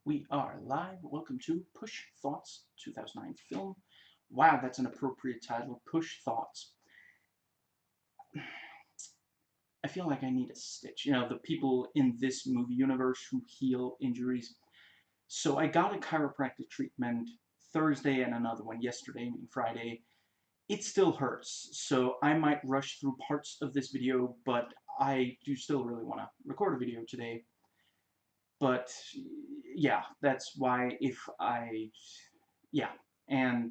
We are live. Welcome to Push Thoughts 2009 film. Wow, that's an appropriate title. Push Thoughts. I feel like I need a stitch. You know, the people in this movie universe who heal injuries. So I got a chiropractic treatment Thursday and another one yesterday, meaning Friday. It still hurts, so I might rush through parts of this video, but I do still really want to record a video today. But yeah, that's why yeah, and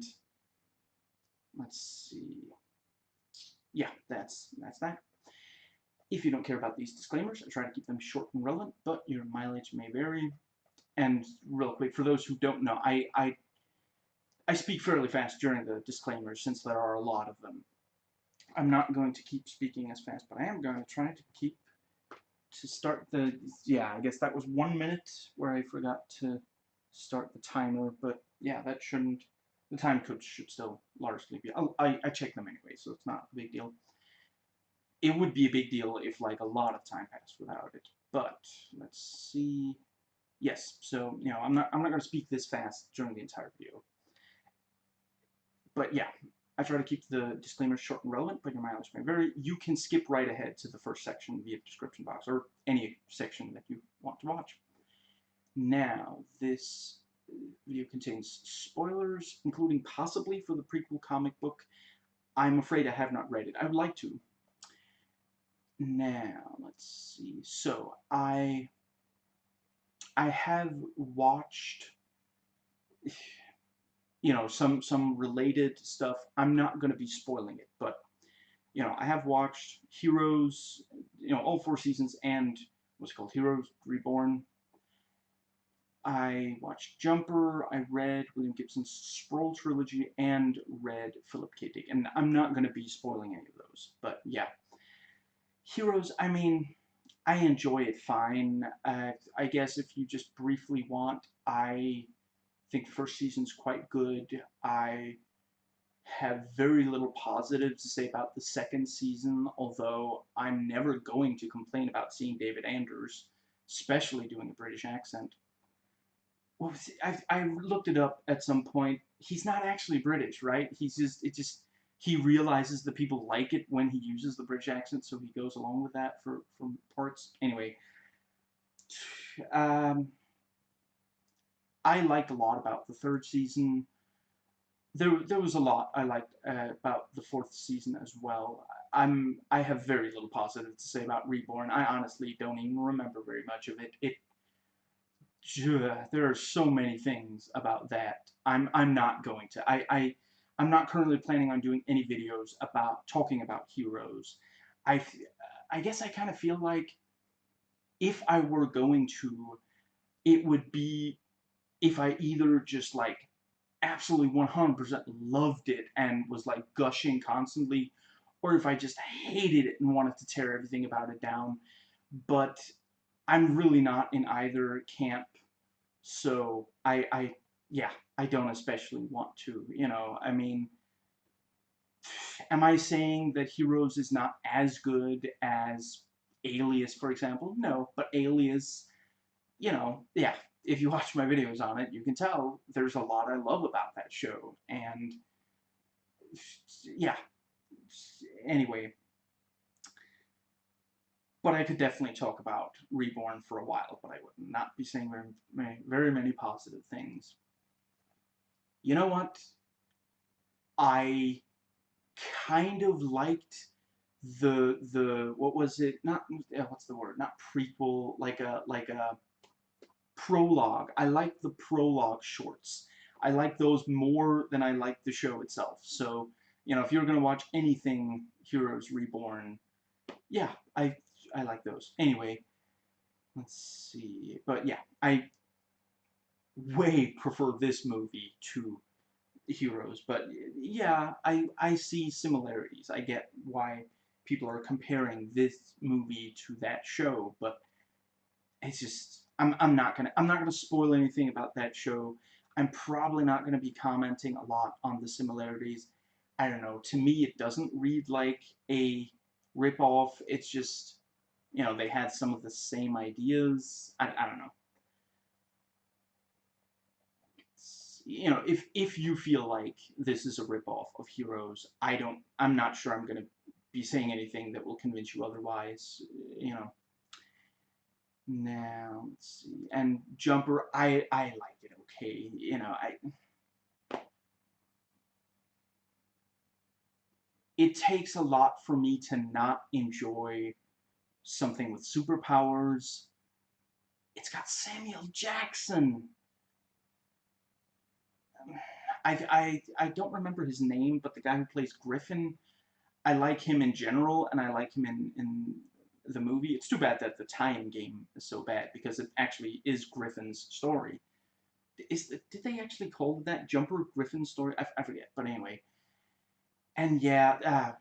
let's see, yeah, that's that. If you don't care about these disclaimers, I try to keep them short and relevant, but your mileage may vary. And real quick, for those who don't know, I speak fairly fast during the disclaimers since there are a lot of them. I'm not going to keep speaking as fast, but I am going to try to keep to start the, yeah, I guess that was 1 minute where I forgot to start the timer, but yeah, that shouldn't, the time code should still largely be, I check them anyway, so it's not a big deal. It would be a big deal if like a lot of time passed without it, but let's see. Yes, so, you know, I'm not going to speak this fast during the entire video. But yeah, I try to keep the disclaimers short and relevant, but your mileage may vary. You can skip right ahead to the first section via the description box, or any section that you want to watch. Now, this video contains spoilers, including possibly for the prequel comic book. I'm afraid I have not read it. I would like to. Now, let's see. So, I have watched, you know, some related stuff. I'm not going to be spoiling it, but you know, I have watched Heroes, you know, all 4 seasons, and what's it called, Heroes Reborn. I watched Jumper, I read William Gibson's Scroll trilogy, and read Philip K. Dick. And I'm not going to be spoiling any of those, but yeah. Heroes, I mean, I enjoy it fine. I guess if you just briefly want, I think the first season's quite good. I have very little positive to say about the second season, although I'm never going to complain about seeing David Anders, especially doing a British accent. Well, I looked it up at some point. He's not actually British, right? He realizes that people like it when he uses the British accent, so he goes along with that for parts. Anyway, um, I liked a lot about the third season. There was a lot I liked about the fourth season as well. I have very little positive to say about Reborn. I honestly don't even remember very much of it. There are so many things about that. I'm not going to. I'm not currently planning on doing any videos about talking about Heroes. I I guess I kind of feel like if I were going to, it would be if I either just like absolutely 100% loved it and was like gushing constantly, or if I just hated it and wanted to tear everything about it down. But I'm really not in either camp, so yeah, I don't especially want to, you know, I mean, am I saying that Heroes is not as good as Alias, for example? No, but Alias, you know, yeah, if you watch my videos on it, you can tell there's a lot I love about that show. And yeah, anyway, but I could definitely talk about Reborn for a while, but I would not be saying very many positive things. You know what? I kind of liked the what was it? Not what's the word? Not prequel, like a prologue. I like the prologue shorts. I like those more than I like the show itself. So, you know, if you're gonna watch anything Heroes Reborn, yeah, I like those. Anyway, let's see. But yeah, I way prefer this movie to Heroes. But yeah, I see similarities. I get why people are comparing this movie to that show, but it's just I'm not gonna spoil anything about that show. I'm probably not gonna be commenting a lot on the similarities. I don't know. To me, it doesn't read like a ripoff. It's just, you know, they had some of the same ideas. I don't know. if you feel like this is a ripoff of Heroes, I'm not sure I'm gonna be saying anything that will convince you otherwise. You know. Now let's see. And Jumper, I like it okay. It takes a lot for me to not enjoy something with superpowers. It's got Samuel Jackson. I don't remember his name, but the guy who plays Griffin, I like him in general, and I like him in the movie. It's too bad that the tie-in game is so bad, because it actually is Griffin's story. Did they actually call it that? Jumper Griffin's story? I forget, but anyway. And yeah,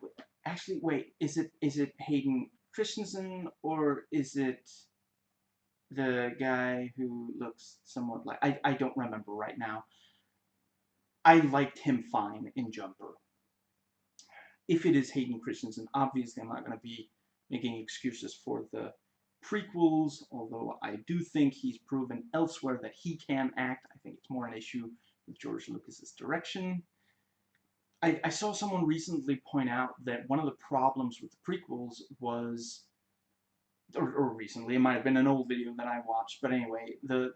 actually, wait, is it Hayden Christensen, or is it the guy who looks somewhat like, I don't remember right now. I liked him fine in Jumper. If it is Hayden Christensen, obviously I'm not going to be making excuses for the prequels, although I do think he's proven elsewhere that he can act. I think it's more an issue with George Lucas's direction. I saw someone recently point out that one of the problems with the prequels was, or recently, it might have been an old video that I watched, but anyway, the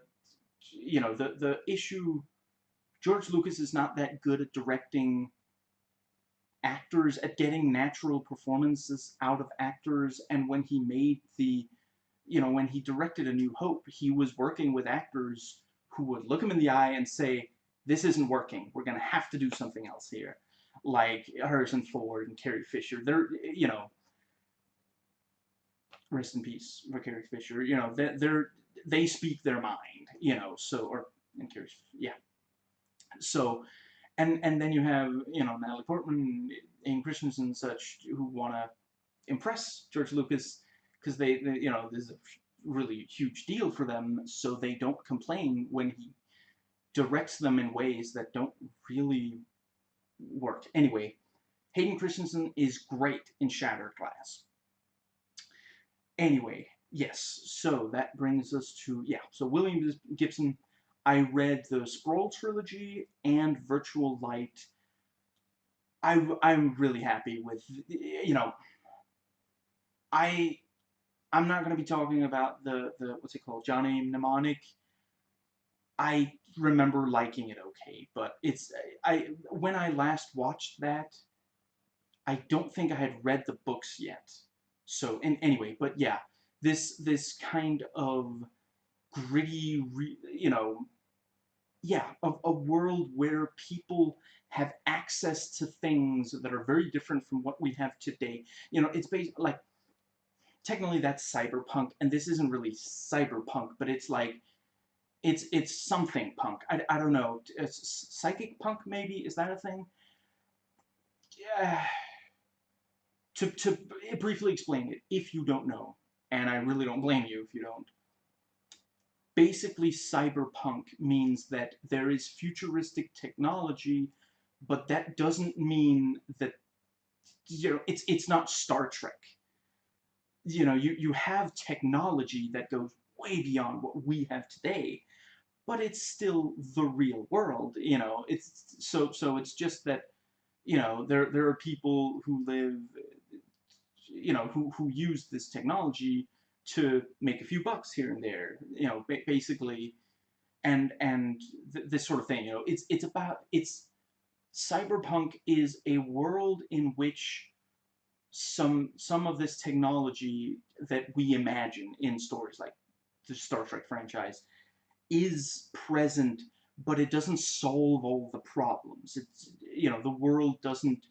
issue, George Lucas is not that good at directing actors, at getting natural performances out of actors, and when he made when he directed A New Hope, he was working with actors who would look him in the eye and say, this isn't working, we're going to have to do something else here. Like Harrison Ford and Carrie Fisher, rest in peace for Carrie Fisher, they speak their mind, and Carrie, yeah. So, and then you have, Natalie Portman, Aiden Christensen and such, who want to impress George Lucas, because this is a really huge deal for them, so they don't complain when he directs them in ways that don't really work. Anyway, Hayden Christensen is great in Shattered Glass. Anyway, yes, so that brings us to, yeah, so William Gibson, I read the Scroll Trilogy and Virtual Light. I'm really happy with, I'm not going to be talking about the what's it called, Johnny Mnemonic. I remember liking it okay, but when I last watched that, I don't think I had read the books yet. So, and anyway, but yeah, this kind of gritty, yeah, of a world where people have access to things that are very different from what we have today. It's based like, technically that's cyberpunk, and this isn't really cyberpunk, but it's like, it's something punk. I don't know. It's psychic punk, maybe? Is that a thing? Yeah. To briefly explain it, if you don't know, and I really don't blame you if you don't, basically cyberpunk means that there is futuristic technology, but that doesn't mean that, it's not Star Trek. You have technology that goes way beyond what we have today, but it's still the real world. It's so it's just that, there are people who live, who use this technology to make a few bucks here and there, basically, and this sort of thing. It's cyberpunk is a world in which some of this technology that we imagine in stories like the Star Trek franchise is present, but it doesn't solve all the problems. It's, the world doesn't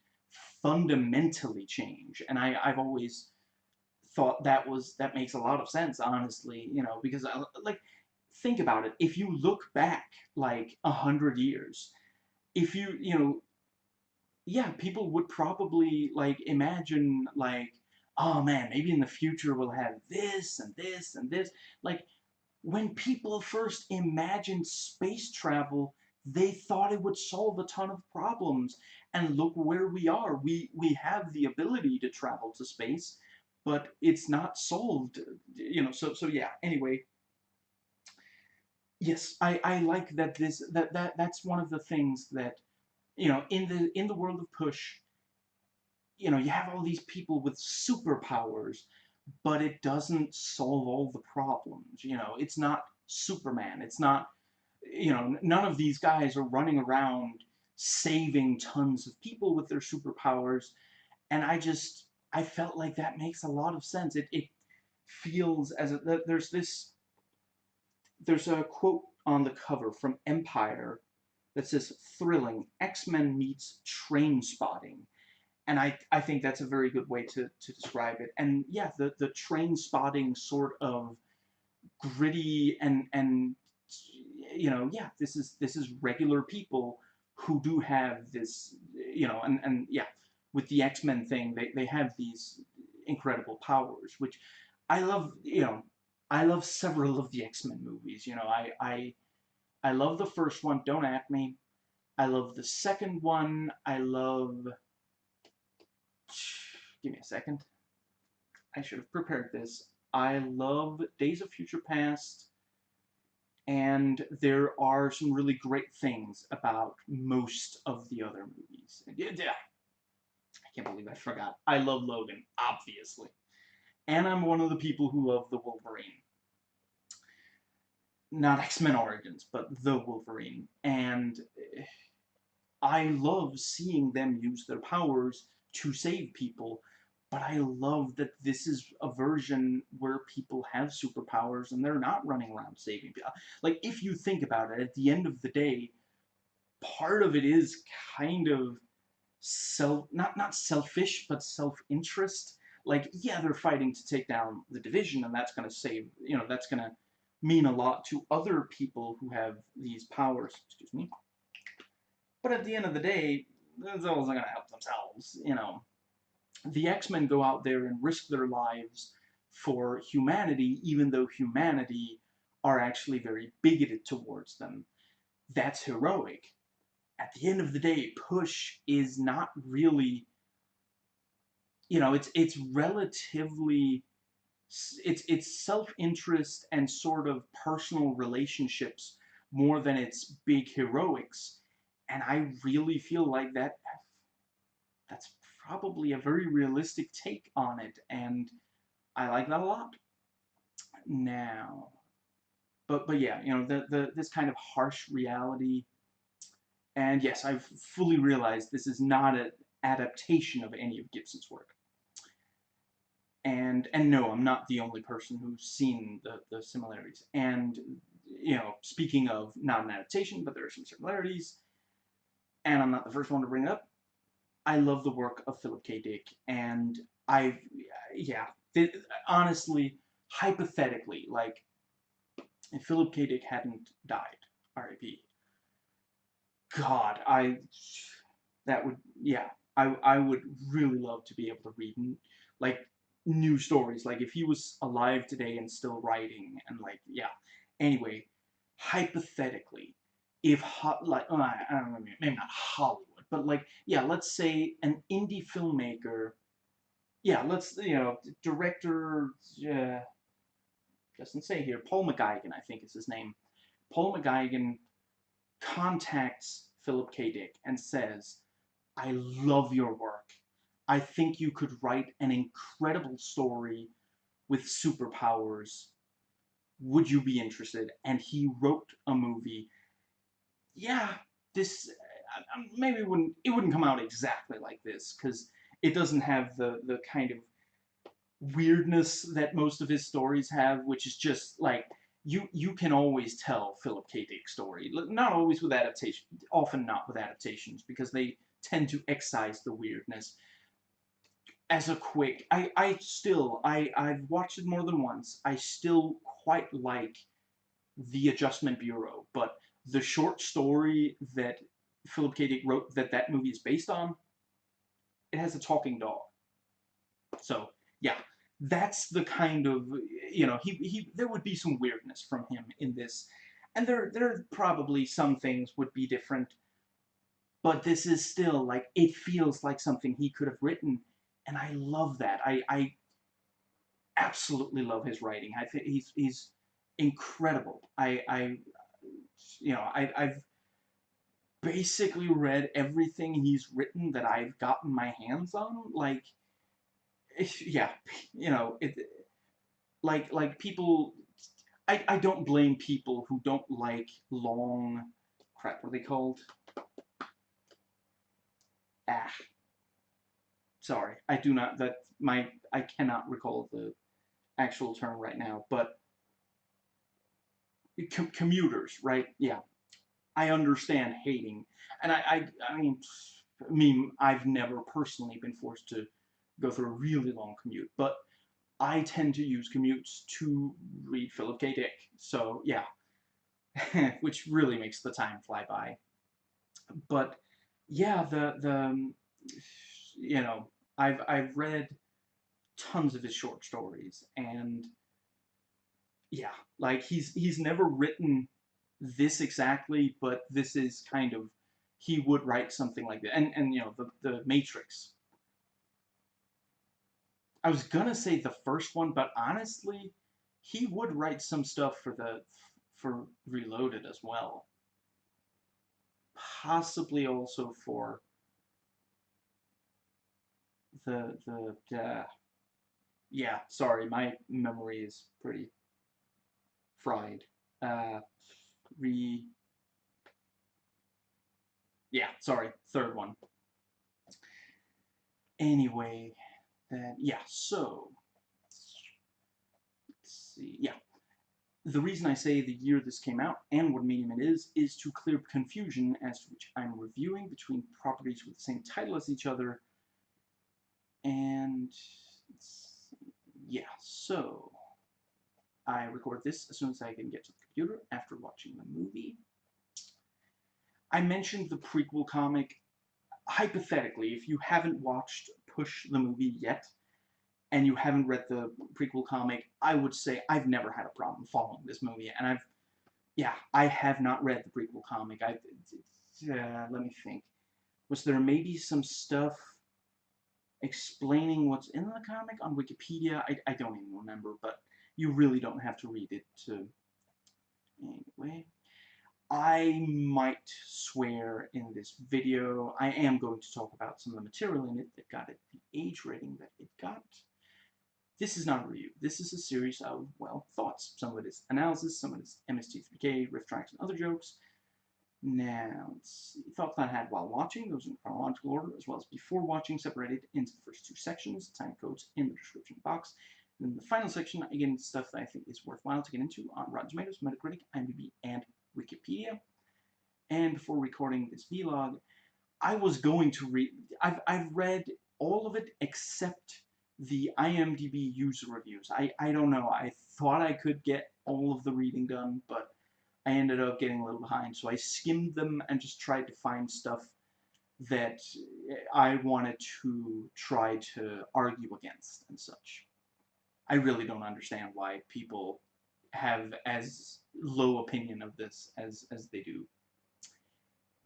fundamentally change, and I've always thought that makes a lot of sense, honestly, because like, think about it. If you look back like 100 years, if yeah, people would probably like imagine like, oh man, maybe in the future we'll have this and this and this. Like, when people first imagined space travel, they thought it would solve a ton of problems. And look where we are. We have the ability to travel to space, but it's not solved. So yeah. Anyway, yes, I like that that's one of the things that, in the world of Push, you have all these people with superpowers, but it doesn't solve all the problems. It's not Superman. It's not, none of these guys are running around saving tons of people with their superpowers. And I felt like that makes a lot of sense. It feels as a, there's a quote on the cover from Empire that says thrilling X-Men meets train spotting. And I think that's a very good way to describe it. And yeah, the train spotting sort of gritty and yeah, this is regular people who do have this, and yeah, with the X-Men thing, they have these incredible powers, which I love. I love several of the X-Men movies. I love the first one, don't at me. I love the second one. I love, give me a second, I should have prepared this. I love Days of Future Past, and there are some really great things about most of the other movies. Yeah, I can't believe I forgot. I love Logan, obviously. And I'm one of the people who love the Wolverine. Not X-Men Origins, but the Wolverine. And I love seeing them use their powers to save people, but I love that this is a version where people have superpowers and they're not running around saving people. Like, if you think about it, at the end of the day, part of it is kind of not selfish, but self-interest. Like, yeah, they're fighting to take down the division, and that's going to save, that's going to mean a lot to other people who have these powers. Excuse me. But at the end of the day, they're also going to help themselves. The X-Men go out there and risk their lives for humanity, even though humanity are actually very bigoted towards them. That's heroic. At the end of the day, Push is not really, it's relatively, it's self-interest and sort of personal relationships more than it's big heroics. And I really feel like that's probably a very realistic take on it, and I like that a lot. Now, but yeah, this kind of harsh reality, and yes, I've fully realized this is not an adaptation of any of Gibson's work. And no, I'm not the only person who's seen the similarities. And speaking of not an adaptation, but there are some similarities, and I'm not the first one to bring it up. I love the work of Philip K. Dick, and I've, yeah, honestly, hypothetically, like, if Philip K. Dick hadn't died, R.I.P., God, that would, yeah, I would really love to be able to read, like, new stories, like, if he was alive today and still writing, and, like, yeah. Anyway, hypothetically, if, like, I don't know, maybe not Hollywood, but, like, yeah, let's say an indie filmmaker, yeah, let's, director, doesn't say here, Paul McGuigan, I think is his name. Paul McGuigan contacts Philip K. Dick and says, I love your work. I think you could write an incredible story with superpowers. Would you be interested? And he wrote a movie. Yeah, this maybe it wouldn't come out exactly like this, because it doesn't have the kind of weirdness that most of his stories have, which is just like, you can always tell Philip K. Dick's story. Not always with adaptation, often not with adaptations, because they tend to excise the weirdness. As a quick, I've watched it more than once. I still quite like The Adjustment Bureau, but the short story that Philip K. Dick wrote that movie is based on, it has a talking dog. So yeah, that's the kind of, he there would be some weirdness from him in this, and there probably some things would be different, but this is still, like, it feels like something he could have written, and I love that. I absolutely love his writing. I think he's incredible. you know, I've basically read everything he's written that I've gotten my hands on. Like, yeah, you know, like people. I don't blame people who don't like long, crap, what are they called? Ah, sorry, I do not, I cannot recall the actual term right now, but commuters, right? Yeah, I understand hating, and I mean, I've never personally been forced to go through a really long commute, but I tend to use commutes to read Philip K. Dick, so yeah, which really makes the time fly by. But yeah, you know, I've read tons of his short stories, and yeah, like he's never written this exactly, but this is kind of, he would write something like that. And you know, the Matrix. I was gonna say the first one, but honestly, he would write some stuff for Reloaded as well. Possibly also for the yeah, sorry, my memory is pretty fried. Uh, re yeah, sorry, third one. Anyway, yeah, so let's see, yeah. The reason I say the year this came out and what medium it is to clear confusion as to which I'm reviewing between properties with the same title as each other. And yeah, so I record this as soon as I can get to the computer after watching the movie. I mentioned the prequel comic. Hypothetically, if you haven't watched Push the movie yet, and you haven't read the prequel comic, I would say I've never had a problem following this movie, and yeah, I have not read the prequel comic. Let me think. Was there maybe some stuff explaining what's in the comic on Wikipedia? I don't even remember, but you really don't have to read it to. Anyway, I might swear in this video. I am going to talk about some of the material in it that got it the age rating that it got. This is not a review. This is a series of, well, thoughts. Some of it is analysis, some of it is MST3K, riff tracks, and other jokes. Now, let's see. Thoughts I had while watching, those in chronological order, as well as before watching, separated into the first two sections, time codes in the description box. And then the final section, I get into stuff that I think is worthwhile to get into on Rotten Tomatoes, Metacritic, IMDb, and Wikipedia. And before recording this vlog, I was going to read, I've read all of it except the IMDb user reviews. I don't know, I thought I could get all of the reading done, but I ended up getting a little behind, so I skimmed them and just tried to find stuff that I wanted to try to argue against and such. I really don't understand why people have as low opinion of this as they do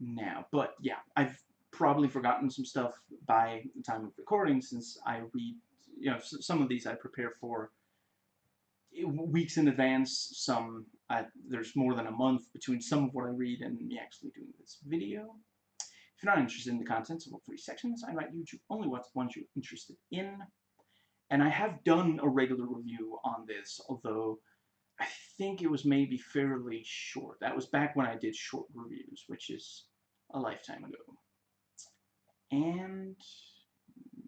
now. But yeah, I've probably forgotten some stuff by the time of recording, since I read, you know, some of these I prepare for weeks in advance. Some, there's more than a month between some of what I read and me actually doing this video. If you're not interested in the contents of all three sections, I invite you to only watch the ones you're interested in. And I have done a regular review on this, although I think it was maybe fairly short. That was back when I did short reviews, which is a lifetime ago. And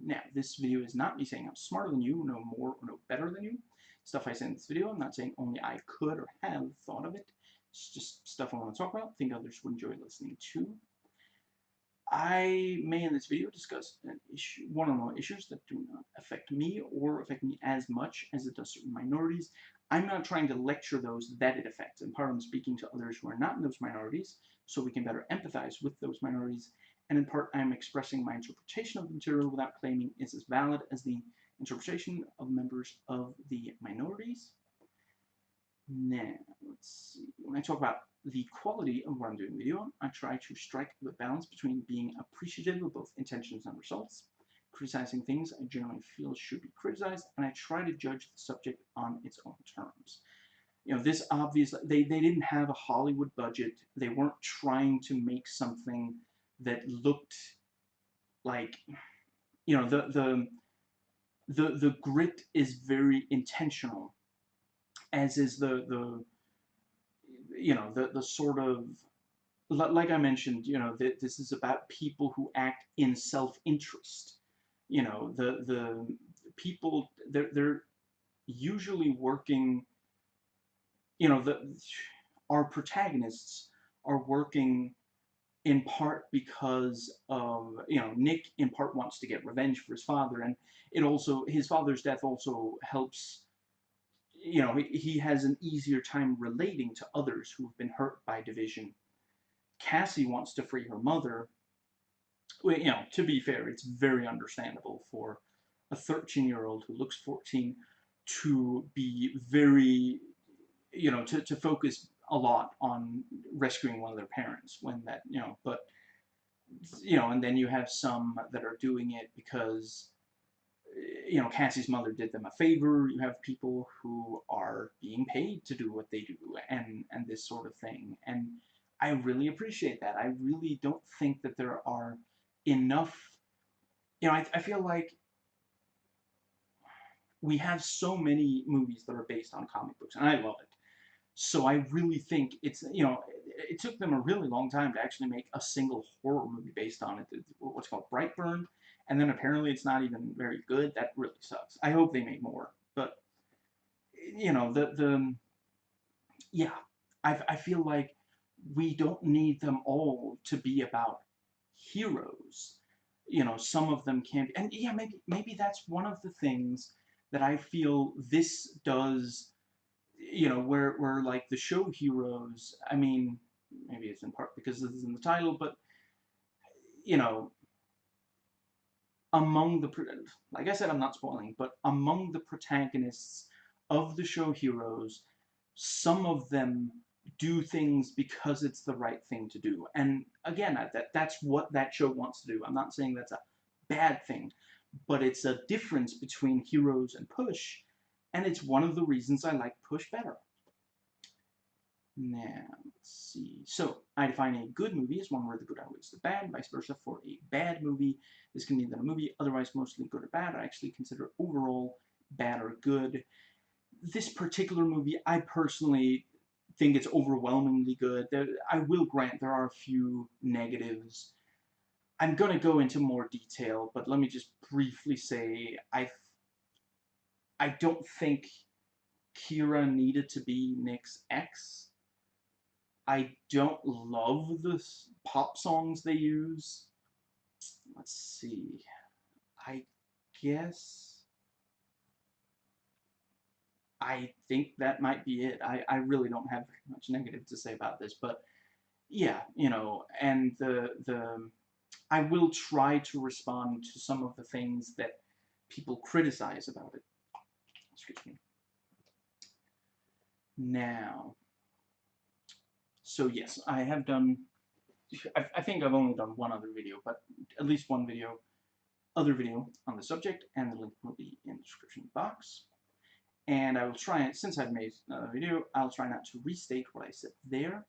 now, this video is not me saying I'm smarter than you, no more or no better than you. Stuff I say in this video, I'm not saying only I could or have thought of it. It's just stuff I want to talk about, think others would enjoy listening to. I may in this video discuss one or more issues that do not affect me or affect me as much as it does certain minorities. I'm not trying to lecture those that it affects. In part, I'm speaking to others who are not in those minorities, so we can better empathize with those minorities. And in part, I'm expressing my interpretation of the material without claiming it's as valid as the interpretation of members of the minorities. Now, let's see. When I talk about the quality of what I'm doing in the video, I try to strike the balance between being appreciative of both intentions and results, criticizing things I generally feel should be criticized, and I try to judge the subject on its own terms. This obviously, they didn't have a Hollywood budget. They weren't trying to make something that looked like, the grit is very intentional, as is the sort of, like I mentioned, that this is about people who act in self-interest. The people, they're usually working, our protagonists are working in part because of, Nick in part wants to get revenge for his father, and his father's death also helps, he has an easier time relating to others who have been hurt by division. Cassie wants to free her mother. Well, to be fair, it's very understandable for a 13-year-old who looks 14 to be very, to focus a lot on rescuing one of their parents when that, but, and then you have some that are doing it because, Cassie's mother did them a favor. You have people who are being paid to do what they do, and this sort of thing. And I really appreciate that. I really don't think that there are enough. I feel like we have so many movies that are based on comic books, and I love it. So I really think it took them a really long time to actually make a single horror movie based on it. What's called Brightburn, and then apparently it's not even very good. That really sucks. I hope they make more, but yeah, I feel like we don't need them all to be about heroes. Some of them can be, and yeah, maybe that's one of the things that I feel this does. Where like the show heroes, I mean, maybe it's in part because this is in the title, but you know, among the, like I said, I'm not spoiling, but among the protagonists of the show heroes, some of them do things because it's the right thing to do. And again, that's what that show wants to do. I'm not saying that's a bad thing, but it's a difference between Heroes and Push, and it's one of the reasons I like Push better. Now, let's see. So, I define a good movie as one where the good outweighs the bad, vice versa for a bad movie. This can mean that a movie otherwise mostly good or bad, I actually consider overall bad or good. This particular movie, I personally think it's overwhelmingly good. I will grant there are a few negatives. I'm going to go into more detail, but let me just briefly say I don't think Kira needed to be Nick's ex. I don't love the pop songs they use. Let's see. I guess I think that might be it. I really don't have very much negative to say about this, but yeah, and I will try to respond to some of the things that people criticize about it. Excuse me. Now, so yes, I have done, I think I've only done one other video, but at least one other video on the subject, and the link will be in the description box. And I will try, since I've made another video, I'll try not to restate what I said there.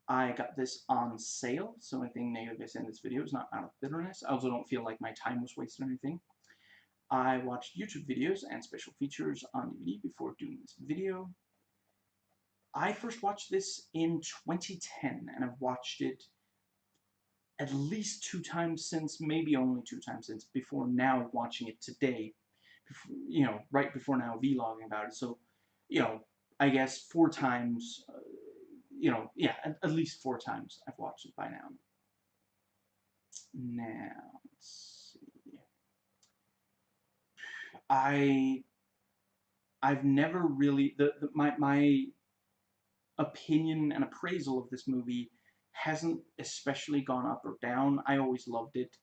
I got this on sale, so anything negative I say in this video is not out of bitterness. I also don't feel like my time was wasted or anything. I watched YouTube videos and special features on DVD before doing this video. I first watched this in 2010, and I've watched it at least 2 times since, maybe only 2 times since, before now watching it today, right before now vlogging about it. So, I guess 4 times, yeah, at least 4 times I've watched it by now. Now, let's see. I've never really, my opinion and appraisal of this movie hasn't especially gone up or down. I always loved it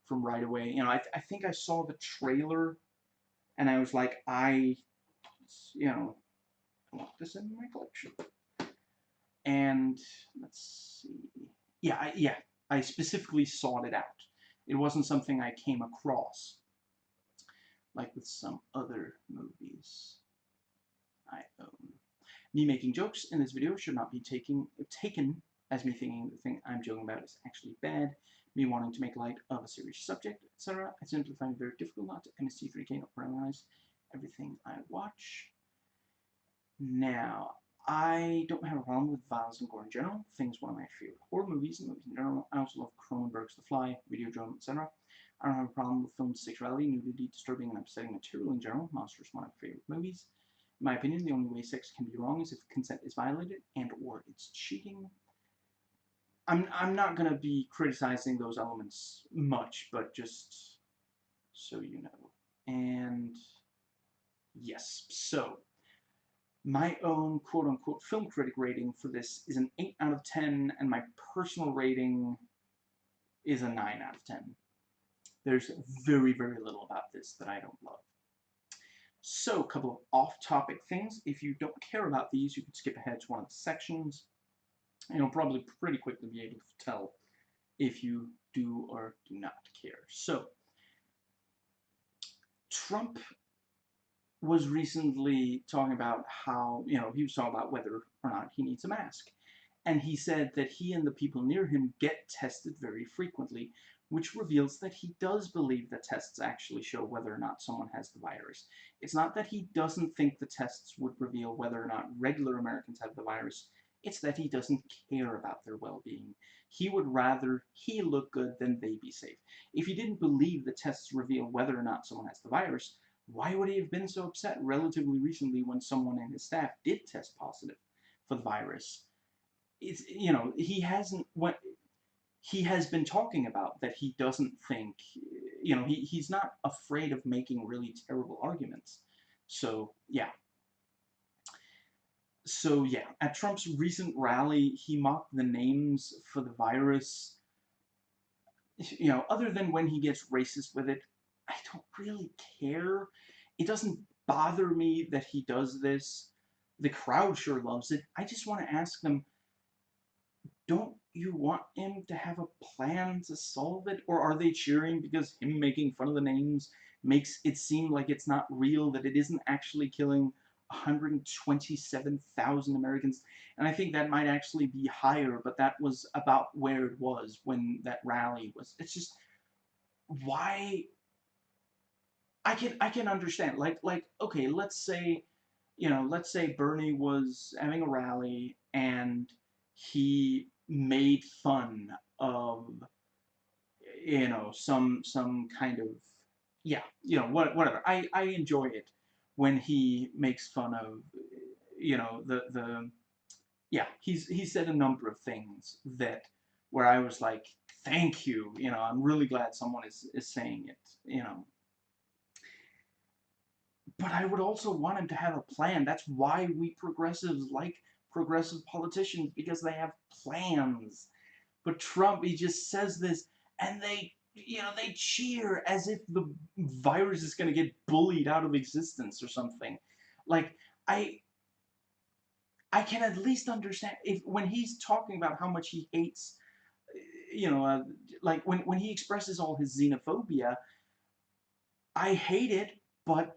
from right away. I think I saw the trailer and I was like, I want this in my collection. And let's see. Yeah, I specifically sought it out. It wasn't something I came across, like with some other movies I own. Me making jokes in this video should not be taken as me thinking the thing I'm joking about is actually bad, me wanting to make light of a serious subject, etc. I simply find it very difficult not to MST3K or paralyze everything I watch. Now, I don't have a problem with violence and gore in general. Things one of my favorite horror movies and movies in general. I also love Cronenberg's The Fly, Videodrome, etc. I don't have a problem with films' sexuality, nudity, disturbing, and upsetting material in general. Monsters are one of my favorite movies. In my opinion, the only way sex can be wrong is if consent is violated and or it's cheating. I'm not going to be criticizing those elements much, but just so you know. And yes, so my own quote-unquote film critic rating for this is an 8 out of 10, and my personal rating is a 9 out of 10. There's very, very little about this that I don't love. So, a couple of off-topic things. If you don't care about these, you can skip ahead to one of the sections, and you'll probably pretty quickly be able to tell if you do or do not care. So, Trump was recently talking about how, he was talking about whether or not he needs a mask. And he said that he and the people near him get tested very frequently, which reveals that he does believe that tests actually show whether or not someone has the virus. It's not that he doesn't think the tests would reveal whether or not regular Americans have the virus. It's that he doesn't care about their well-being. He would rather he look good than they be safe. If he didn't believe the tests reveal whether or not someone has the virus, why would he have been so upset relatively recently when someone in his staff did test positive for the virus? It's, he has been talking about that he doesn't think, he's not afraid of making really terrible arguments. So, yeah. So, yeah, at Trump's recent rally, he mocked the names for the virus. Other than when he gets racist with it, I don't really care. It doesn't bother me that he does this. The crowd sure loves it. I just want to ask them, don't you want him to have a plan to solve it? Or are they cheering because him making fun of the names makes it seem like it's not real, that it isn't actually killing 127,000 Americans? And I think that might actually be higher, but that was about where it was when that rally was. It's just, why? I can understand, like okay, let's say Bernie was having a rally and he made fun of some kind of, yeah, whatever. I enjoy it when he makes fun of the yeah, he said a number of things that where I was like, thank you, I'm really glad someone is saying it. But I would also want him to have a plan. That's why we progressives like progressive politicians, because they have plans. But Trump, he just says this, and they cheer as if the virus is going to get bullied out of existence or something. Like, I can at least understand if when he's talking about how much he hates, like when he expresses all his xenophobia, I hate it, but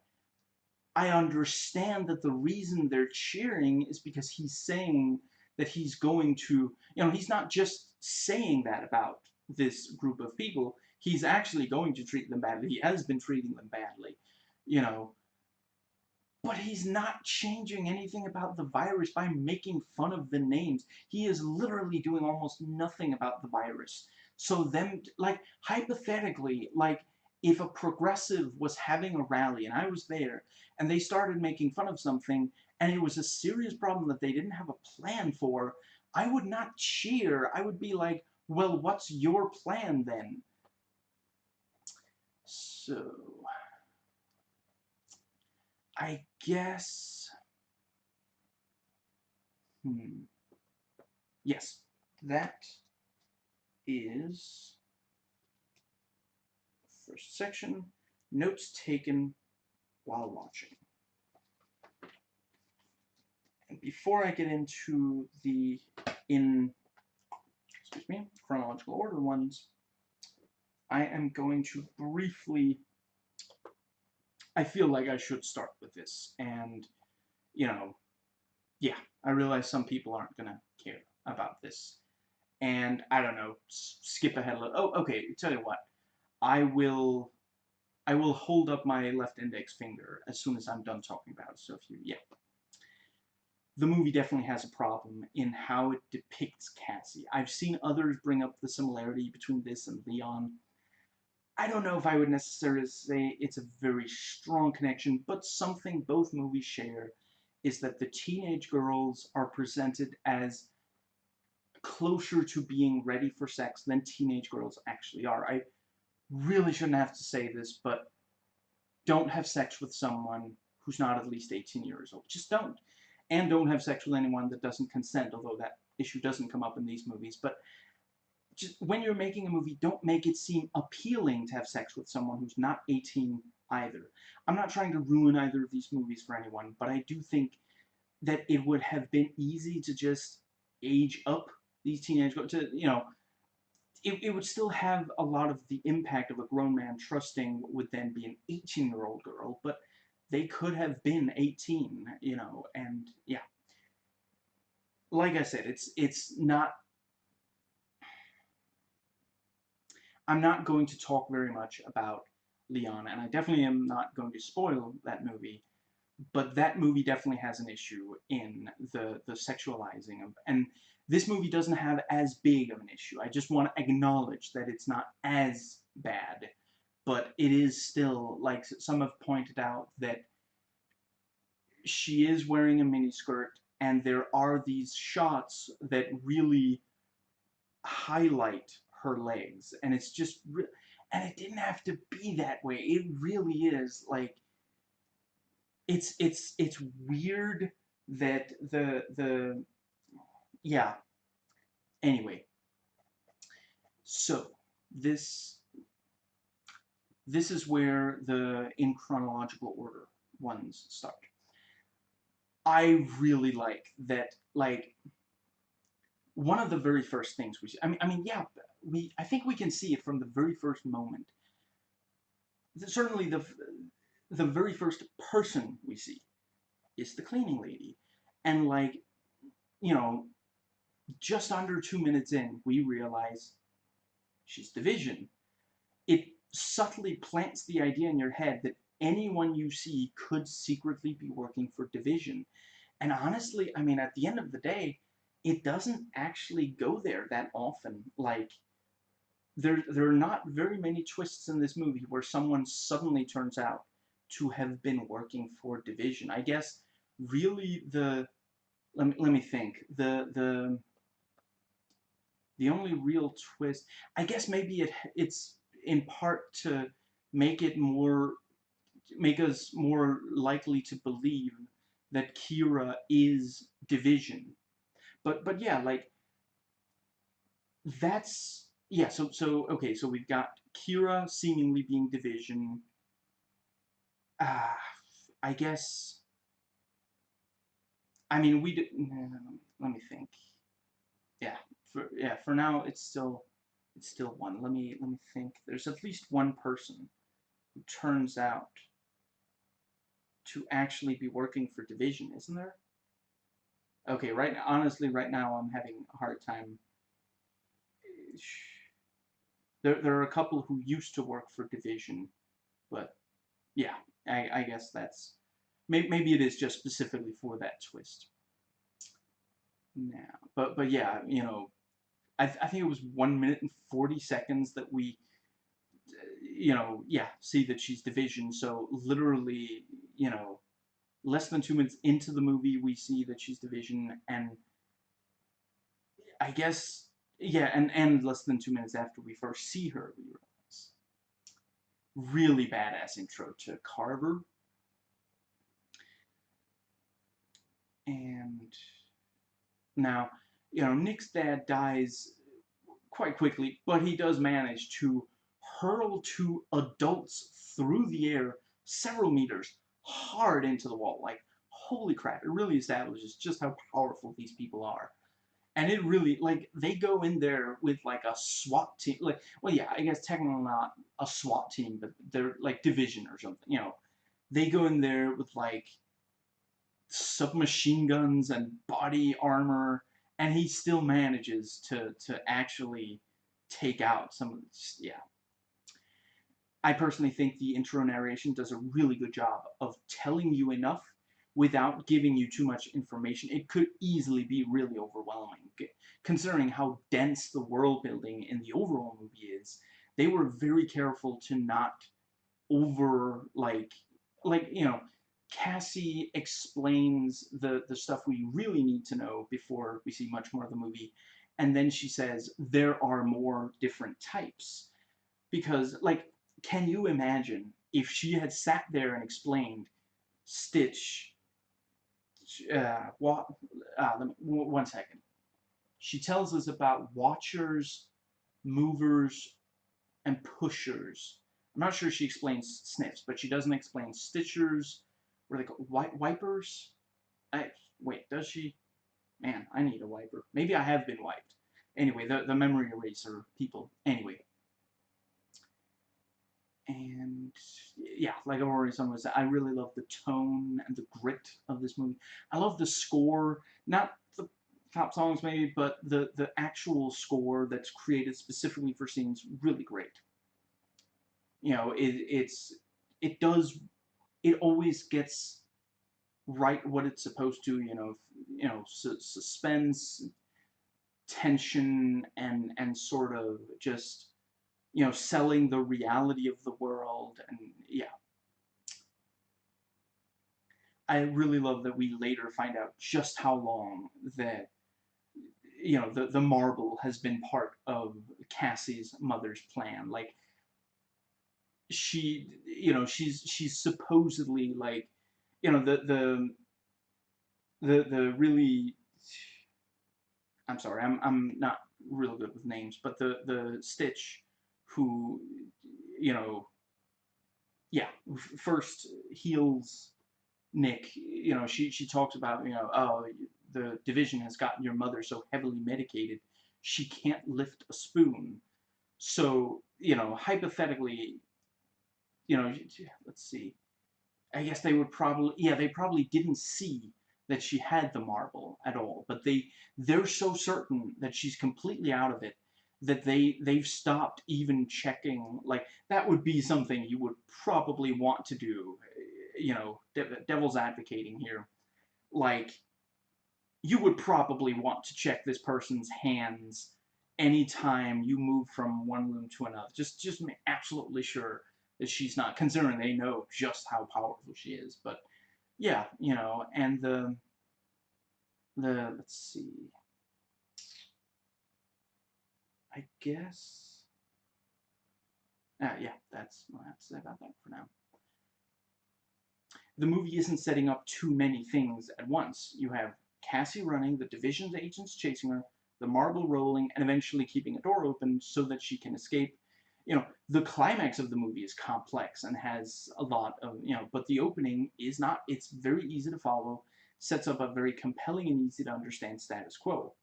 I understand that the reason they're cheering is because he's saying that he's going to, he's not just saying that about this group of people. He's actually going to treat them badly. He has been treating them badly, But he's not changing anything about the virus by making fun of the names. He is literally doing almost nothing about the virus. So like, hypothetically, like, if a progressive was having a rally and I was there and they started making fun of something and it was a serious problem that they didn't have a plan for, I would not cheer. I would be like, well, what's your plan then? So, I guess, yes, that is first section, notes taken while watching. And before I get into the chronological order ones, I am going to briefly, I feel like I should start with this, and yeah, I realize some people aren't gonna care about this, and I don't know, skip ahead a little. Oh, okay. Tell you what, I will. I will hold up my left index finger as soon as I'm done talking about it. So if you, yeah, the movie definitely has a problem in how it depicts Cassie. I've seen others bring up the similarity between this and Leon. I don't know if I would necessarily say it's a very strong connection, but something both movies share is that the teenage girls are presented as closer to being ready for sex than teenage girls actually are. I really shouldn't have to say this, but don't have sex with someone who's not at least 18 years old. Just don't. And don't have sex with anyone that doesn't consent, although that issue doesn't come up in these movies. But just when you're making a movie, don't make it seem appealing to have sex with someone who's not 18 either. I'm not trying to ruin either of these movies for anyone, but I do think that it would have been easy to just age up these teenage girls to, it would still have a lot of the impact of a grown man trusting what would then be an 18-year-old girl, but they could have been 18, and yeah. Like I said, it's not. I'm not going to talk very much about Leon, and I definitely am not going to spoil that movie. But that movie definitely has an issue in the sexualizing of, and this movie doesn't have as big of an issue. I just want to acknowledge that it's not as bad, but it is still, like some have pointed out, that she is wearing a miniskirt, and there are these shots that really highlight her legs, and it's just, and it didn't have to be that way. It really is like it's weird that the yeah. Anyway, so this this is where the in chronological order ones start. I really like that. Like one of the very first things we see. I mean, yeah. I think we can see it from the very first moment. Certainly, the very first person we see is the cleaning lady, and like you know, just under 2 minutes in, we realize she's Division. It subtly plants the idea in your head that anyone you see could secretly be working for Division. And honestly, I mean, at the end of the day, it doesn't actually go there that often. Like, there are not very many twists in this movie where someone suddenly turns out to have been working for Division. I guess really let me think. The only real twist, I guess maybe it's in part to make it more make us more likely to believe that Kira is Division. But yeah, like that's yeah. So okay. So we've got Kira seemingly being Division. Uh, I guess. I mean, we do. Let me think. For now, it's still one. Let me think. There's at least one person who turns out to actually be working for Division, isn't there? Okay, honestly, right now I'm having a hard time. There are a couple who used to work for Division, but yeah, I guess that's maybe it is just specifically for that twist. Now, but yeah, I think it was 1 minute and 40 seconds that we, yeah, see that she's Division. So literally, less than 2 minutes into the movie, we see that she's Division, and I guess, yeah, and less than 2 minutes after we first see her, we realize. Really badass intro to Carver. And now, Nick's dad dies quite quickly, but he does manage to hurl two adults through the air several meters hard into the wall. Like, holy crap, it really establishes just how powerful these people are. And it really, like, they go in there with, like, a SWAT team. Like, well, yeah, I guess technically not a SWAT team, but they're, like, Division or something, They go in there with, like, submachine guns and body armor, and he still manages to actually take out some of the, yeah. I personally think the intro narration does a really good job of telling you enough without giving you too much information. It could easily be really overwhelming, considering how dense the world building in the overall movie is. They were very careful to not over Cassie explains the stuff we really need to know before we see much more of the movie, and then she says there are more different types, because can you imagine if she had sat there and explained Stitch, what, one second, she tells us about watchers, movers, and pushers. I'm not sure she explains sniffs, but she doesn't explain stitchers. What are they called? Wipers? Wait, does she? Man, I need a wiper. Maybe I have been wiped. Anyway, the memory eraser people. Anyway. And yeah, like I've already said, I really love the tone and the grit of this movie. I love the score, not the top songs maybe, but the actual score that's created specifically for scenes, really great. You know, it does, it always gets right what it's supposed to. Suspense, tension, and sort of just selling the reality of the world. And yeah, I really love that we later find out just how long that the marble has been part of Cassie's mother's plan. Like, she's supposedly, like, the really, I'm sorry, I'm not real good with names, but the Stitch who, you know yeah, first heals Nick. She talks about, oh, the division has gotten your mother so heavily medicated she can't lift a spoon. So, hypothetically, let's see. I guess they would probably, yeah, they probably didn't see that she had the marble at all, but they're so certain that she's completely out of it that they've stopped even checking. Like, that would be something you would probably want to do. Devil's advocating here. Like, you would probably want to check this person's hands anytime you move from one room to another. Just make absolutely sure that she's not, considering they know just how powerful she is. But yeah, and the let's see. I guess yeah, that's what I have to say about that for now. The movie isn't setting up too many things at once. You have Cassie running, the division's agents chasing her, the marble rolling, and eventually keeping a door open so that she can escape. The climax of the movie is complex and has a lot of, but the opening is not. It's very easy to follow, sets up a very compelling and easy to understand status quo.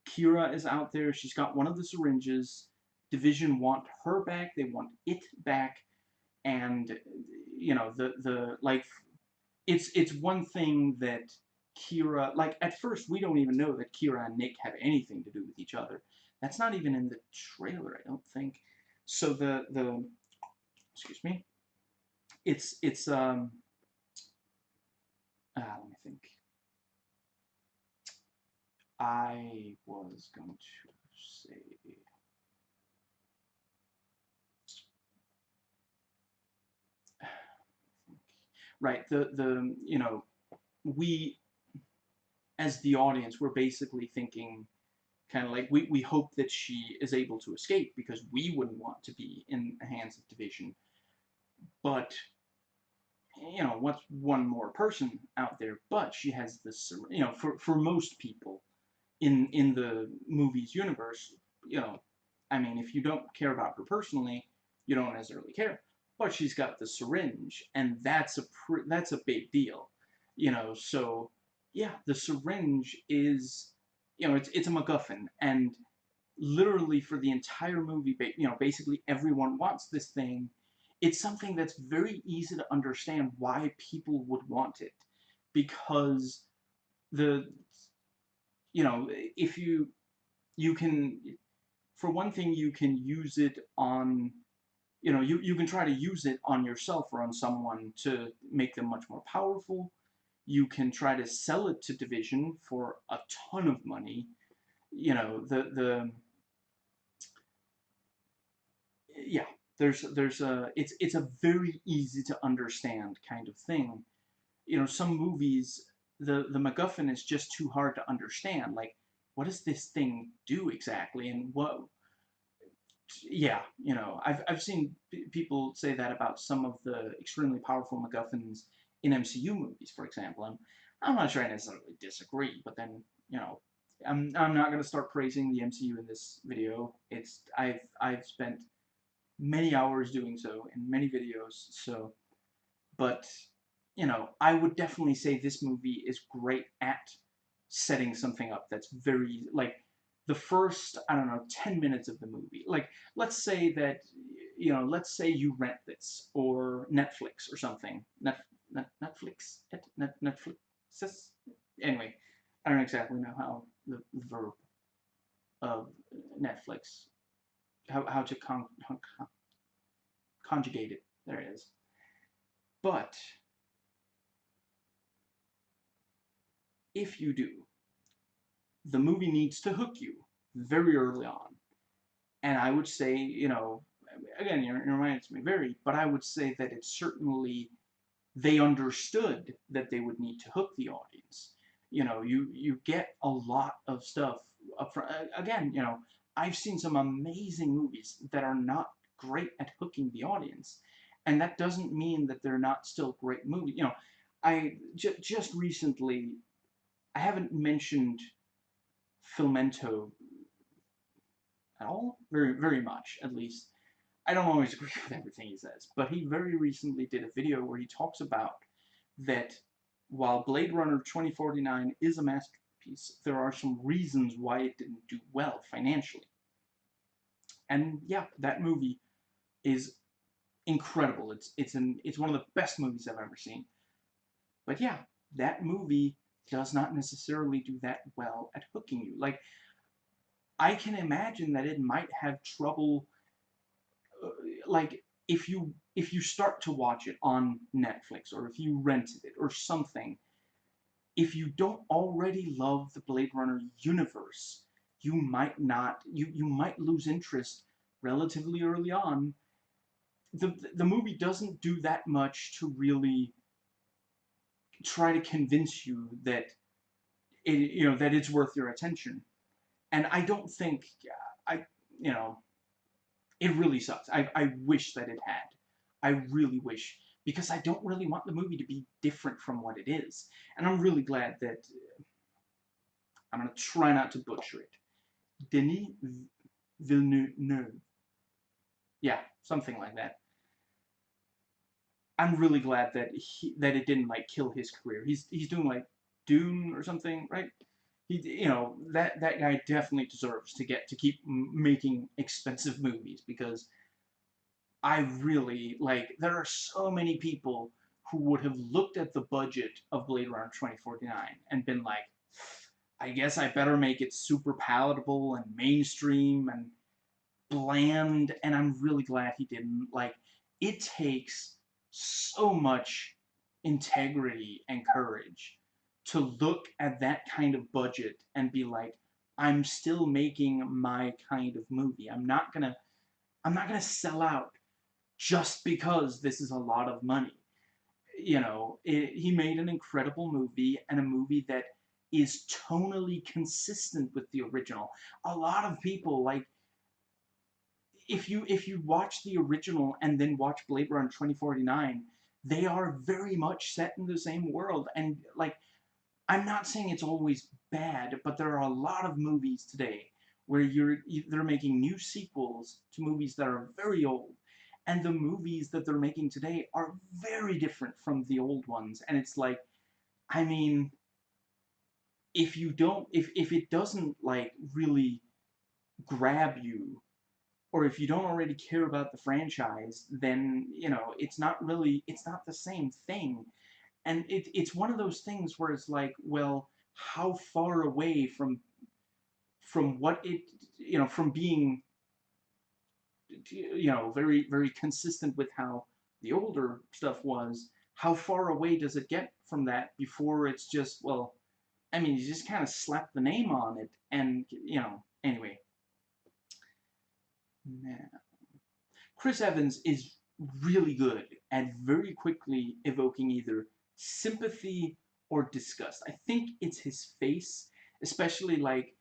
Kira is out there. She's got one of the syringes. Division want her back. They want it back. And the like, it's one thing that Kira, like, at first we don't even know that Kira and Nick have anything to do with each other. That's not even in the trailer, I don't think. So the excuse me, it's let me think. I was going to say, right, we, as the audience, we're basically thinking kind of like, we hope that she is able to escape because we wouldn't want to be in the hands of Division. But what's one more person out there? But she has this, for most people in the movie's universe, I mean, if you don't care about her personally, you don't necessarily care. But she's got the syringe, and that's a big deal. So yeah, the syringe is, it's a MacGuffin, and literally for the entire movie, basically everyone wants this thing. It's something that's very easy to understand why people would want it, because the if you can, for one thing, you can use it on, you can try to use it on yourself or on someone to make them much more powerful. You can try to sell it to Division for a ton of money. The yeah, there's a it's a very easy to understand kind of thing. Some movies, the MacGuffin is just too hard to understand. Like, what does this thing do exactly, and what? Yeah, I've seen people say that about some of the extremely powerful MacGuffins in MCU movies, for example. And I'm not sure I necessarily disagree, but then I'm not gonna start praising the MCU in this video. I've spent many hours doing so in many videos. So, but I would definitely say this movie is great at setting something up that's very, like, the first, I don't know, 10 minutes of the movie. Like, let's say that, let's say you rent this, or Netflix or something. Netflix? Netflix? Anyway, I don't exactly know how the verb of Netflix, how to conjugate it. There it is. But if you do, the movie needs to hook you very early on. And I would say, again, your minds may vary, but I would say that it's certainly, they understood that they would need to hook the audience. You get a lot of stuff up front. Again, I've seen some amazing movies that are not great at hooking the audience, and that doesn't mean that they're not still great movies. I just recently, I haven't mentioned Filmento at all, very very much at least. I don't always agree with everything he says, but he very recently did a video where he talks about that while Blade Runner 2049 is a masterpiece, there are some reasons why it didn't do well financially. And yeah, that movie is incredible. It's one of the best movies I've ever seen. But yeah, that movie does not necessarily do that well at hooking you. Like, I can imagine that it might have trouble, like, if you start to watch it on Netflix, or if you rented it or something, if you don't already love the Blade Runner universe, you might not, you might lose interest relatively early on. The movie doesn't do that much to really try to convince you that that it's worth your attention. And I don't think, I you know it really sucks. I wish that it had. I really wish, because I don't really want the movie to be different from what it is. And I'm really glad that, I'm going to try not to butcher it. Denis Villeneuve. Yeah, something like that. I'm really glad that that it didn't, like, kill his career. He's doing, like, Dune or something, right? That guy definitely deserves to keep making expensive movies, because I really, like, there are so many people who would have looked at the budget of Blade Runner 2049 and been like, I guess I better make it super palatable and mainstream and bland, and I'm really glad he didn't. Like, it takes so much integrity and courage to look at that kind of budget and be like, I'm still making my kind of movie. I'm not gonna sell out just because this is a lot of money. He made an incredible movie, and a movie that is tonally consistent with the original. A lot of people, like, if you watch the original and then watch Blade Runner 2049, they are very much set in the same world. And, like, I'm not saying it's always bad, but there are a lot of movies today where they're making new sequels to movies that are very old, and the movies that they're making today are very different from the old ones. And it's like, I mean, if it doesn't, like, really grab you, or if you don't already care about the franchise, then it's not the same thing. And it's one of those things where it's like, well, how far away from what it, from being, very, very consistent with how the older stuff was, how far away does it get from that before it's just, well, I mean, you just kind of slap the name on it, and, anyway. Now, Chris Evans is really good at very quickly evoking either sympathy or disgust. I think it's his face, especially like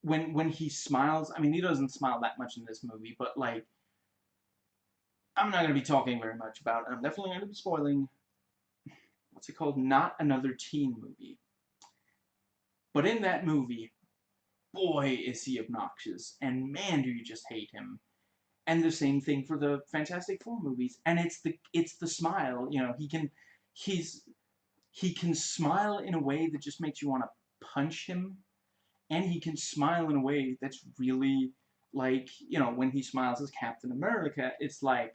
when he smiles. I mean, he doesn't smile that much in this movie, but like, I'm not going to be talking very much about it. I'm definitely going to be spoiling, what's it called? Not Another Teen Movie. But in that movie, boy, is he obnoxious, and man, do you just hate him. And the same thing for the Fantastic Four movies. And it's the smile. He's he can smile in a way that just makes you want to punch him, and he can smile in a way that's really like, when he smiles as Captain America, it's like,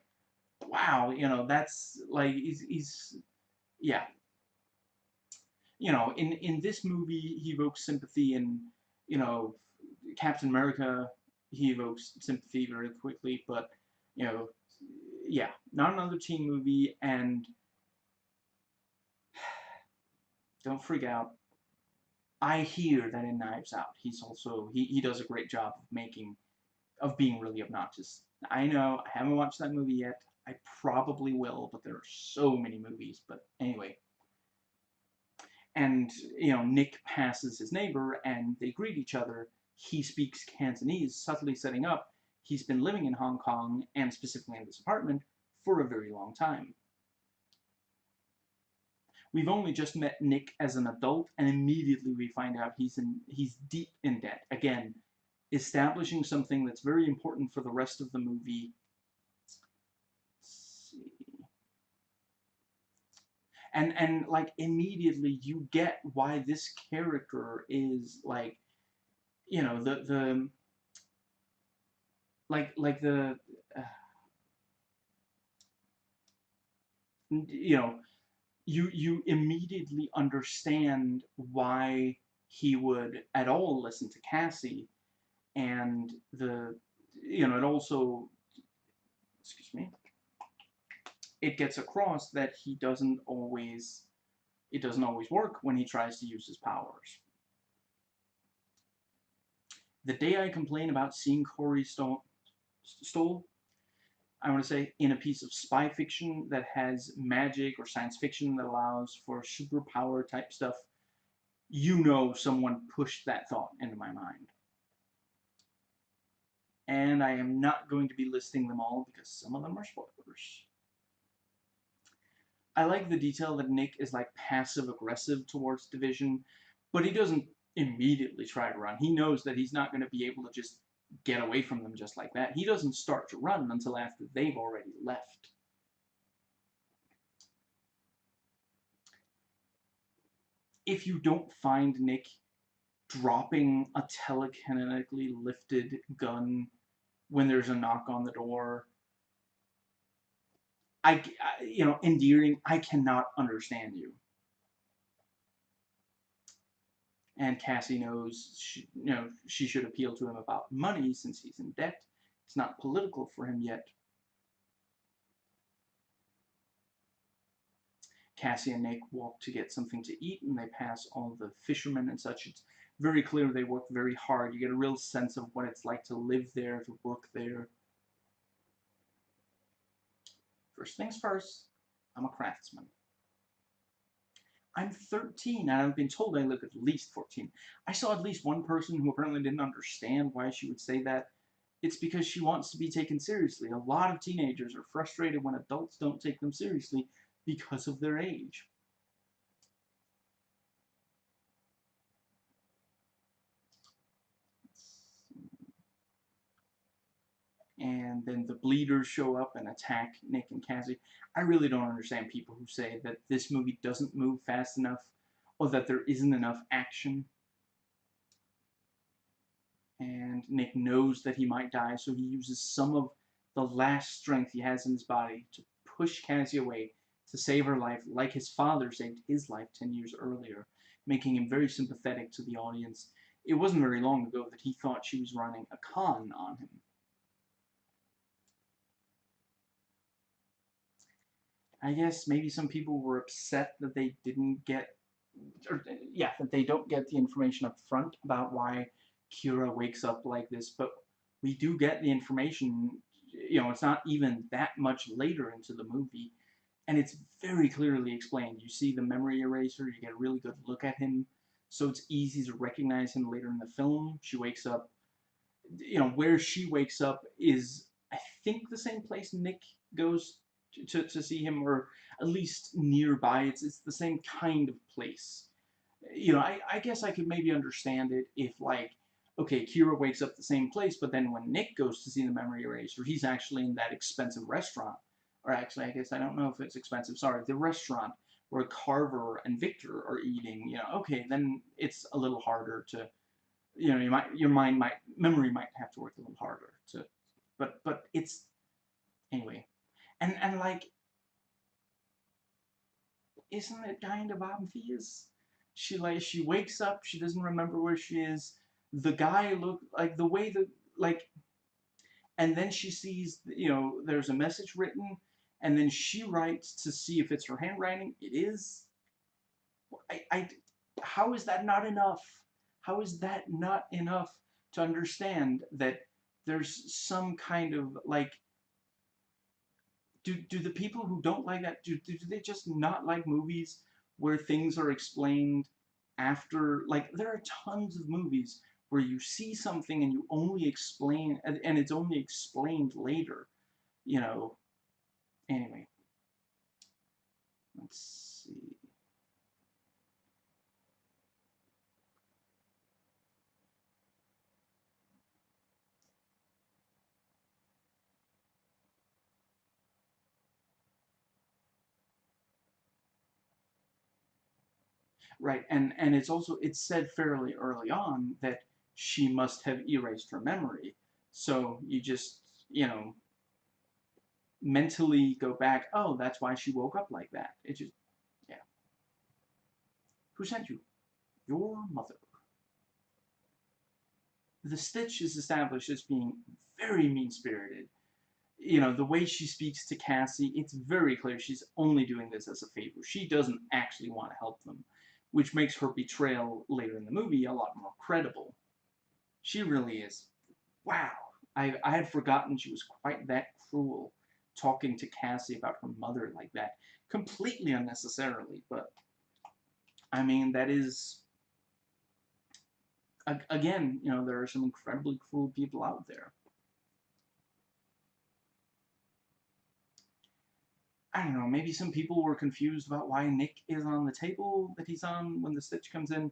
wow, that's like, he's yeah. In this movie, he evokes sympathy, and, you know, Captain America, he evokes sympathy very quickly, but, you know, yeah, Not Another Teen Movie, and don't freak out. I hear that in Knives Out, he does a great job of being really obnoxious. I know, I haven't watched that movie yet. I probably will, but there are so many movies. But anyway, and, Nick passes his neighbor, and they greet each other. He speaks Cantonese, subtly setting up he's been living in Hong Kong, and specifically in this apartment, for a very long time. We've only just met Nick as an adult, and immediately we find out he's deep in debt. Again, establishing something that's very important for the rest of the movie. Let's see. And like, immediately you get why this character is like, the like the you know you immediately understand why he would at all listen to Cassie. And it also, excuse me, it gets across that it doesn't always work when he tries to use his powers. The day I complain about seeing Corey Stoll, I want to say, in a piece of spy fiction that has magic or science fiction that allows for superpower type stuff, someone pushed that thought into my mind. And I am not going to be listing them all because some of them are spoilers. I like the detail that Nick is like passive aggressive towards Division, but he doesn't immediately try to run. He knows that he's not going to be able to just get away from them just like that. He doesn't start to run until after they've already left. If you don't find Nick dropping a telekinetically lifted gun when there's a knock on the door, endearing, I cannot understand you. And Cassie knows she should appeal to him about money since he's in debt. It's not political for him yet. Cassie and Nick walk to get something to eat, and they pass all the fishermen and such. It's very clear they work very hard. You get a real sense of what it's like to live there, to work there. First things first, I'm a craftsman. I'm 13, and I've been told I look at least 14. I saw at least one person who apparently didn't understand why she would say that. It's because she wants to be taken seriously. A lot of teenagers are frustrated when adults don't take them seriously because of their age. And then the bleeders show up and attack Nick and Cassie. I really don't understand people who say that this movie doesn't move fast enough or that there isn't enough action. And Nick knows that he might die, so he uses some of the last strength he has in his body to push Cassie away, to save her life, like his father saved his life 10 years earlier, making him very sympathetic to the audience. It wasn't very long ago that he thought she was running a con on him. I guess maybe some people were upset that they didn't get, or yeah, that they don't get the information up front about why Kira wakes up like this, but we do get the information, it's not even that much later into the movie, and it's very clearly explained. You see the memory eraser, you get a really good look at him, so it's easy to recognize him later in the film. She wakes up, where she wakes up is, I think, the same place Nick goes to see him, or at least nearby. It's the same kind of place. I guess I could maybe understand it if, like, okay, Kira wakes up the same place, but then when Nick goes to see the memory eraser, he's actually in that expensive restaurant. Or actually, I guess I don't know if it's expensive. Sorry, the restaurant where Carver and Victor are eating. Okay, then it's a little harder to, your memory might have to work a little harder to, but it's, anyway. And like, isn't it kind of obvious? She wakes up, she doesn't remember where she is. The guy look like the way that, like, and then she sees, there's a message written, and then she writes to see if it's her handwriting. It is. I how is that not enough? How is that not enough to understand that there's some kind of, like, do the people who don't like that, do they just not like movies where things are explained after? Like, there are tons of movies where you see something and you only explain, and it's only explained later, you know. Anyway, let's see. Right, and it's said fairly early on that she must have erased her memory. So you just, mentally go back, oh, that's why she woke up like that. It just, yeah. Who sent you? Your mother. The Stitch is established as being very mean-spirited. The way she speaks to Cassie, it's very clear she's only doing this as a favor. She doesn't actually want to help them, which makes her betrayal later in the movie a lot more credible. She really is. Wow. I had forgotten she was quite that cruel, talking to Cassie about her mother like that, completely unnecessarily, but I mean, that is, again, there are some incredibly cruel people out there. I don't know, maybe some people were confused about why Nick is on the table that he's on when the Stitch comes in.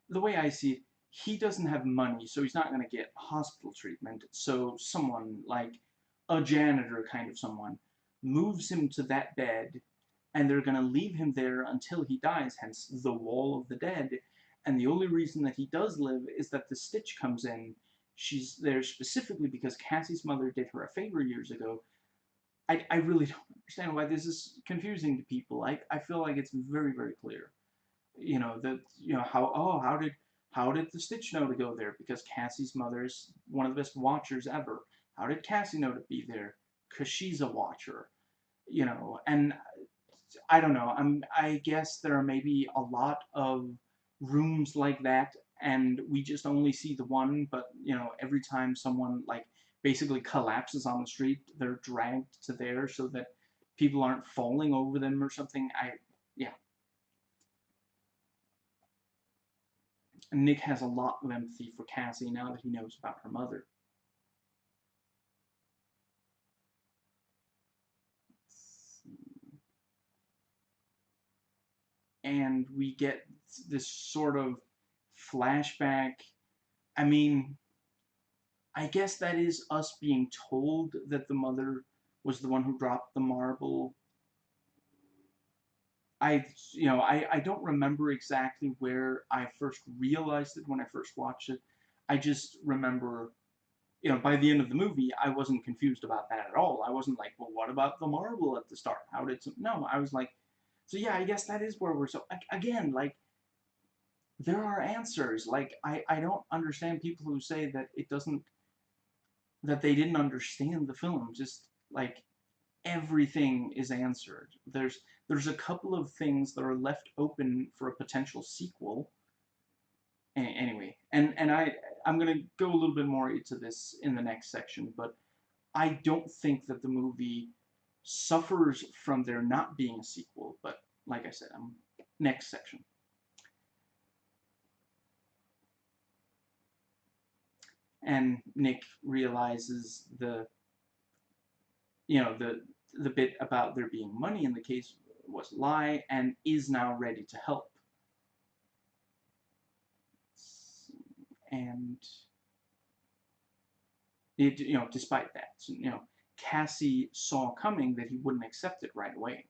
The way I see it, he doesn't have money, so he's not going to get hospital treatment. So someone, like a janitor kind of someone, moves him to that bed, and they're going to leave him there until he dies, hence the Wall of the Dead. And the only reason that he does live is that the Stitch comes in. She's there specifically because Cassie's mother did her a favor years ago. I really don't understand why this is confusing to people. I feel like it's very, very clear. That, how did the Stitch know to go there? Because Cassie's mother's one of the best watchers ever. How did Cassie know to be there? Because she's a watcher. And I don't know. I guess there are maybe a lot of rooms like that, and we just only see the one. But every time someone, like, basically collapses on the street, they're dragged to there so that people aren't falling over them or something. Yeah. Nick has a lot of empathy for Cassie now that he knows about her mother. And we get this sort of flashback. I mean, I guess that is us being told that the mother was the one who dropped the marble. I don't remember exactly where I first realized it when I first watched it. I just remember you know, by the end of the movie, I wasn't confused about that at all. I wasn't like, well, what about the marble at the start? How did some... No, I was like, so yeah, I guess that is where we're so again, like, there are answers. Like, I don't understand people who say that it doesn't, that they didn't understand the film. Just like, everything is answered. There's a couple of things that are left open for a potential sequel. Anyway, and I'm gonna go a little bit more into this in the next section, but I don't think that the movie suffers from there not being a sequel. But like I said, next section. And Nick realizes the bit about there being money in the case was a lie, and is now ready to help. And despite that, Cassie saw coming that he wouldn't accept it right away.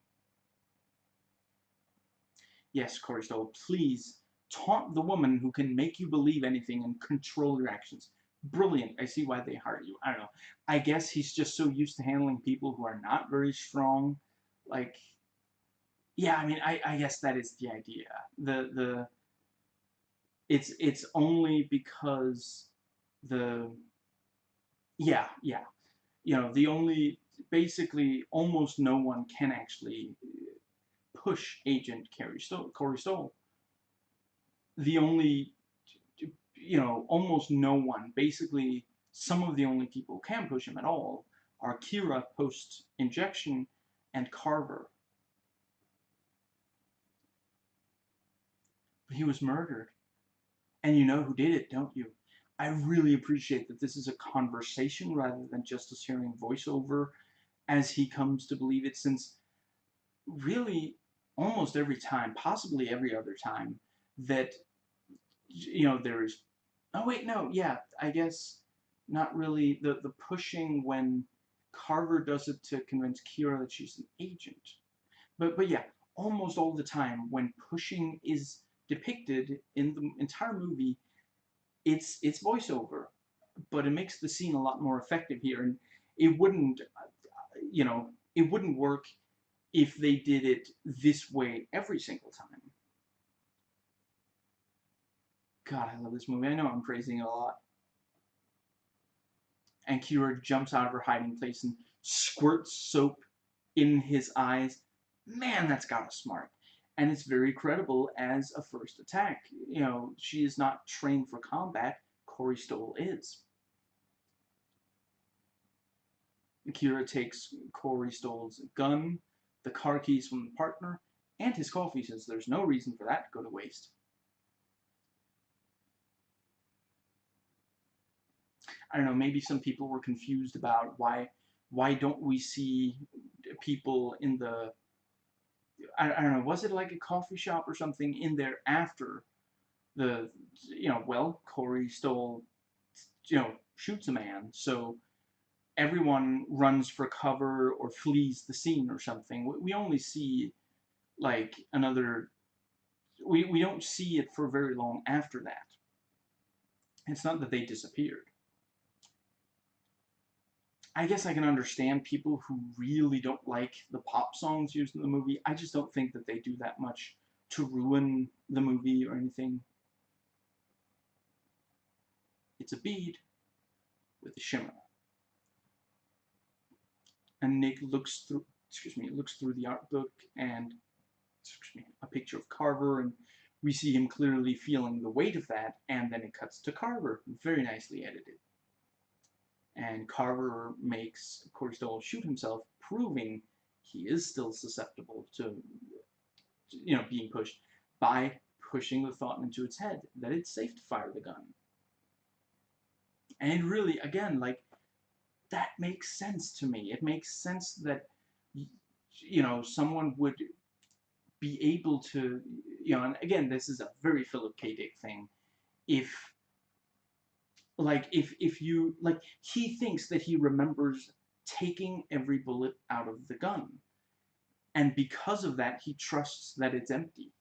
Yes, Corey Stoll, please taunt the woman who can make you believe anything and control your actions. Brilliant. I see why they hired you. I don't know. I guess he's just so used to handling people who are not very strong. Like, yeah, I mean, I guess that is the idea. It's only because the yeah. The only, basically almost no one can actually push Agent Corey Stoll. The only, almost no one, basically some of the only people who can push him at all are Kira post-injection and Carver. But he was murdered. And you know who did it, don't you? I really appreciate that this is a conversation rather than just us hearing voiceover as he comes to believe it, since really almost every time, possibly every other time, that there's, oh wait, no, yeah, I guess not really. The pushing when Carver does it to convince Kira that she's an agent. But yeah, almost all the time when pushing is depicted in the entire movie, it's voiceover, but it makes the scene a lot more effective here, and it wouldn't, it wouldn't work if they did it this way every single time. God, I love this movie. I know I'm praising it a lot. And Kira jumps out of her hiding place and squirts soap in his eyes. Man, that's got us smart. And it's very credible as a first attack. She is not trained for combat. Corey Stoll is. Kira takes Corey Stoll's gun, the car keys from the partner, and his coffee, since there's no reason for that to go to waste. I don't know, maybe some people were confused about why don't we see people in the, I don't know, was it like a coffee shop or something in there after the, well, Corey Stoll, shoots a man, so everyone runs for cover or flees the scene or something. We only see, like, we don't see it for very long after that. It's not that they disappeared. I guess I can understand people who really don't like the pop songs used in the movie. I just don't think that they do that much to ruin the movie or anything. It's a bead with a shimmer. And Nick looks through the art book and, a picture of Carver, and we see him clearly feeling the weight of that, and then it cuts to Carver. Very nicely edited. And Carver makes Corey Stoll shoot himself, proving he is still susceptible to, being pushed by pushing the thought into its head that it's safe to fire the gun. And really, again, like, that makes sense to me. It makes sense that, someone would be able to, and again, this is a very Philip K. Dick thing. If you, like, he thinks that he remembers taking every bullet out of the gun, and because of that, he trusts that it's empty.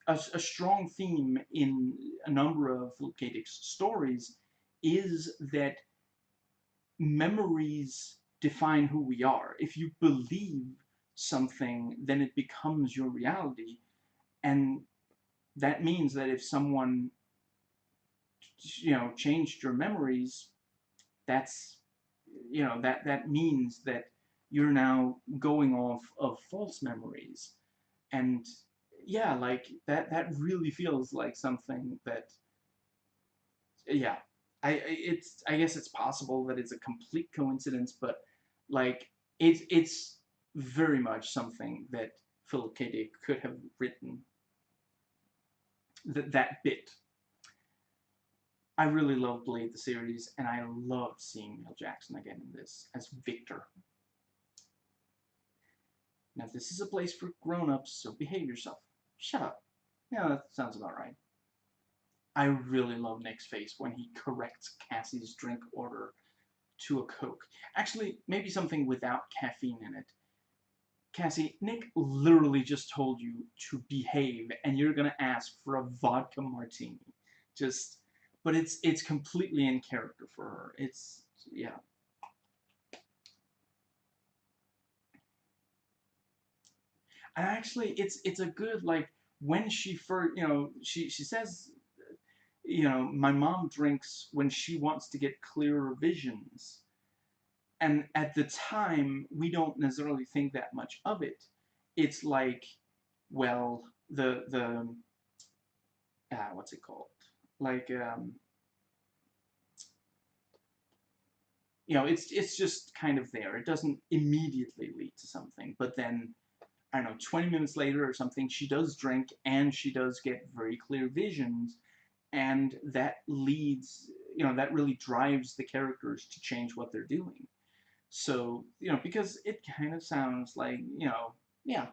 a strong theme in a number of Philip K. Dick's stories is that memories define who we are. If you believe something, then it becomes your reality. And that means that if someone, changed your memories, that's, that means that you're now going off of false memories. And yeah, like that really feels like something that, yeah, I guess it's possible that it's a complete coincidence, but like it's very much something that Philip K. Dick could have written. That bit. I really love Blade the series, and I loved seeing Neil Jackson again in this as Victor. Now this is a place for grown-ups, so behave yourself. Shut up. Yeah, that sounds about right. I really love Nick's face when he corrects Cassie's drink order to a Coke. Actually, maybe something without caffeine in it. Cassie, Nick literally just told you to behave, and you're gonna ask for a vodka martini. Just, but it's completely in character for her. It's, yeah. And actually, it's a good, like, when she first, she says, my mom drinks when she wants to get clearer visions. And at the time, we don't necessarily think that much of it. It's like, well, the what's it called? Like, it's just kind of there. It doesn't immediately lead to something, but then I don't know, 20 minutes later or something, she does drink and she does get very clear visions, and that leads, that really drives the characters to change what they're doing. So, because it kind of sounds like, yeah,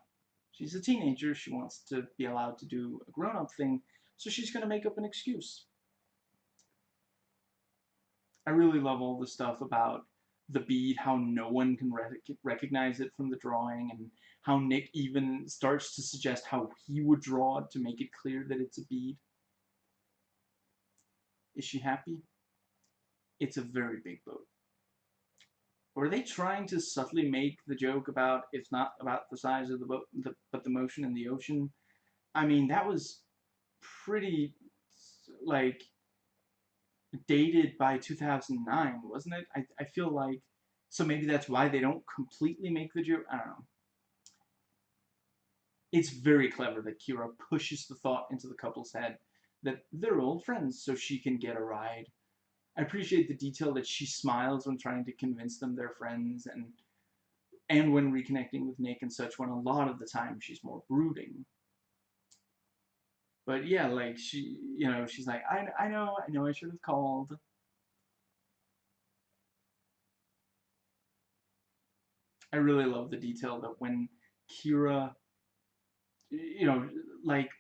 she's a teenager, she wants to be allowed to do a grown-up thing, so she's going to make up an excuse. I really love all the stuff about the bead, how no one can recognize it from the drawing, and how Nick even starts to suggest how he would draw it to make it clear that it's a bead. Is she happy? It's a very big boat. Were they trying to subtly make the joke about it's not about the size of the boat, but the motion in the ocean? I mean, that was pretty, like, dated by 2009, wasn't it? I feel like, so maybe that's why they don't completely make the joke. I don't know. It's very clever that Kira pushes the thought into the couple's head that they're old friends, so she can get a ride. I appreciate the detail that she smiles when trying to convince them they're friends, and when reconnecting with Nick and such, when a lot of the time she's more brooding. But yeah, like, she's like, I know, I should have called. I really love the detail that when Kira, you know, like,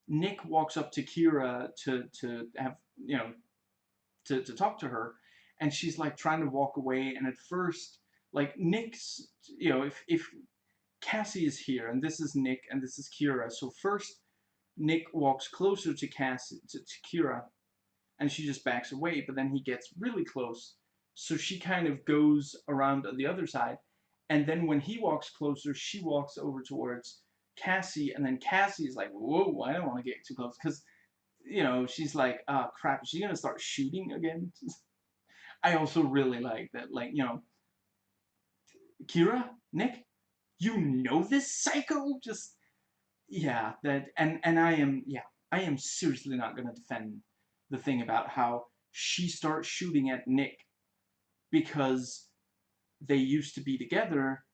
Nick walks up to Kira to have, to talk to her, and she's like trying to walk away, and at first, like, Nick's, if Cassie is here, and this is Nick, and this is Kira, so first Nick walks closer to Cassie, to Kira, and she just backs away, but then he gets really close, so she kind of goes around on the other side, and then when he walks closer, she walks over towards Cassie, and then Cassie is like, whoa, I don't want to get too close, because, she's like, oh crap, is she gonna start shooting again? I also really like that, like, Kira, Nick, you know this psycho? Just, yeah, that, and I am seriously not gonna defend the thing about how she starts shooting at Nick because they used to be together,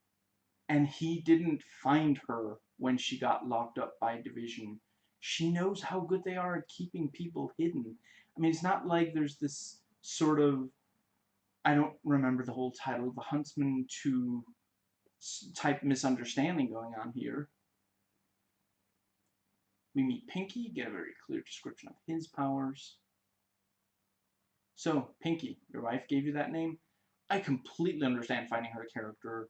and he didn't find her when she got locked up by Division. She knows how good they are at keeping people hidden. I mean, it's not like there's this sort of, I don't remember the whole title, the Huntsman 2 type misunderstanding going on here. We meet Pinky, get a very clear description of his powers. So, Pinky, your wife gave you that name? I completely understand finding her character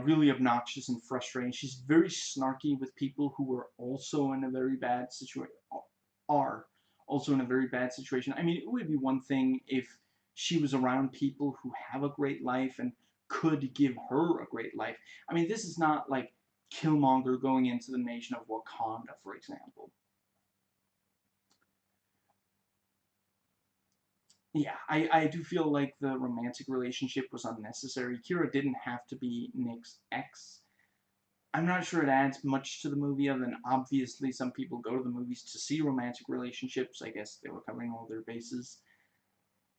really obnoxious and frustrating. She's very snarky with people who are also in a very bad situation, are also in a very bad situation. I mean, it would be one thing if she was around people who have a great life and could give her a great life. I mean, this is not like Killmonger going into the nation of Wakanda, for example. Yeah, I do feel like the romantic relationship was unnecessary. Kira didn't have to be Nick's ex. I'm not sure it adds much to the movie, other than obviously some people go to the movies to see romantic relationships. I guess they were covering all their bases.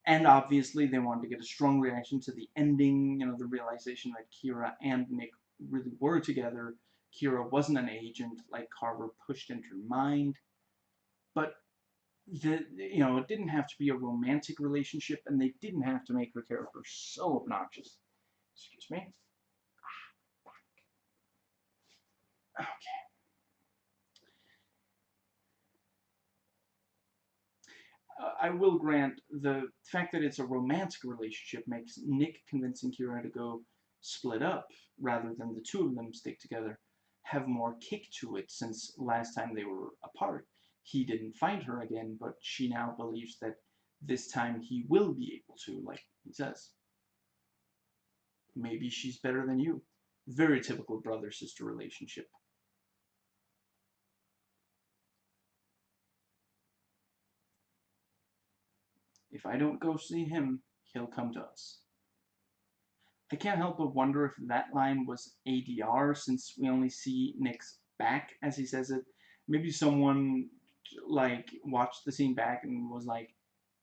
And obviously they wanted to get a strong reaction to the ending, the realization that Kira and Nick really were together. Kira wasn't an agent like Carver pushed into her mind. But it didn't have to be a romantic relationship, and they didn't have to make her character so obnoxious. Excuse me. Okay. I will grant the fact that it's a romantic relationship makes Nick convincing Kira to go split up rather than the two of them stick together have more kick to it, since last time they were apart he didn't find her again, but she now believes that this time he will be able to, like he says. Maybe she's better than you. Very typical brother-sister relationship. If I don't go see him, he'll come to us. I can't help but wonder if that line was ADR, since we only see Nick's back as he says it. Maybe someone like watched the scene back and was like,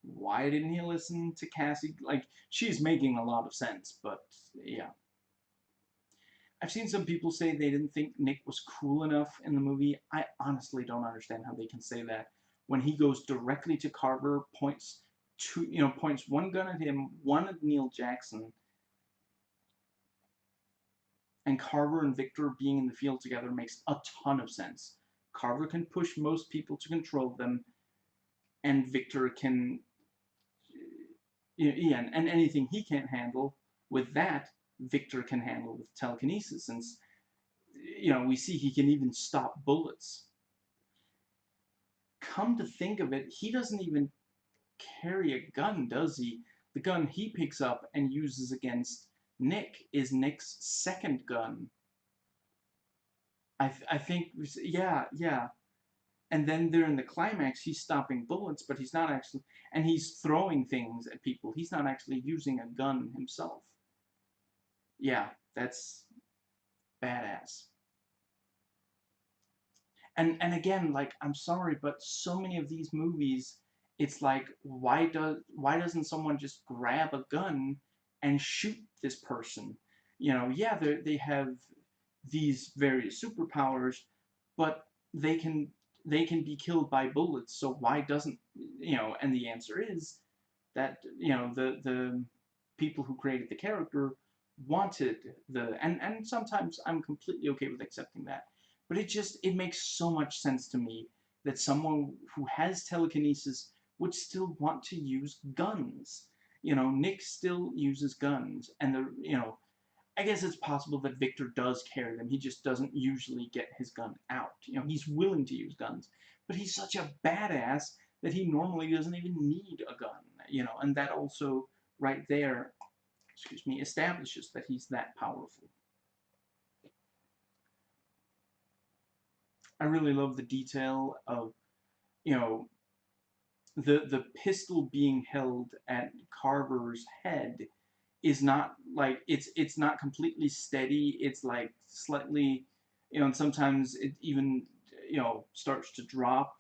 why didn't he listen to Cassie? Like, she's making a lot of sense, but yeah. I've seen some people say they didn't think Nick was cool enough in the movie. I honestly don't understand how they can say that when he goes directly to Carver, points one gun at him, one at Neil Jackson, and Carver and Victor being in the field together makes a ton of sense. Carver can push most people to control them, and Victor can, yeah, and anything he can't handle with that, Victor can handle with telekinesis, since we see he can even stop bullets. Come to think of it, he doesn't even carry a gun, does he? The gun he picks up and uses against Nick is Nick's second gun. I think, yeah, yeah. And then during the climax, he's stopping bullets, but he's not actually, and he's throwing things at people. He's not actually using a gun himself. Yeah, that's badass. And again, like, I'm sorry, but so many of these movies, it's like, why doesn't someone just grab a gun and shoot this person? Yeah, they have these various superpowers, but they can they can be killed by bullets. So why doesn't And the answer is that the people who created the character wanted and sometimes I'm completely okay with accepting that, but it makes so much sense to me that someone who has telekinesis would still want to use guns. Nick still uses guns, and I guess it's possible that Victor does carry them. He just doesn't usually get his gun out. He's willing to use guns, but he's such a badass that he normally doesn't even need a gun. And that also right there, excuse me, establishes that he's that powerful. I really love the detail of, you know, the pistol being held at Carver's head is not like it's not completely steady. It's like slightly, and sometimes it even starts to drop.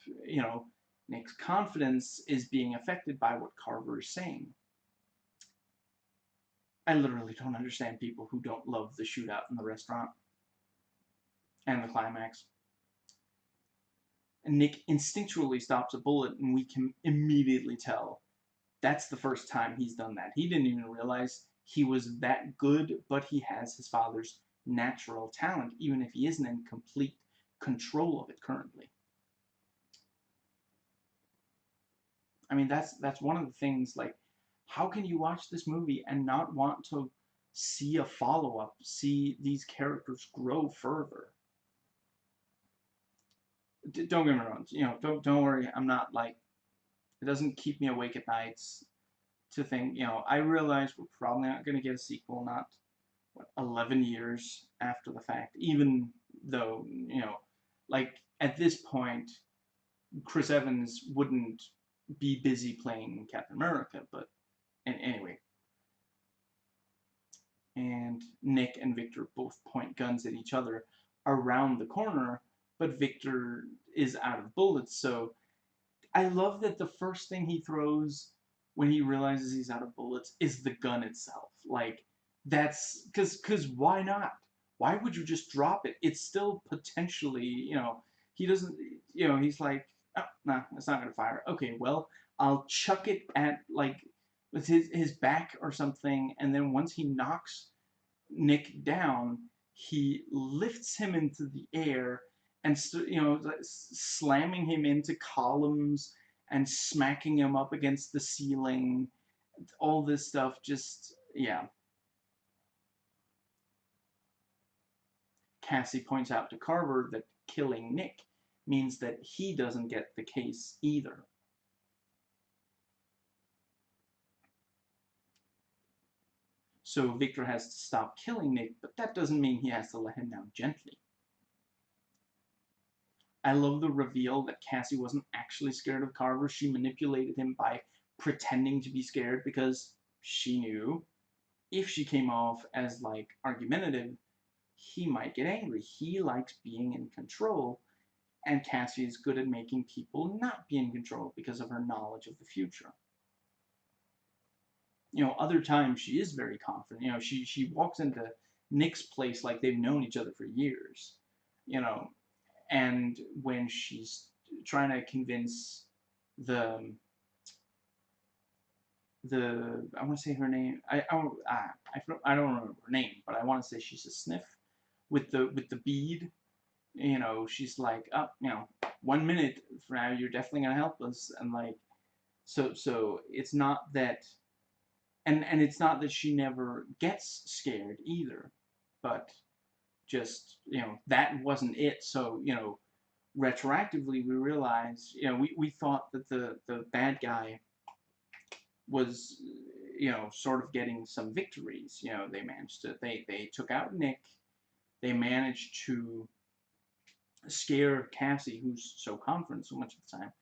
Nick's confidence is being affected by what Carver is saying. I literally don't understand people who don't love the shootout in the restaurant and the climax. And Nick instinctually stops a bullet, and we can immediately tell that's the first time he's done that. He didn't even realize he was that good, but he has his father's natural talent, even if he isn't in complete control of it currently. I mean, that's one of the things, like, how can you watch this movie and not want to see a follow-up, see these characters grow further. Don't get me wrong, don't worry, I'm not like, it doesn't keep me awake at nights to think, I realize we're probably not going to get a sequel, not, what, 11 years after the fact, even though, like, at this point, Chris Evans wouldn't be busy playing Captain America, but anyway. And Nick and Victor both point guns at each other around the corner, but Victor is out of bullets, so I love that the first thing he throws when he realizes he's out of bullets is the gun itself. Like, that's because why not? Why would you just drop it? It's still potentially, he doesn't, he's like, oh, nah, it's not gonna fire. Okay, well, I'll chuck it at, like, with his back or something, and then once he knocks Nick down, he lifts him into the air and slamming him into columns and smacking him up against the ceiling. All this stuff, just, yeah. Cassie points out to Carver that killing Nick means that he doesn't get the case either. So Victor has to stop killing Nick, but that doesn't mean he has to let him down gently. I love the reveal that Cassie wasn't actually scared of Carver. She manipulated him by pretending to be scared because she knew if she came off as, like, argumentative, he might get angry. He likes being in control, and Cassie is good at making people not be in control because of her knowledge of the future. Other times she is very confident. She walks into Nick's place like they've known each other for years. And when she's trying to convince the I want to say her name, I don't remember her name, but I want to say she's a sniff with the bead. She's like, oh, 1 minute from now you're definitely gonna help us, and like, so it's not that, and it's not that she never gets scared either, but just, that wasn't it. So, retroactively we realize, we thought that the bad guy was, sort of getting some victories. They managed to, they took out Nick, they managed to scare Cassie, who's so confident so much of the time,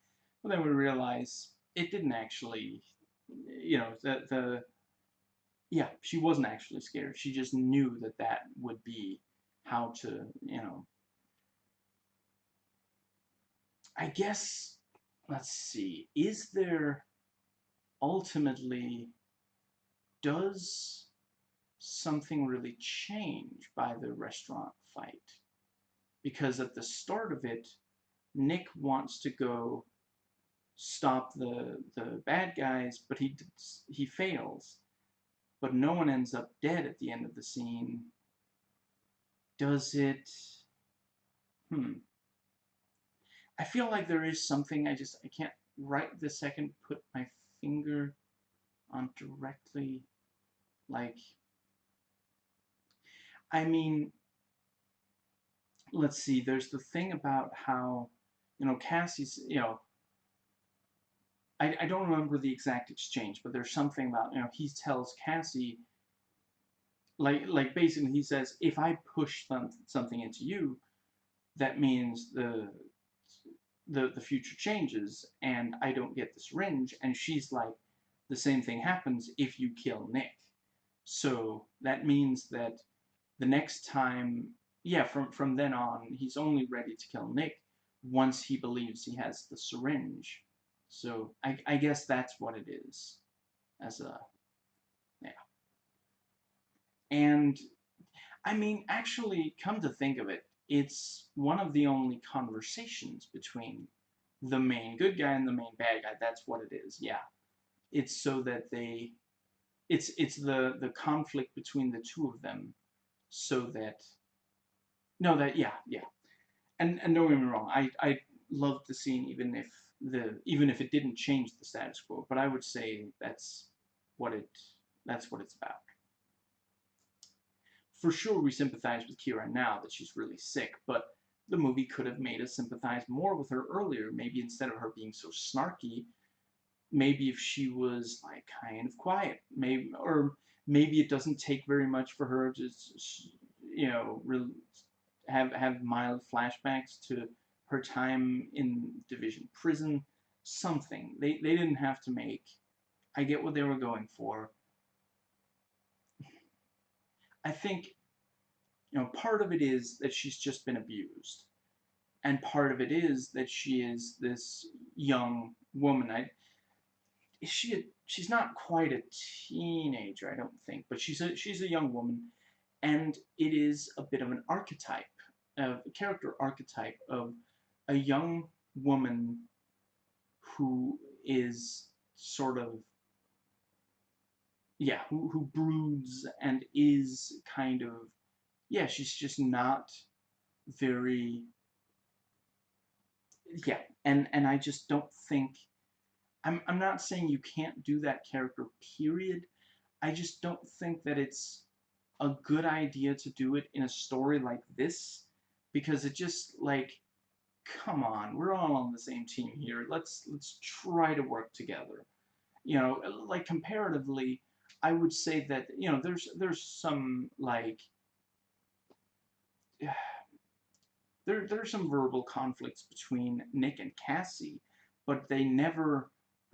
but then we realize it didn't actually, yeah, she wasn't actually scared. She just knew that that would be how to, I guess, let's see, is there ultimately, does something really change by the restaurant fight? Because at the start of it, Nick wants to go stop the bad guys, but he fails. But no one ends up dead at the end of the scene. Does it? I feel like there is something, I can't right this second put my finger on directly. Like, I mean, let's see, there's the thing about how, Cassie's, I don't remember the exact exchange, but there's something about, he tells Cassie, like basically he says, if I push something into you, that means the future changes and I don't get the syringe. And she's like, the same thing happens if you kill Nick. So that means that the next time, yeah, from then on, he's only ready to kill Nick once he believes he has the syringe. So I guess that's what it is. Yeah. And I mean, actually, come to think of it, it's one of the only conversations between the main good guy and the main bad guy. That's what it is. Yeah. It's so that it's the conflict between the two of them, so that, no, that, yeah. And don't get me wrong, I love the scene even if it didn't change the status quo, but I would say that's what it's about. for sure we sympathize with Kira now that she's really sick, but the movie could have made us sympathize more with her earlier. Maybe instead of her being so snarky, maybe if she was like kind of quiet, maybe, or maybe it doesn't take very much for her to, you know, really have mild flashbacks to her time in Division prison. Something they didn't have to make. I get what they were going for. I think, you know, part of it is that she's just been abused, and part of it is that she is this young woman. She's not quite a teenager, I don't think, but she's a young woman, and it is a bit of an archetype, a character archetype of a young woman who is sort of, yeah, who broods and is kind of, yeah, she's just not very, yeah, and I just don't think, I'm not saying you can't do that character, period. I just don't think that it's a good idea to do it in a story like this, because it just, like, come on, we're all on the same team here. Let's try to work together. You know, like, comparatively, I would say that, you know, there's some, like, there's some verbal conflicts between Nick and Cassie, but they never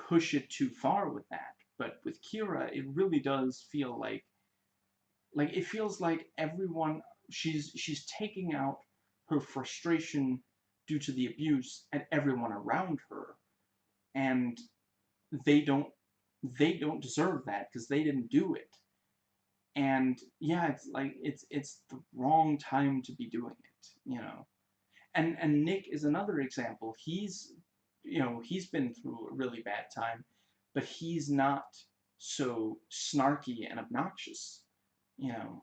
push it too far with that. But with Kira, it really does feel like it feels like everyone, she's taking out her frustration due to the abuse at everyone around her, and they don't they don't deserve that because they didn't do it. And yeah, it's like it's the wrong time to be doing it, you know. And Nick is another example. He's, you know, he's been through a really bad time, but he's not so snarky and obnoxious, you know.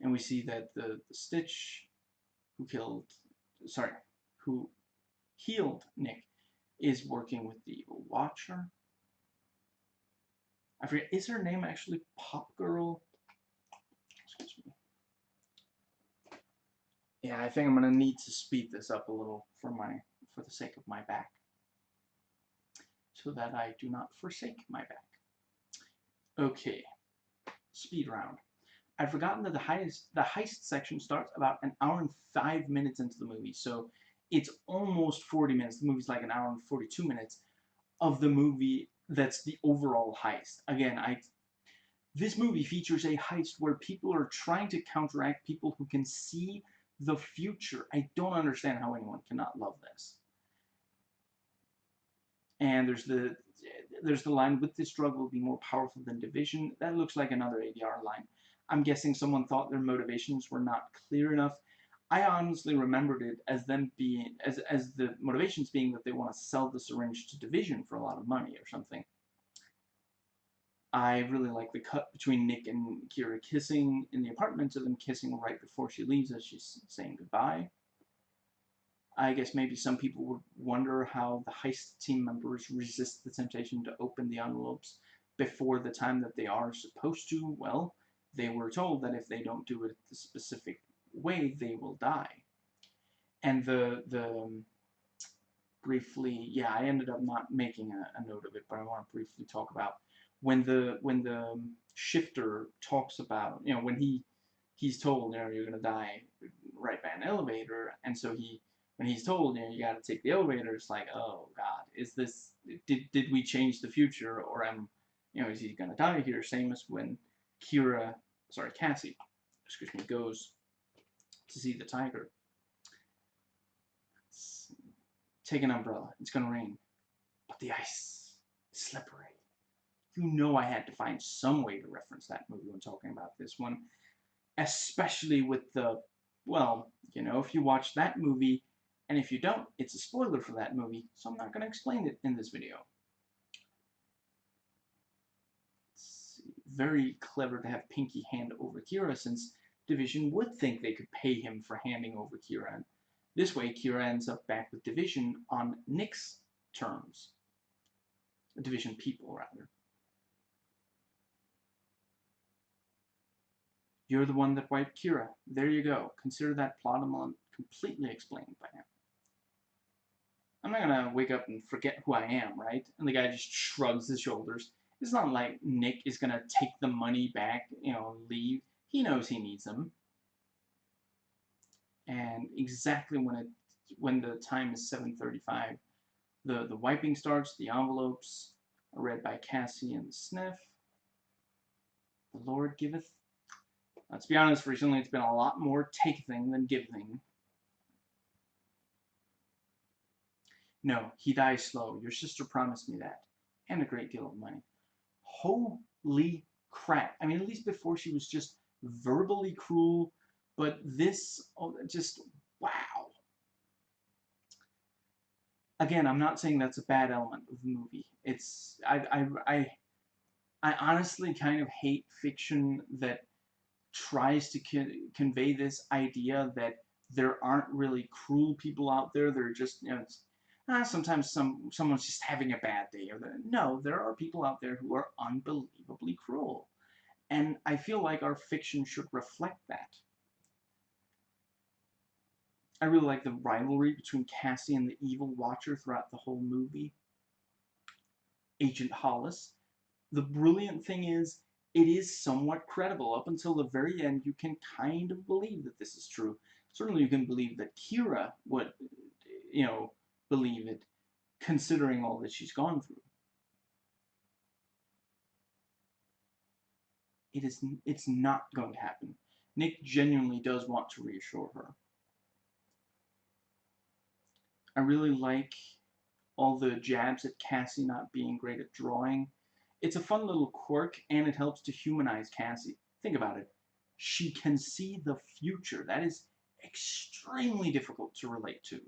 And we see that the Stitch who killed, sorry, who healed Nick is working with the evil Watcher. I forget, is her name actually Pop Girl? Excuse me. Yeah, I think I'm gonna need to speed this up a little for the sake of my back, so that I do not forsake my back. Okay, speed round. I've forgotten that the heist section starts about an hour and 5 minutes into the movie, so it's almost 40 minutes. The movie's like an hour and 42 minutes of the movie that's the overall heist. Again, this movie features a heist where people are trying to counteract people who can see the future. I don't understand how anyone cannot love this. And there's the line, with this drug will be more powerful than division. That looks like another ADR line. I'm guessing someone thought their motivations were not clear enough. I honestly remembered it as them being, as the motivations being that they want to sell the syringe to Division for a lot of money or something. I really like the cut between Nick and Kira kissing in the apartment, to them kissing right before she leaves as she's saying goodbye. I guess maybe some people would wonder how the heist team members resist the temptation to open the envelopes before the time that they are supposed to. Well, they were told that if they don't do it the specific way, they will die. And the briefly, yeah, I ended up not making a note of it, but I want to briefly talk about when the shifter talks about, you know, when he's told, you know, you're gonna die right by an elevator, and so when he's told, you know, you got to take the elevator, it's like, oh God, is this, did we change the future, or you know, is he gonna die here? Same as when Cassie, excuse me, goes to see the tiger. Take an umbrella, it's gonna rain, but the ice is slippery. You know, I had to find some way to reference that movie when talking about this one, especially with the, well, you know, if you watch that movie, and if you don't, it's a spoiler for that movie, so I'm not going to explain it in this video. It's very clever to have Pinky hand over Kira, since Division would think they could pay him for handing over Kira. This way, Kira ends up back with Division on Nick's terms. Division people, rather. You're the one that wiped Kira. There you go. Consider that plot element completely explained by now. I'm not gonna wake up and forget who I am, right? And the guy just shrugs his shoulders. It's not like Nick is gonna take the money back, leave. He knows he needs them. And exactly when the time is 7:35, the wiping starts. The envelopes are read by Cassie and the Sniff. The Lord giveth. Let's be honest. Recently, it's been a lot more takething than giving. No, he dies slow. Your sister promised me that, and a great deal of money. Holy crap! I mean, at least before she was just verbally cruel, but this just wow. Again, I'm not saying that's a bad element of the movie. It's I honestly kind of hate fiction that tries to convey this idea that there aren't really cruel people out there. They're just sometimes someone's just having a bad day. No, there are people out there who are unbelievably cruel, and I feel like our fiction should reflect that. I really like the rivalry between Cassie and the Evil Watcher throughout the whole movie, Agent Hollis. The brilliant thing is, it is somewhat credible. Up until the very end, you can kind of believe that this is true. Certainly you can believe that Kira would, believe it, considering all that she's gone through. It's not going to happen. Nick genuinely does want to reassure her. I really like all the jabs at Cassie not being great at drawing. It's a fun little quirk, and it helps to humanize Cassie. Think about it. She can see the future. That is extremely difficult to relate to.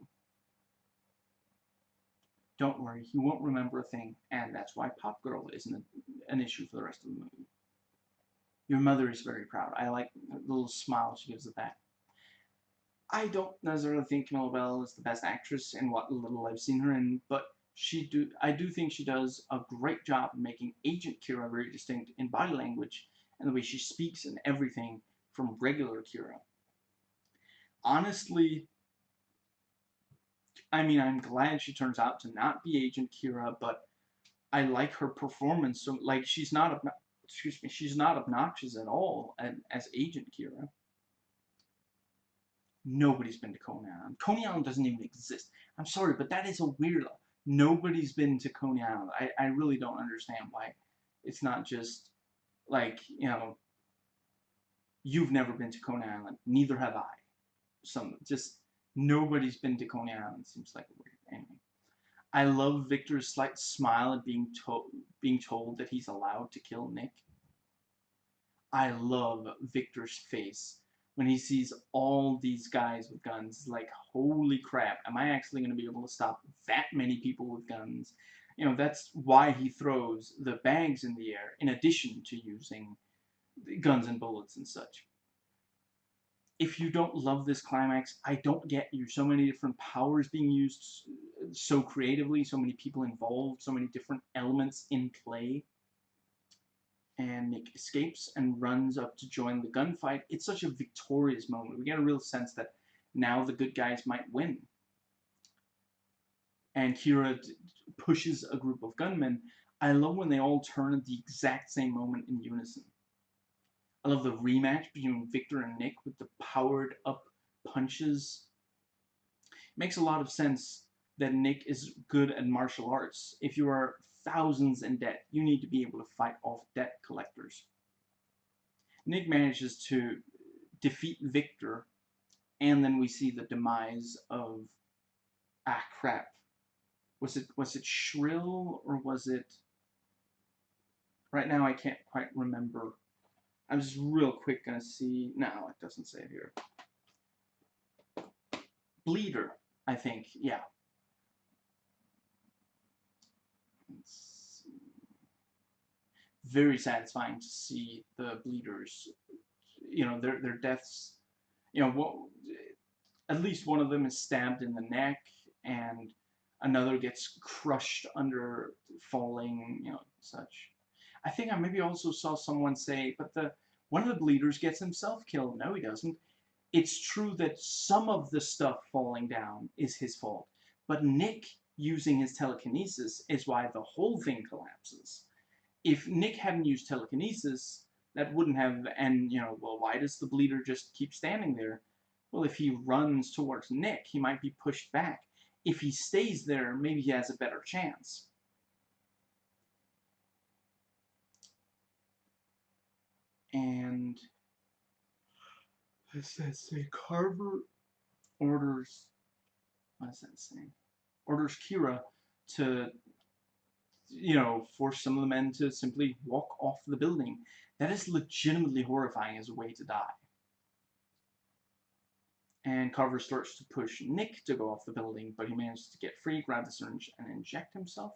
Don't worry, he won't remember a thing, and that's why Pop Girl isn't an issue for the rest of the movie. Your mother is very proud. I like the little smile she gives at that. I don't necessarily think Camilla Bell is the best actress in what little I've seen her in, but I do think she does a great job of making Agent Kira very distinct in body language and the way she speaks and everything from regular Kira. Honestly, I mean, I'm glad she turns out to not be Agent Kira, but I like her performance. So, like, she's not obnoxious at all as Agent Kira. Nobody's been to Coney Island. Coney Island doesn't even exist. I'm sorry, but that is a weird. Nobody's been to Coney Island. I really don't understand why it's not just like, you've never been to Coney Island. Neither have I. Nobody's been to Coney Island. Seems like a weird. Anyway, I love Victor's slight smile at being told that he's allowed to kill Nick. I love Victor's face when he sees all these guys with guns. Like, holy crap, am I actually going to be able to stop that many people with guns? That's why he throws the bags in the air, in addition to using guns and bullets and such. If you don't love this climax, I don't get you. So many different powers being used so creatively, so many people involved, so many different elements in play. And Nick escapes and runs up to join the gunfight. It's such a victorious moment. We get a real sense that now the good guys might win. And Kira pushes a group of gunmen. I love when they all turn at the exact same moment in unison. I love the rematch between Victor and Nick with the powered up punches. It makes a lot of sense that Nick is good at martial arts. If you are thousands in debt, you need to be able to fight off debt collectors. Nick manages to defeat Victor, and then we see the demise of crap. Was it Shrill, or was it? Right now I can't quite remember. I'm just real quick gonna see. No, it doesn't say it here. Bleeder, I think. Yeah. Very satisfying to see the Bleeders. Their deaths. At least one of them is stabbed in the neck, and Another gets crushed under falling, such. I think I maybe also saw someone say, but one of the bleeders gets himself killed. No, he doesn't. It's true that some of the stuff falling down is his fault, but Nick using his telekinesis is why the whole thing collapses. If Nick hadn't used telekinesis, that wouldn't have, and, well, why does the bleeder just keep standing there? Well, if he runs towards Nick, he might be pushed back. If he stays there, maybe he has a better chance. And what does that say? Carver orders, what does that say? Orders Kira to, force some of the men to simply walk off the building. That is legitimately horrifying as a way to die. And Carver starts to push Nick to go off the building, but he manages to get free, grab the syringe, and inject himself.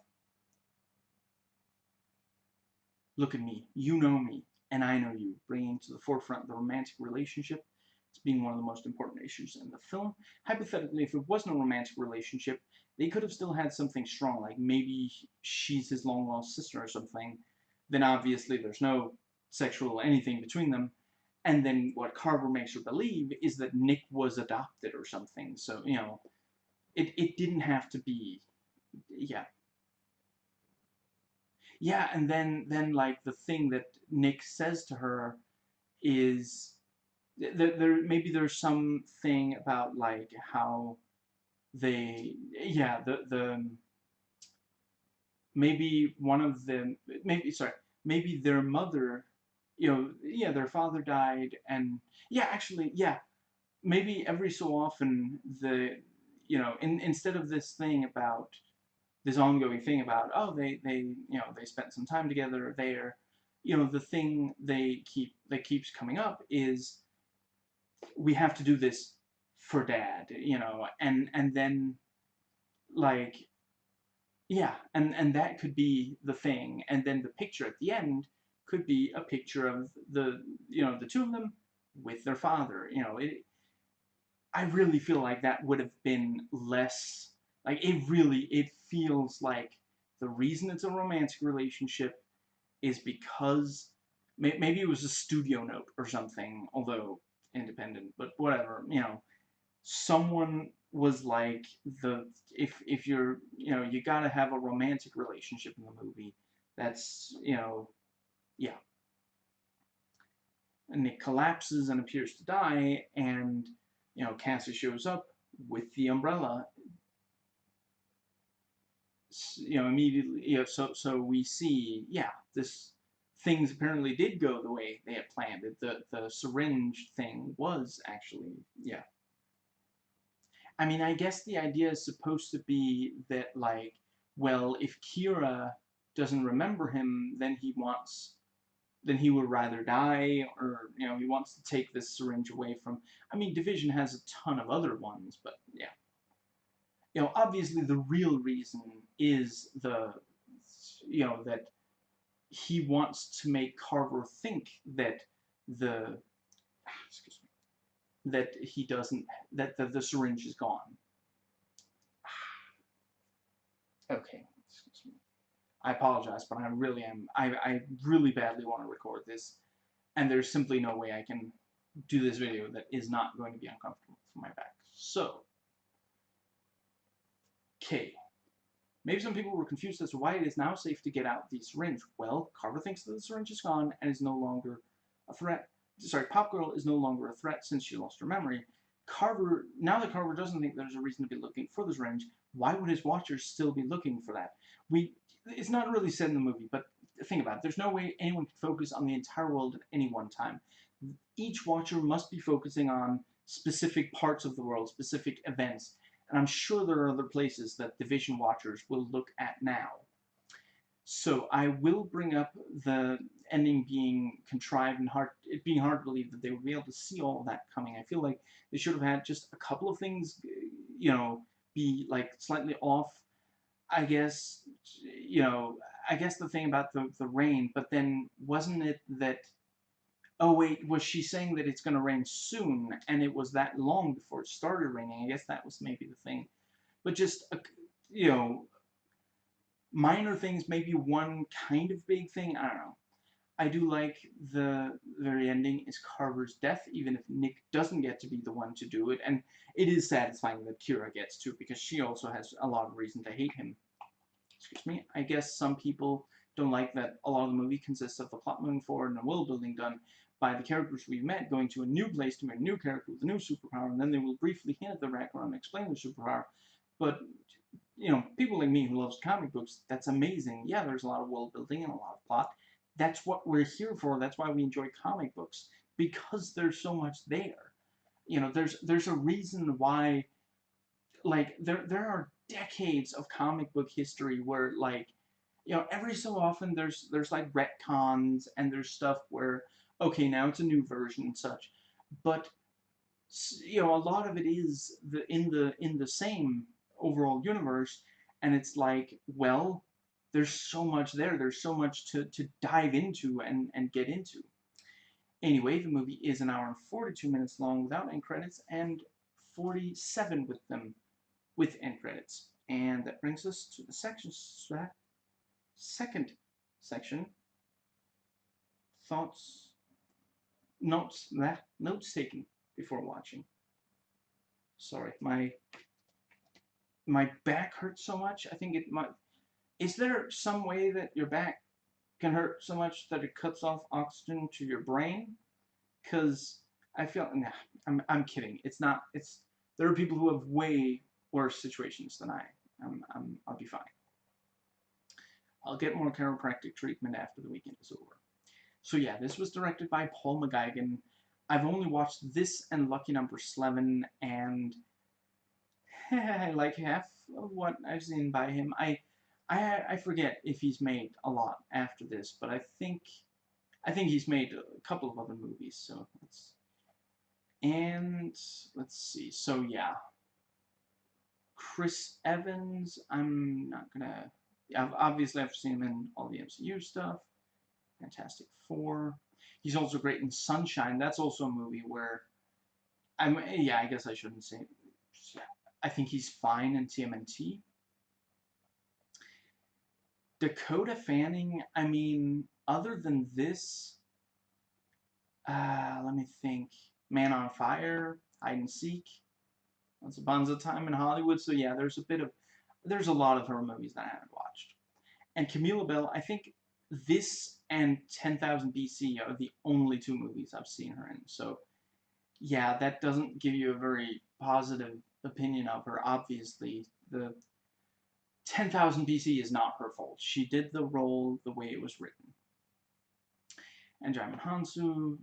Look at me, you know me, and I know you, bringing to the forefront the romantic relationship as being one of the most important issues in the film. Hypothetically, if it wasn't a romantic relationship, they could have still had something strong, like maybe she's his long-lost sister or something. Then obviously there's no sexual anything between them. And then what Carver makes her believe is that Nick was adopted or something. So, it didn't have to be, yeah. Yeah, and then like the thing that Nick says to her is maybe there's something about like how they, yeah, the maybe one of them, maybe their mother, yeah, their father died, and yeah, actually, yeah, maybe every so often instead of this thing about this ongoing thing about, oh, they spent some time together there, the thing that keeps coming up is we have to do this for dad, and then like, yeah, and that could be the thing, and then the picture at the end could be a picture of the two of them with their father. I really feel like that would have been less, like, it feels like the reason it's a romantic relationship is because maybe it was a studio note or something, although independent, but whatever, someone was like, if you're, you gotta have a romantic relationship in the movie. That's, yeah. And it collapses and appears to die, and, Cassie shows up with the umbrella, immediately, so we see, yeah, this, things apparently did go the way they had planned it. The syringe thing was actually, yeah. I mean, I guess the idea is supposed to be that, like, well, if Kira doesn't remember him, then he would rather die, or, he wants to take this syringe away from, I mean, Division has a ton of other ones, but, yeah. Obviously the real reason is that he wants to make Carver think that the, excuse me, that he doesn't, that the syringe is gone. Okay, excuse me. I apologize, but I really am, I really badly want to record this, and there's simply no way I can do this video that is not going to be uncomfortable for my back. So, okay. Maybe some people were confused as to why it is now safe to get out the syringe. Well, Carver thinks that the syringe is gone and is no longer a threat. Sorry, Pop Girl is no longer a threat since she lost her memory. Now that Carver doesn't think there's a reason to be looking for the syringe, why would his watchers still be looking for that? It's not really said in the movie, but think about it. There's no way anyone can focus on the entire world at any one time. Each watcher must be focusing on specific parts of the world, specific events. And I'm sure there are other places that Division watchers will look at now. So I will bring up the ending being contrived and it being hard to believe that they would be able to see all of that coming. I feel like they should have had just a couple of things, be like slightly off. I guess, I guess the thing about the rain, but then wasn't it that, oh wait, was she saying that it's going to rain soon, and it was that long before it started raining? I guess that was maybe the thing. But just, you know, minor things, maybe one kind of big thing, I don't know. I do like the very ending is Carver's death, even if Nick doesn't get to be the one to do it, and it is satisfying that Kira gets to, because she also has a lot of reason to hate him. Excuse me. I guess some people don't like that a lot of the movie consists of the plot moving forward and a world building done by the characters we've met going to a new place to meet a new character with a new superpower, and then they will briefly hint at the background and explain the superpower. But people like me who loves comic books, that's amazing. Yeah, there's a lot of world building and a lot of plot. That's what we're here for. That's why we enjoy comic books, because there's so much there. There's a reason why, like, there are decades of comic book history where, like, every so often there's like retcons, and there's stuff where, okay, now it's a new version and such, but a lot of it is in the same overall universe, and it's like, well, there's so much there. There's so much to dive into and get into. Anyway, the movie is an hour and 42 minutes long without end credits, and 47 with them with end credits. And that brings us to the second section, thoughts, notes taken before watching. Sorry, my back hurts so much. I think it might. Is there some way that your back can hurt so much that it cuts off oxygen to your brain? Because I feel, nah, I'm kidding. It's not. There are people who have way worse situations than I. I'll be fine. I'll get more chiropractic treatment after the weekend is over. So yeah, this was directed by Paul McGuigan. I've only watched this and Lucky Number 11, and like half of what I've seen by him. I forget if he's made a lot after this, but I think he's made a couple of other movies. So let's see. So yeah, Chris Evans. I'm not gonna. Obviously, I've seen him in all the MCU stuff. Fantastic Four. He's also great in Sunshine. That's also a movie where yeah, I guess I shouldn't say. I think he's fine in TMNT. Dakota Fanning, I mean, other than this, let me think. Man on Fire, Hide and Seek, Once Upon a Time in Hollywood. So yeah, there's a lot of her movies that I haven't watched. And Camilla Bell, I think this and 10,000 BC are the only two movies I've seen her in. So yeah, that doesn't give you a very positive opinion of her. Obviously, the 10,000 BC is not her fault. She did the role the way it was written. And Jaimin Hansu,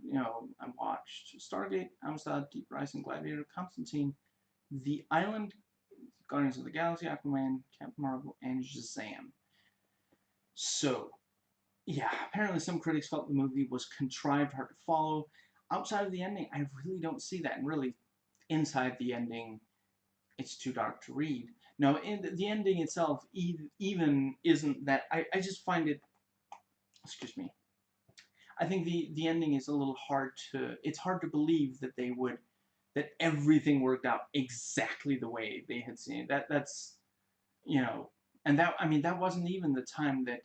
I watched Stargate, Amistad, Deep Rising, Gladiator, Constantine, The Island, Guardians of the Galaxy, Aquaman, Captain Marvel, and Shazam. So, yeah, apparently some critics felt the movie was contrived, hard to follow. Outside of the ending, I really don't see that. And really, inside the ending, it's too dark to read. Now, in the ending itself even isn't that. I just find it. Excuse me. I think the ending is a little hard to. It's hard to believe that everything worked out exactly the way they had seen it. That's and that, I mean, that wasn't even the time that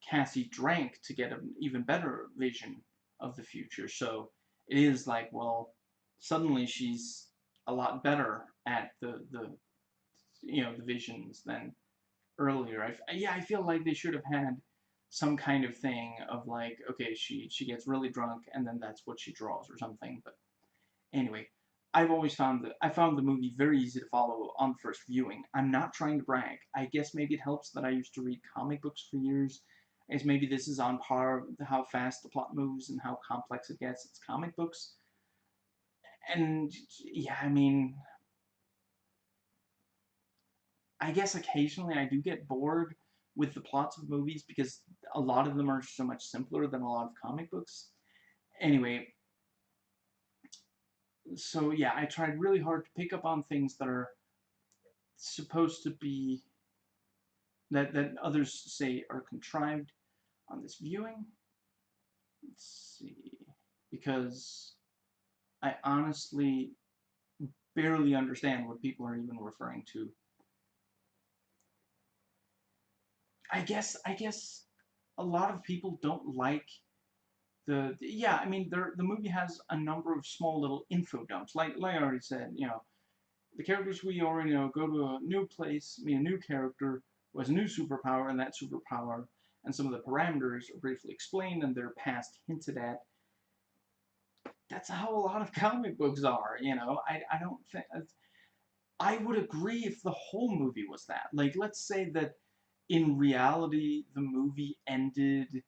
Cassie drank to get an even better vision of the future. So it is like, well, suddenly she's a lot better at the visions than earlier. I feel like they should have had some kind of thing of like, okay, she gets really drunk and then that's what she draws or something. But anyway, I found the movie very easy to follow on the first viewing. I'm not trying to brag. I guess maybe it helps that I used to read comic books for years. As maybe this is on par with how fast the plot moves and how complex it gets. It's comic books. And yeah, I mean, I guess occasionally I do get bored with the plots of movies because a lot of them are so much simpler than a lot of comic books. Anyway, so yeah, I tried really hard to pick up on things that are supposed to be that others say are contrived on this viewing. Let's see, because I honestly barely understand what people are even referring to. I guess a lot of people don't like yeah, I mean, the movie has a number of small little info dumps. Like I already said, the characters we already know go to a new place, meet a new character who has a new superpower, and that superpower and some of the parameters are briefly explained and their past hinted at. That's how a lot of comic books are. I don't think I would agree if the whole movie was that. Like, let's say that in reality the movie ended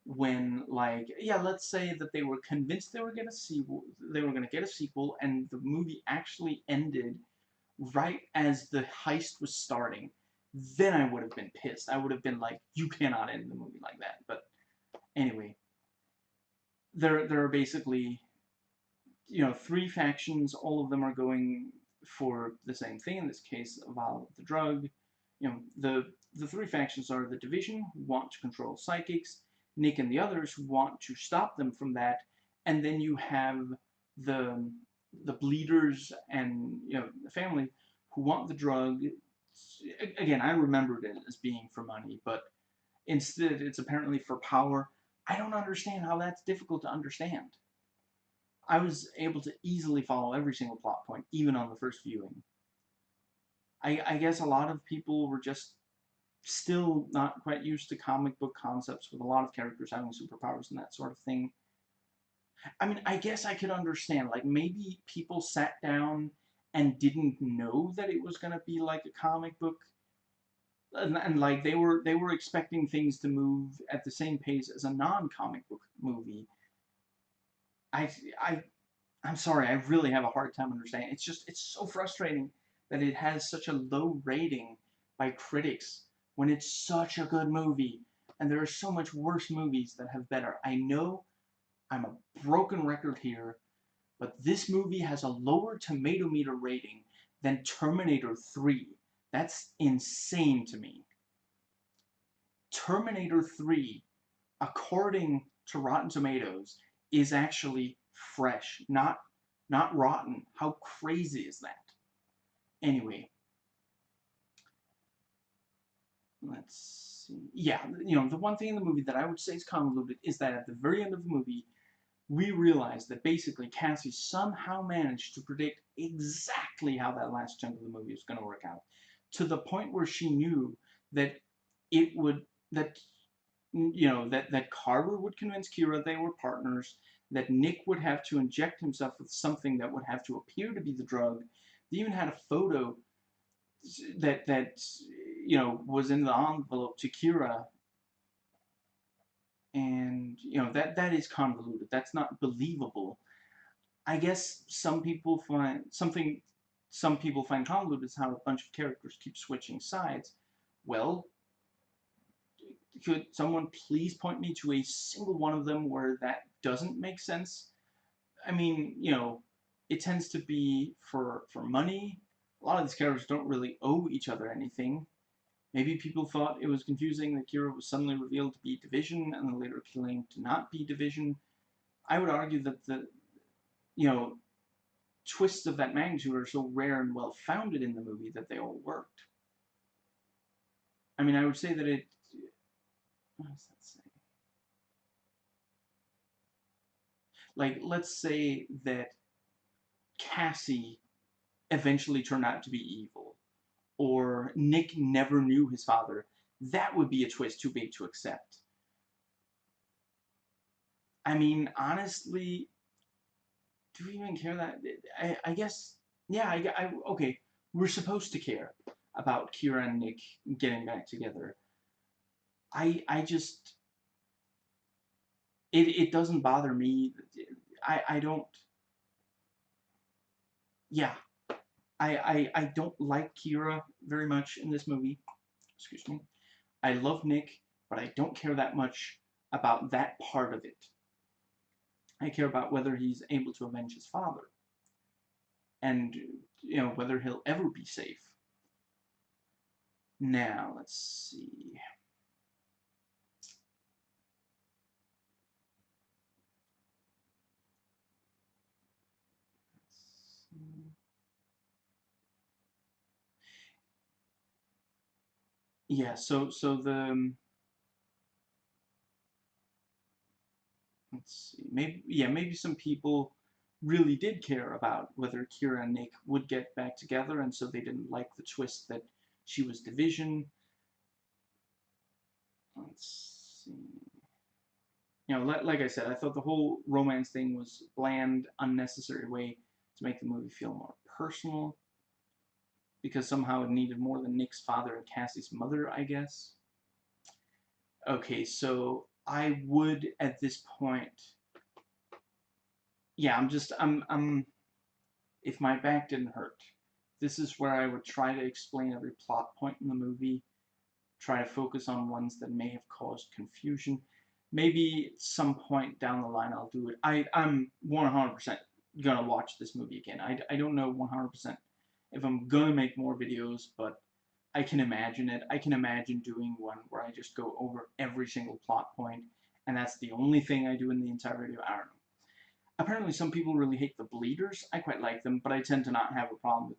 when, like, yeah, let's say that they were convinced they were gonna get a sequel, and the movie actually ended right as the heist was starting. Then I would have been pissed. I would have been like, you cannot end the movie like that. But anyway, there are basically three factions. All of them are going for the same thing. In this case, a vial of the drug. The three factions are the Division, who want to control psychics, Nick and the others who want to stop them from that, and then you have the the Bleeders and the family who want the drug. Again, I remembered it as being for money, but instead it's apparently for power. I don't understand how that's difficult to understand. I was able to easily follow every single plot point, even on the first viewing. I guess a lot of people were just still not quite used to comic book concepts with a lot of characters having superpowers and that sort of thing. I mean, I guess I could understand, like, maybe people sat down and didn't know that it was going to be like a comic book, and like they were expecting things to move at the same pace as a non-comic book movie. I I I'm sorry, I really have a hard time understanding. It's so frustrating that it has such a low rating by critics when it's such a good movie. And there are so much worse movies that have better. I know I'm a broken record here, but this movie has a lower tomato meter rating than Terminator 3. That's insane to me. Terminator 3, according to Rotten Tomatoes, is actually fresh, not rotten. How crazy is that? Anyway, let's see. Yeah, the one thing in the movie that I would say is convoluted is that at the very end of the movie, we realize that basically Cassie somehow managed to predict exactly how that last chunk of the movie was going to work out, to the point where she knew that it would that that Carver would convince Kira they were partners, that Nick would have to inject himself with something that would have to appear to be the drug. They even had a photo that was in the envelope to Kira, and that is convoluted. That's not believable. I guess some people find convoluted is how a bunch of characters keep switching sides. Well, could someone please point me to a single one of them where that doesn't make sense? I mean, it tends to be for money. A lot of these characters don't really owe each other anything. Maybe people thought it was confusing that Kira was suddenly revealed to be Division and then later claimed to not be Division. I would argue that the you know twists of that magnitude are so rare and well founded in the movie that they all worked. I mean, I would say that it. What does that say? Like, let's say that Cassie eventually turned out to be evil, or Nick never knew his father. That would be a twist too big to accept. I mean, honestly, do we even care that? I guess, yeah, okay, we're supposed to care about Kira and Nick getting back together. I just, it doesn't bother me. I don't, yeah, I don't like Kira very much in this movie. Excuse me. I love Nick, but I don't care that much about that part of it. I care about whether he's able to avenge his father, and whether he'll ever be safe. Now, let's see. yeah, so the let's see, maybe some people really did care about whether Kira and Nick would get back together, and so they didn't like the twist that she was Division. Let's see. Like I said, I thought the whole romance thing was bland, unnecessary way to make the movie feel more personal, because somehow it needed more than Nick's father and Cassie's mother, I guess. Okay, so I would at this point, yeah, I'm if my back didn't hurt, this is where I would try to explain every plot point in the movie, try to focus on ones that may have caused confusion. Maybe at some point down the line I'll do it. I'm 100% gonna watch this movie again. I don't know 100% if I'm gonna make more videos, but I can imagine it. I can imagine doing one where I just go over every single plot point, and that's the only thing I do in the entire video. I don't know. Apparently, some people really hate the bleeders. I quite like them, but I tend to not have a problem with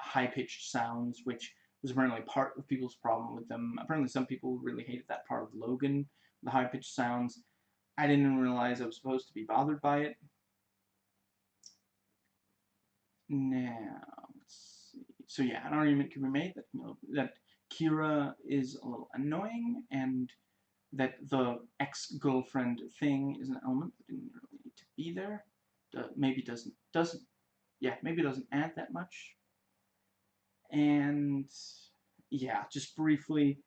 high-pitched sounds, which was apparently part of people's problem with them. Apparently, some people really hated that part of Logan, the high-pitched sounds. I didn't realize I was supposed to be bothered by it. Now, let's see. So yeah, an argument can be made that that Kira is a little annoying, and that the ex-girlfriend thing is an element that didn't really need to be there. Maybe doesn't yeah, maybe doesn't add that much. And yeah, just briefly,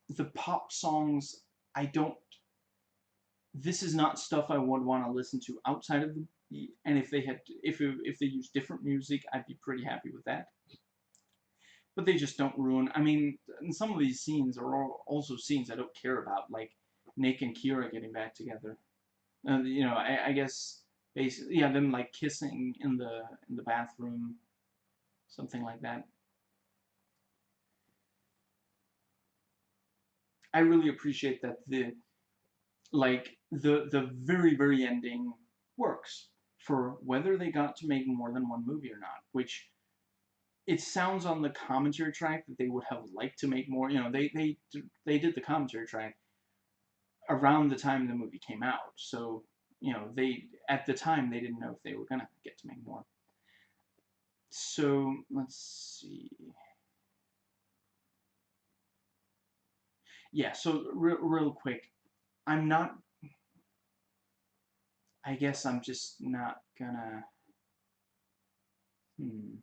the pop songs, I don't. This is not stuff I would want to listen to outside of the. And if they had, if they use different music, I'd be pretty happy with that. But they just don't ruin. I mean, and some of these scenes are also scenes I don't care about, like Nick and Kira getting back together. I guess basically, yeah, them like kissing in the bathroom, something like that. I really appreciate that the very ending works for whether they got to make more than one movie or not, which it sounds on the commentary track that they would have liked to make more. They did the commentary track around the time the movie came out, so they at the time they didn't know if they were gonna get to make more. So let's see. Yeah, so real quick, I'm not. I guess I'm just not gonna. Hmm.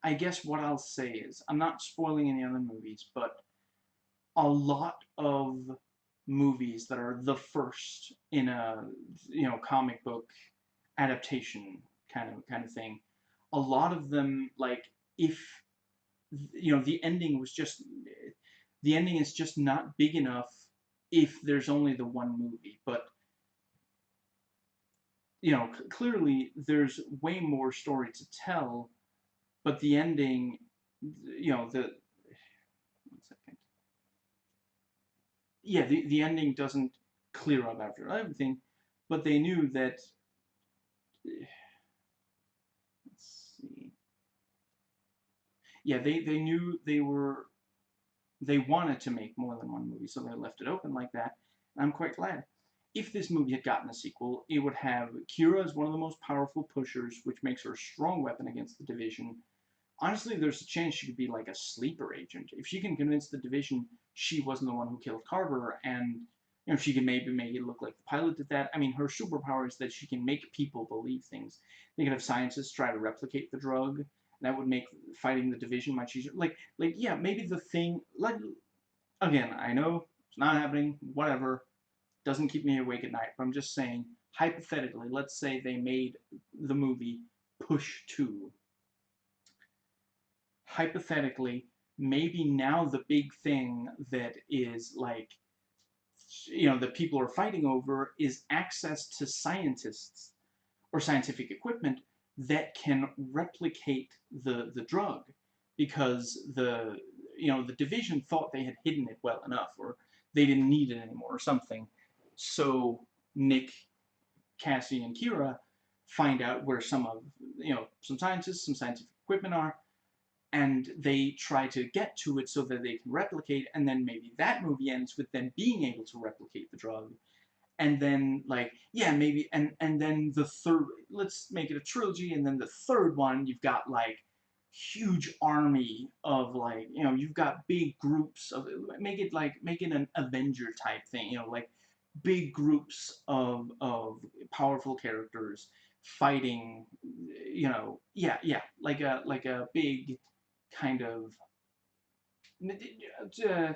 I guess what I'll say is I'm not spoiling any other movies, but a lot of movies that are the first in a comic book adaptation kind of thing, a lot of them, like, if the ending is just not big enough if there's only the one movie. But clearly there's way more story to tell, but the ending, the 1 second. Yeah, the ending doesn't clear up after everything, but they knew that. Let's see. Yeah, they knew they wanted to make more than one movie, so they left it open like that. And I'm quite glad. If this movie had gotten a sequel, it would have Kira as one of the most powerful pushers, which makes her a strong weapon against the Division. Honestly, there's a chance she could be like a sleeper agent. If she can convince the Division she wasn't the one who killed Carver, and she can maybe make it look like the pilot did that. I mean, her superpower is that she can make people believe things. They could have scientists try to replicate the drug. That would make fighting the Division much easier. Yeah, maybe the thing. Like, again, I know it's not happening. Whatever, doesn't keep me awake at night. But I'm just saying, hypothetically, let's say they made the movie Push 2. Hypothetically, maybe now the big thing that is like, that people are fighting over is access to scientists or scientific equipment that can replicate the drug, because the Division thought they had hidden it well enough, or they didn't need it anymore or something. So Nick, Cassie, and Kira find out where some of, some scientists, some scientific equipment are, and they try to get to it so that they can replicate, and then maybe that movie ends with them being able to replicate the drug. And then, like, yeah, maybe, and then the third, let's make it a trilogy, and then the third one, you've got, like, huge army of, like, you've got big groups of, make it an Avenger type thing, like, big groups of powerful characters fighting, yeah, like a big kind of, uh,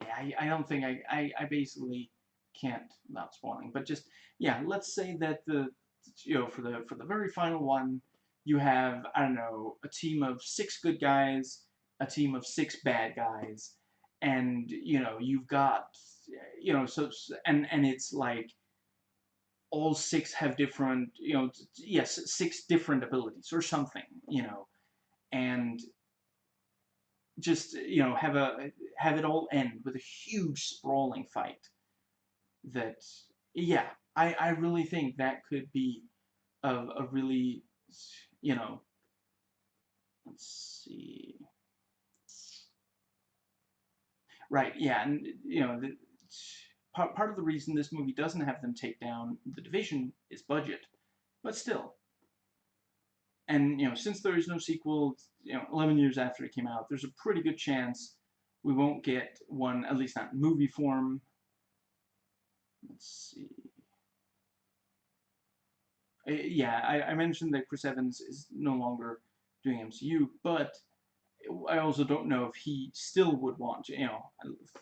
yeah, I don't think I basically can't, not spoiling, but just, yeah, let's say that for the very final one, you have, I don't know, a team of 6 good guys, a team of 6 bad guys, and you've got, so, and it's like all 6 have different, yes, 6 different abilities or something, and just, have it all end with a huge sprawling fight that, yeah, I really think that could be a really, you know let's see, right, yeah, and part of the reason this movie doesn't have them take down the Division is budget, but still. And since there is no sequel, 11 years after it came out, there's a pretty good chance we won't get one, at least not in movie form. Let's see. Yeah, I mentioned that Chris Evans is no longer doing MCU, but I also don't know if he still would want to,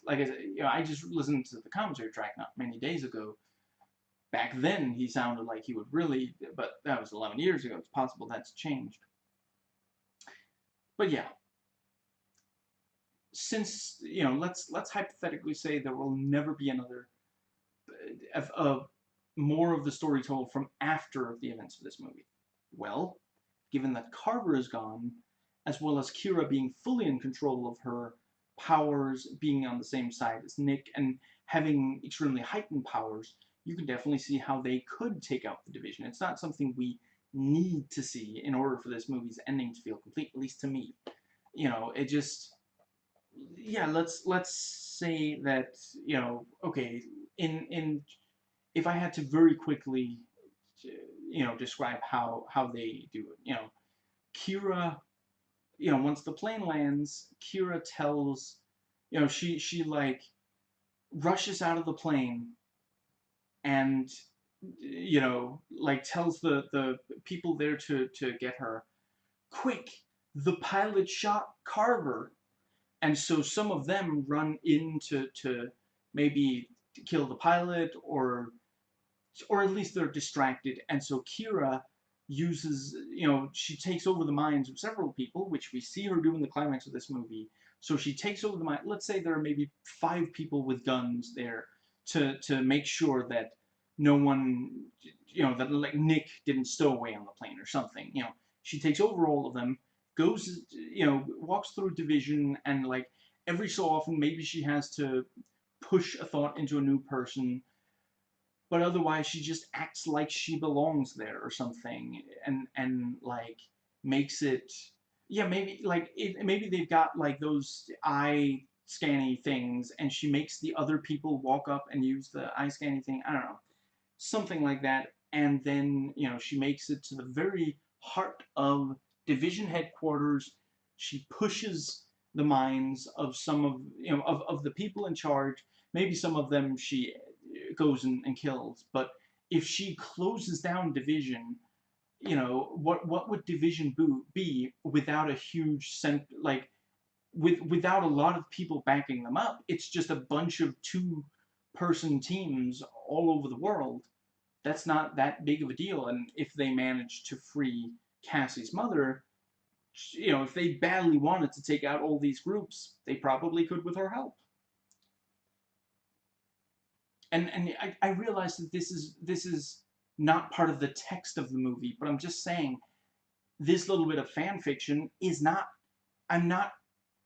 like I said, I just listened to the commentary track not many days ago. Back then, he sounded like he would really, but that was 11 years ago. It's possible that's changed. But yeah, since, let's hypothetically say there will never be another, more of the story told from after the events of this movie. Well, given that Carver is gone, as well as Kira being fully in control of her powers, being on the same side as Nick, and having extremely heightened powers, you can definitely see how they could take out the Division. It's not something we need to see in order for this movie's ending to feel complete, at least to me. It just, yeah, let's say that, okay, in if I had to very quickly, describe how they do it, Kira, once the plane lands, Kira tells, she like rushes out of the plane and, like tells the people there to get her, quick, the pilot shot Carver. And so some of them run in to maybe kill the pilot, or at least they're distracted. And so Kira uses, she takes over the minds of several people, which we see her do in the climax of this movie. So she takes over the mind. Let's say there are maybe 5 people with guns there to make sure that no one, that like Nick didn't stow away on the plane or something. She takes over all of them, goes, walks through Division, and like every so often maybe she has to push a thought into a new person, but otherwise she just acts like she belongs there or something, and like makes it, yeah, maybe like maybe they've got like those eye scanny things, and she makes the other people walk up and use the eye scanning thing, I don't know, something like that. And then she makes it to the very heart of Division headquarters. She pushes the minds of some of, of the people in charge. Maybe some of them she goes and kills, but if she closes down Division, what would Division be without a huge like without a lot of people backing them up? It's just a bunch of 2-person teams all over the world. That's not that big of a deal. And if they manage to free Cassie's mother, if they badly wanted to take out all these groups, they probably could with her help. And I realize that this is not part of the text of the movie, but I'm just saying this little bit of fan fiction is not, I'm not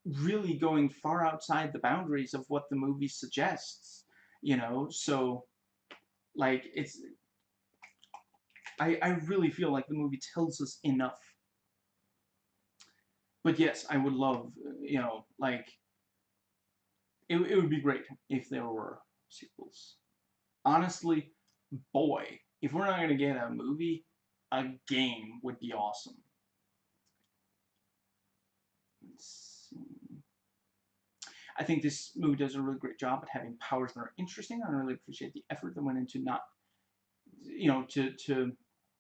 really going far outside the boundaries of what the movie suggests, so like it's, I really feel like the movie tells us enough. But yes, I would love, like, it would be great if there were sequels. Honestly, boy, if we're not going to get a movie, a game would be awesome. Let's see. I think this movie does a really great job at having powers that are interesting. I really appreciate the effort that went into not, into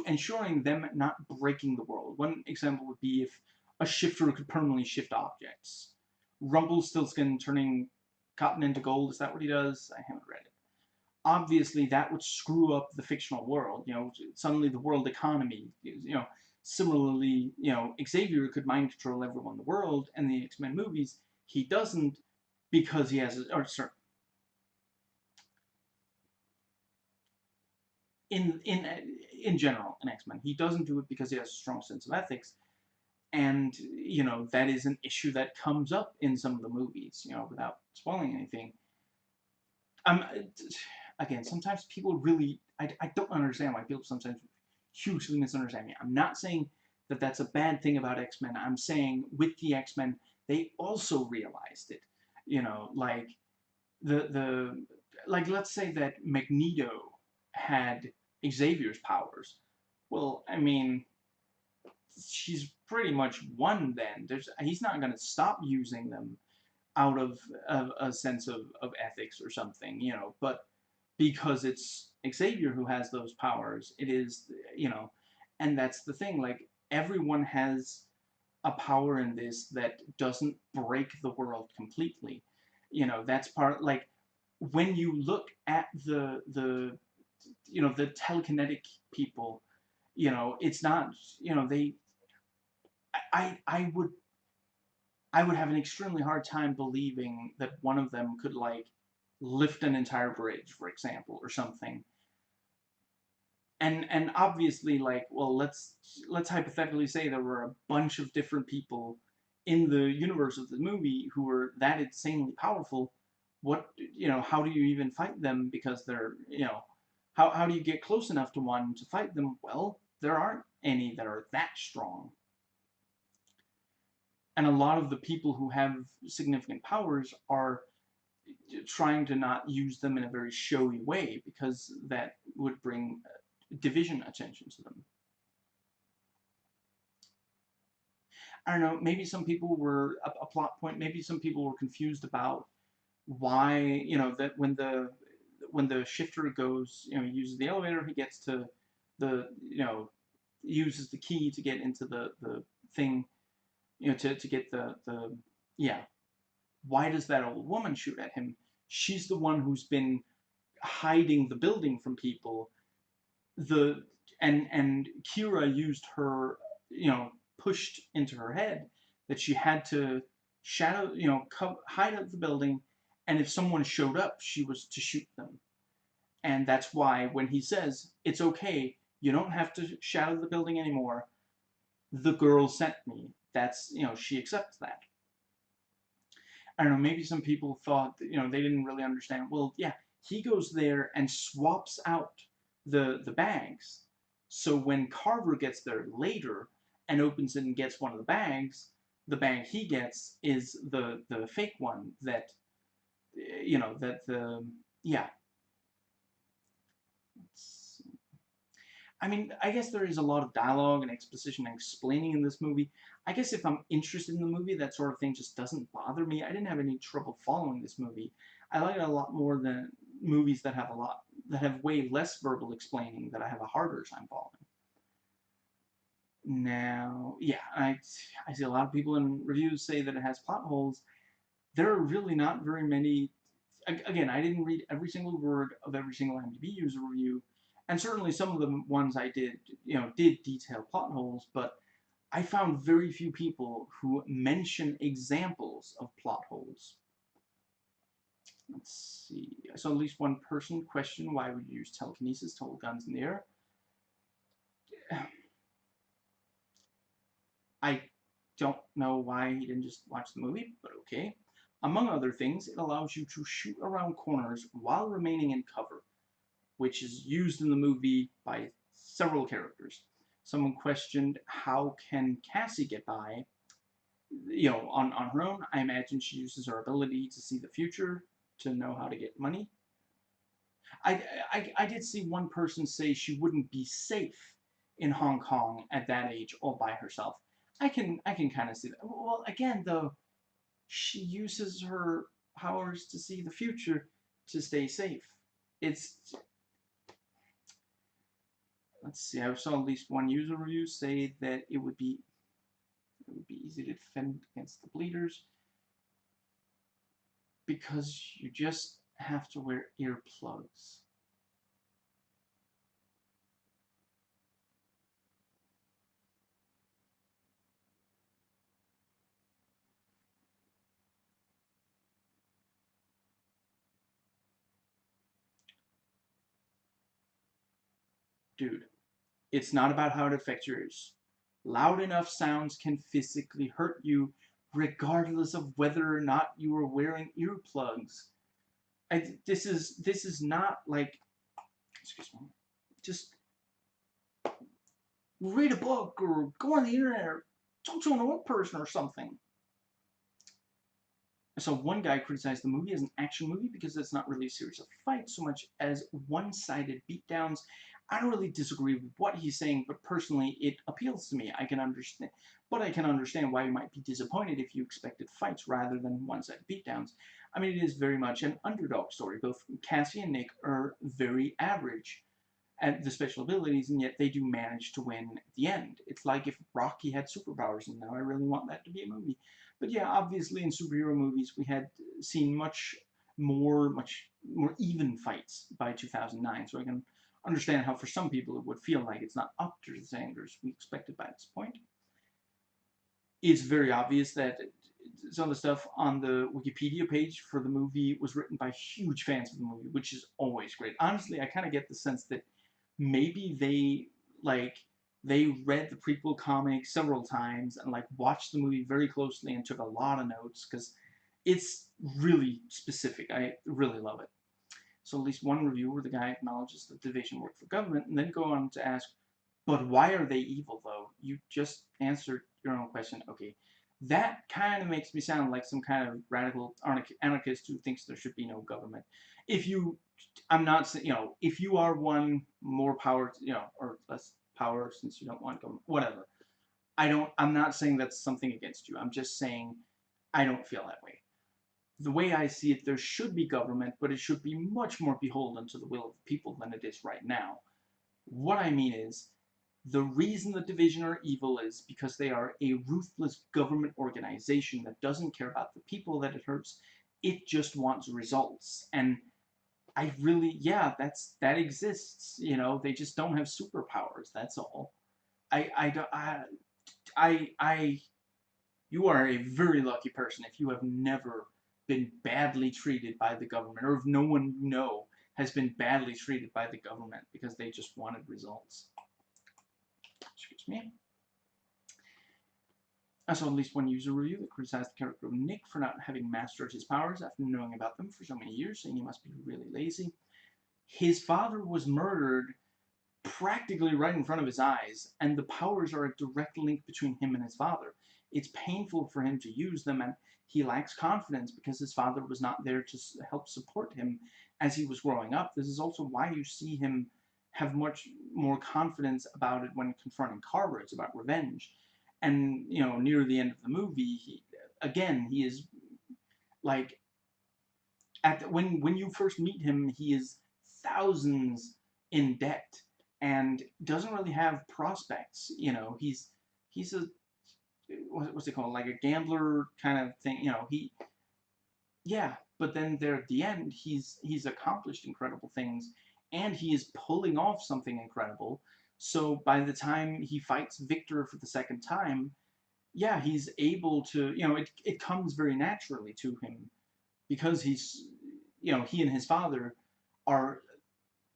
ensuring them not breaking the world. One example would be if a shifter could permanently shift objects. Rumpelstiltskin turning cotton into gold, is that what he does? I haven't read it. Obviously, that would screw up the fictional world. Suddenly the world economy, similarly, Xavier could mind control everyone in the world, and the X-Men movies, he doesn't because he has, or sorry, in general, in X-Men, he doesn't do it because he has a strong sense of ethics, and that is an issue that comes up in some of the movies. Without spoiling anything, um, again, sometimes people really, I don't understand why people sometimes hugely misunderstand me. I'm not saying that that's a bad thing about X-Men. I'm saying with the X-Men, they also realized it. Like the like let's say that Magneto had Xavier's powers. Well, I mean, she's pretty much won then. He's not going to stop using them out of a sense of ethics or something, but because it's Xavier who has those powers, it is, and that's the thing, like, everyone has a power in this that doesn't break the world completely. That's part, like, when you look at the telekinetic people, it's not, they, I would have an extremely hard time believing that one of them could, like, lift an entire bridge, for example, or something. And obviously, like, well, let's hypothetically say there were a bunch of different people in the universe of the movie who were that insanely powerful. What, how do you even fight them? Because they're, how do you get close enough to one to fight them? Well, there aren't any that are that strong. And a lot of the people who have significant powers are trying to not use them in a very showy way because that would bring division attention to them. I don't know, maybe some people were a plot point, maybe some people were confused about why, that when the shifter goes, uses the elevator, he gets to the, uses the key to get into the thing, to get the yeah. Why does that old woman shoot at him? She's the one who's been hiding the building from people. The and Kira used her, pushed into her head that she had to shadow, hide out the building, and if someone showed up, she was to shoot them. And that's why when he says it's okay, you don't have to shadow the building anymore. The girl sent me. That's, she accepts that. I don't know, maybe some people thought that, they didn't really understand. Well, yeah, he goes there and swaps out the bags. So when Carver gets there later and opens it and gets one of the bag he gets is the fake one that, that the, yeah. I mean, I guess there is a lot of dialogue and exposition and explaining in this movie. I guess if I'm interested in the movie, that sort of thing just doesn't bother me. I didn't have any trouble following this movie. I like it a lot more than movies that have way less verbal explaining that I have a harder time following. Now, yeah, I see a lot of people in reviews say that it has plot holes. There are really not very many. Again, I didn't read every single word of every single IMDb user review, and certainly some of the ones I did, did detail plot holes, but I found very few people who mention examples of plot holes. Let's see. I saw at least one person question why would you use telekinesis to hold guns in the air. I don't know why he didn't just watch the movie, but okay. Among other things, it allows you to shoot around corners while remaining in cover, which is used in the movie by several characters. Someone questioned, how can Cassie get by, on her own? I imagine she uses her ability to see the future to know how to get money. I did see one person say she wouldn't be safe in Hong Kong at that age all by herself. I can kind of see that. Well, again, though, she uses her powers to see the future to stay safe. It's Let's see. I saw at least one user review say that it would be easy to defend against the bleeders because you just have to wear earplugs. Dude, it's not about how it affects your ears. Loud enough sounds can physically hurt you regardless of whether or not you are wearing earplugs. This is not like, excuse me, just read a book or go on the internet or talk to an old person or something. So one guy criticized the movie as an action movie because it's not really a series of fights so much as one-sided beatdowns. I don't really disagree with what he's saying, but personally it appeals to me. I can understand why you might be disappointed if you expected fights rather than one-sided beatdowns. I mean, it is very much an underdog story. Both Cassie and Nick are very average at the special abilities, and yet they do manage to win at the end. It's like if Rocky had superpowers, and now I really want that to be a movie. But yeah, obviously in superhero movies we had seen much more even fights by 2009, so I can understand how for some people it would feel like it's not up to the standards we expected by this point. It's very obvious that some of the stuff on the Wikipedia page for the movie was written by huge fans of the movie, which is always great. Honestly, I kind of get the sense that maybe they read the prequel comic several times and watched the movie very closely and took a lot of notes because it's really specific. I really love it. So at least one reviewer, the guy acknowledges that the division worked for government and then go on to ask, but why are they evil though? You just answered your own question. Okay, that kind of makes me sound like some kind of radical anarchist who thinks there should be no government. If you, I'm not saying, if you are one, more power, or less power since you don't want government, whatever. I'm not saying that's something against you. I'm just saying I don't feel that way. The way I see it, there should be government, but it should be much more beholden to the will of the people than it is right now. What I mean is, the reason the Division are evil is because they are a ruthless government organization that doesn't care about the people that it hurts. It just wants results. And I really, yeah, that exists. They just don't have superpowers. That's all. I you are a very lucky person if you have never been badly treated by the government, or if no one you know has been badly treated by the government because they just wanted results. Excuse me. I saw at least one user review that criticized the character of Nick for not having mastered his powers after knowing about them for so many years, saying he must be really lazy. His father was murdered practically right in front of his eyes, and the powers are a direct link between him and his father. It's painful for him to use them, and he lacks confidence because his father was not there to help support him as he was growing up. This is also why you see him have much more confidence about it when confronting Carver. It's about revenge. And, near the end of the movie, he is like, when you first meet him, he is thousands in debt and doesn't really have prospects. He's a, what's it called, like a gambler kind of thing. Yeah. But then there at the end, he's accomplished incredible things, and he is pulling off something incredible. So by the time he fights Victor for the second time, yeah, he's able to. It comes very naturally to him because he and his father are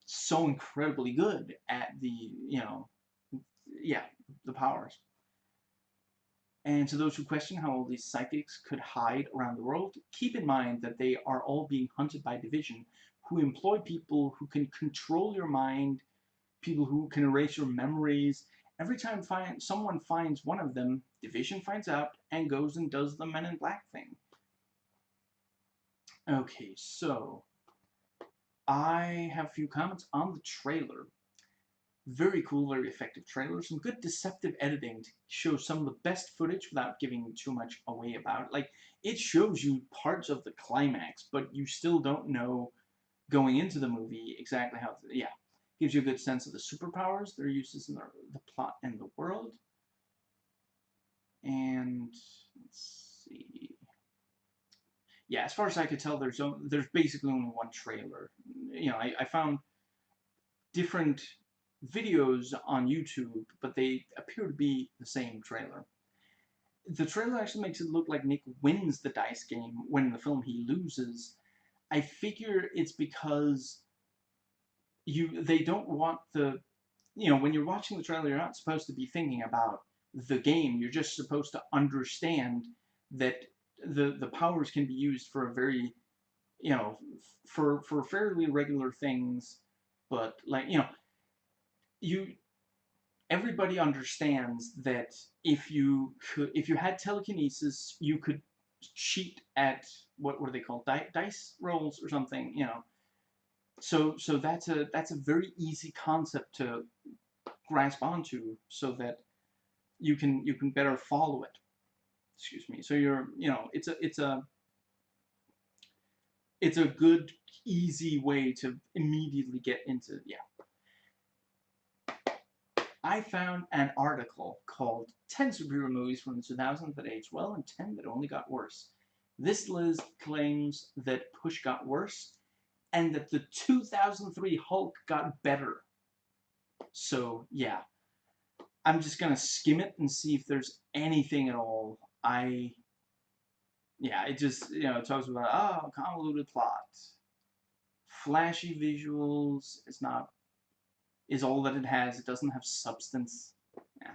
so incredibly good at yeah, the powers. And to those who question how all these psychics could hide around the world, keep in mind that they are all being hunted by Division, who employ people who can control your mind people who can erase your memories. Every time someone finds one of them, Division finds out and goes and does the Men in Black thing. Okay, so I have a few comments on the trailer. Very cool, very effective trailer. Some good deceptive editing to show some of the best footage without giving too much away about it. Like, it shows you parts of the climax, but you still don't know going into the movie exactly how, yeah. Gives you a good sense of the superpowers, their uses in the plot and the world. And, let's see. Yeah, as far as I could tell, there's basically only one trailer. You know, I found different videos on YouTube, but they appear to be the same trailer. The trailer actually makes it look like Nick wins the dice game when in the film he loses. I figure it's because they don't want when you're watching the trailer, you're not supposed to be thinking about the game. You're just supposed to understand that the powers can be used for a very, for fairly regular things, but like, you everybody understands that if you had telekinesis, you could cheat at what are they called, dice rolls or something, So that's a very easy concept to grasp onto, so that you can better follow it. Excuse me. So it's a good easy way to immediately get into, yeah. I found an article called 10 superhero movies from the 2000s that aged well and 10 that only got worse. This list claims that Push got worse and that the 2003 Hulk got better. So, yeah. I'm just going to skim it and see if there's anything at all. It just, it talks about, convoluted plot. Flashy visuals is all that it has. It doesn't have substance. Yeah.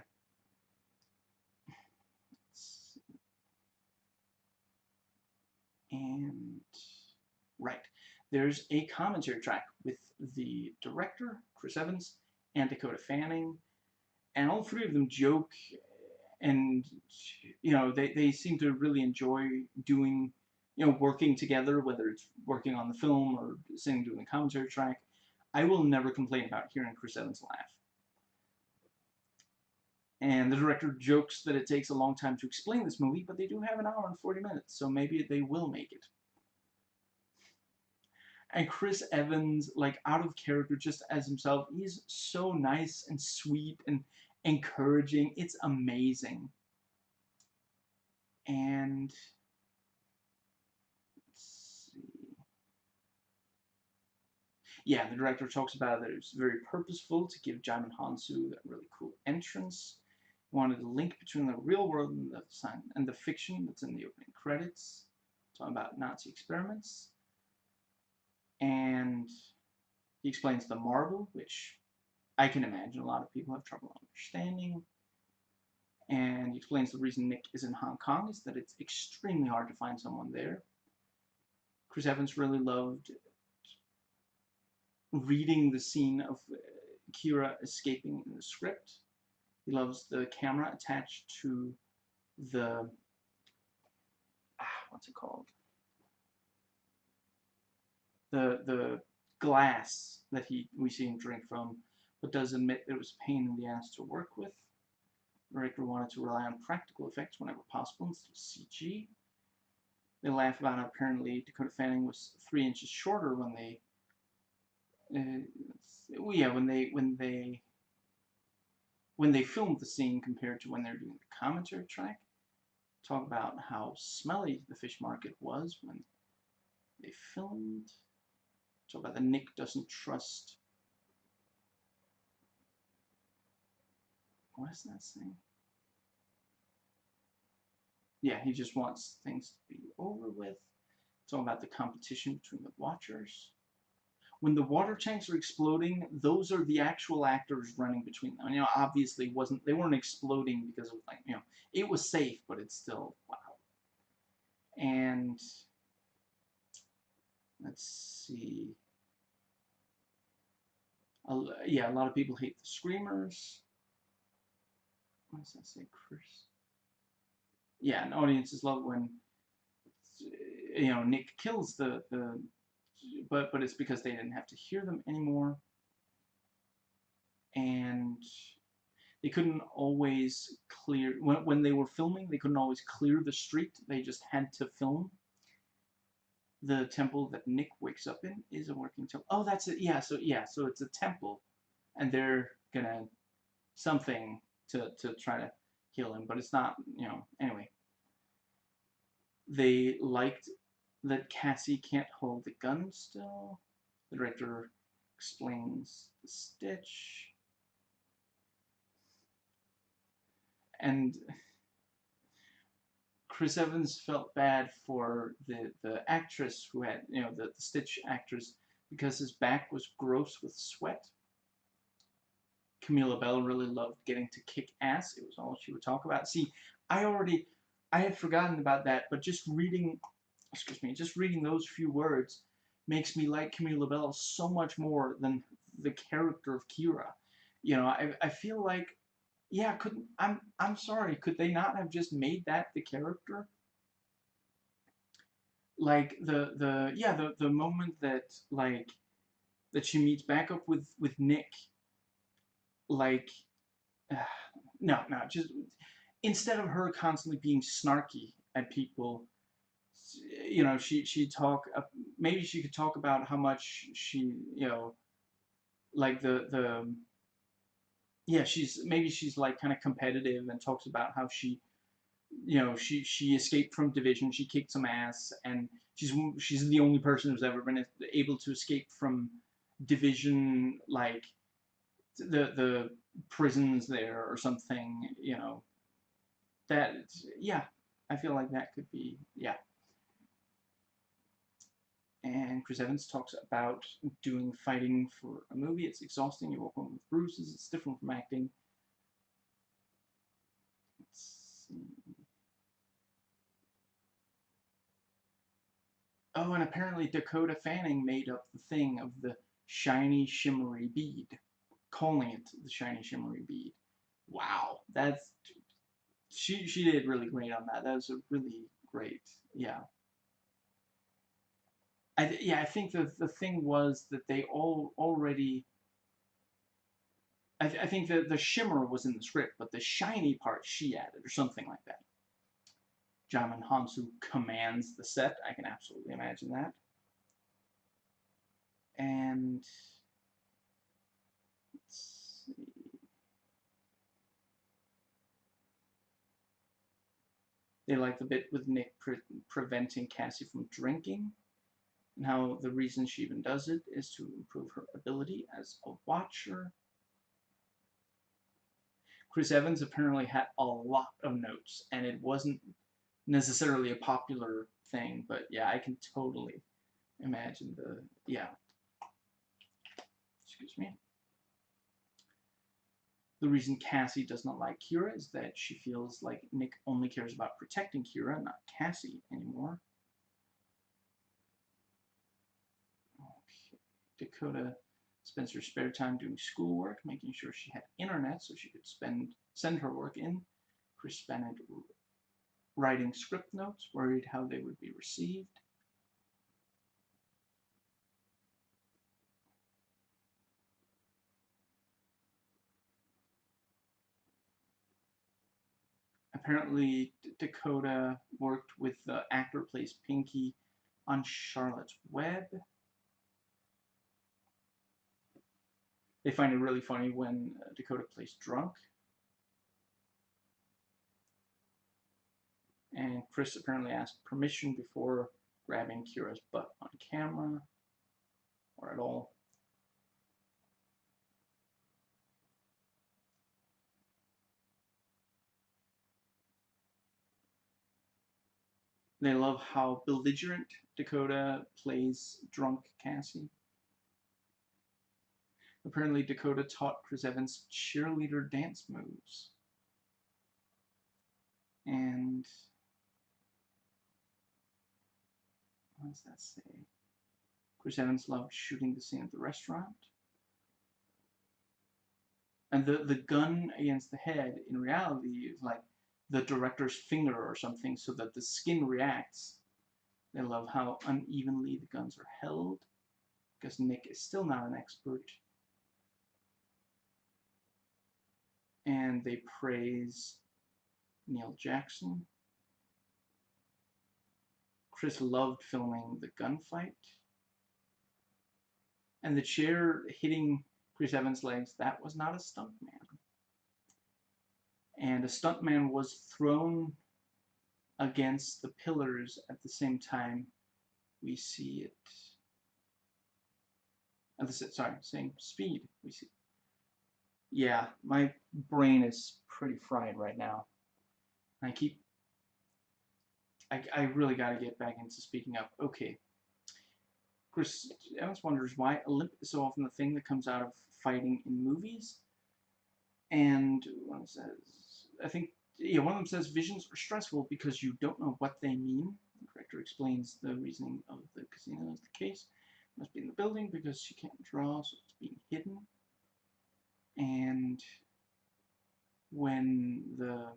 And, right. There's a commentary track with the director, Chris Evans, and Dakota Fanning. And all three of them joke, and they seem to really enjoy doing, working together, whether it's working on the film or sitting doing the commentary track. I will never complain about hearing Chris Evans laugh. And the director jokes that it takes a long time to explain this movie, but they do have an hour and 40 minutes, so maybe they will make it. And Chris Evans, like, out of character just as himself, he's so nice and sweet and encouraging. It's amazing. And let's see. Yeah, the director talks about that it was very purposeful to give Jaimin Hansu that really cool entrance. He wanted a link between the real world and the fiction that's in the opening credits. Talking about Nazi experiments. And he explains the marble, which I can imagine a lot of people have trouble understanding. And he explains the reason Nick is in Hong Kong is that it's extremely hard to find someone there. Chris Evans really loved reading the scene of Kira escaping in the script. He loves the camera attached to the what's it called? The glass that we see him drink from, but does admit it was a pain in the ass to work with. The director wanted to rely on practical effects whenever possible instead of CG. They laugh about how apparently Dakota Fanning was 3 inches shorter when they when they filmed the scene compared to when they were doing the commentary track. Talk about how smelly the fish market was when they filmed. Talk about that Nick doesn't trust. What is that saying? Yeah, he just wants things to be over with. Talk about the competition between the watchers. When the water tanks are exploding, those are the actual actors running between them. Obviously they weren't exploding because of, it was safe, but it's still, wow. And let's see. Yeah, a lot of people hate the screamers. What does that say, Chris? Yeah, and audiences love when Nick kills the but it's because they didn't have to hear them anymore, and they couldn't always clear when they were filming. They couldn't always clear the street. They just had to film. The temple that Nick wakes up in is a working temple. Oh, that's it. So it's a temple, and they're gonna something to try to kill him, but it's not. Anyway, they liked that Cassie can't hold the gun still. The director explains the stitch. And Chris Evans felt bad for the actress who had, the Stitch actress, because his back was gross with sweat. Camilla Bell really loved getting to kick ass. It was all she would talk about. See, I had forgotten about that, but just reading those few words makes me like Camilla Bell so much more than the character of Kira. I feel like, yeah, I'm sorry, could they not have just made that the character? Like the moment that she meets back up with Nick, like uh, no, just instead of her constantly being snarky at people, she talk maybe she could talk about how much she, like the yeah, she's like kind of competitive and talks about how she escaped from division, she kicked some ass, and she's the only person who's ever been able to escape from division, like the prisons there or something, that, yeah, I feel like that could be, yeah. And Chris Evans talks about doing fighting for a movie. It's exhausting. You walk home with bruises. It's different from acting. Let's see. Oh, and apparently Dakota Fanning made up the thing of the shiny, shimmery bead, calling it the shiny, shimmery bead. Wow, that's she did really great on that. That was a really great, yeah. I think the thing was that they all already. I think the shimmer was in the script, but the shiny part she added, or something like that. Jamin Hansu commands the set. I can absolutely imagine that. And let's see. They like the bit with Nick preventing Cassie from drinking, and how the reason she even does it is to improve her ability as a watcher. Chris Evans apparently had a lot of notes, and it wasn't necessarily a popular thing, but yeah, I can totally imagine yeah. Excuse me. The reason Cassie does not like Kira is that she feels like Nick only cares about protecting Kira, not Cassie anymore. Okay. Dakota spends her spare time doing schoolwork, making sure she had internet so she could send her work in. Chris spent it writing script notes, worried how they would be received. Apparently, Dakota worked with the actor who plays Pinky on Charlotte's Web. They find it really funny when Dakota plays drunk. And Chris apparently asked permission before grabbing Kira's butt on camera, or at all. They love how belligerent Dakota plays drunk Cassie. Apparently, Dakota taught Chris Evans cheerleader dance moves. And what does that say? Chris Evans loved shooting the scene at the restaurant. And the gun against the head in reality is like the director's finger or something, so that the skin reacts. They love how unevenly the guns are held, because Nick is still not an expert. And they praise Neil Jackson. Chris loved filming the gunfight. And the chair hitting Chris Evans' legs, that was not a stuntman. And a stuntman was thrown against the pillars at the same time we see it. At the same speed we see. Yeah, my brain is pretty fried right now. I really got to get back into speaking up. Okay. Chris Evans wonders why Olymp is so often the thing that comes out of fighting in movies. And one says, I think, yeah, one of them says visions are stressful because you don't know what they mean. The director explains the reasoning of the casino is the case. Must be in the building because she can't draw, so it's being hidden. And when the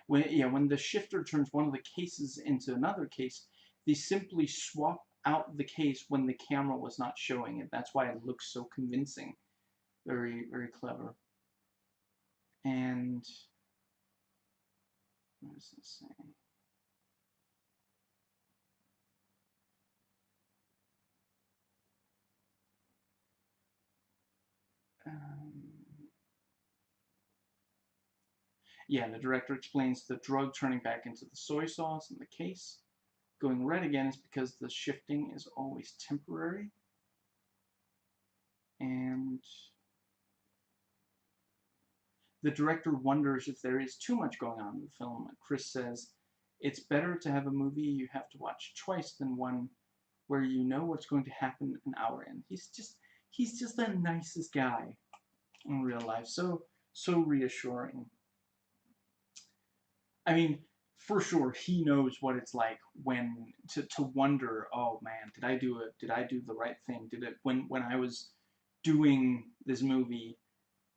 when the shifter turns one of the cases into another case, they simply swap out the case when the camera was not showing it. That's why it looks so convincing. Very, very clever. And what does this say? Yeah, the director explains the drug turning back into the soy sauce in the case. Going red again is because the shifting is always temporary. And the director wonders if there is too much going on in the film. Chris says, it's better to have a movie you have to watch twice than one where you know what's going to happen an hour in. He's just the nicest guy in real life. So reassuring. I mean, for sure, he knows what it's like when to wonder. Oh man, did I do the right thing? Did it when I was doing this movie?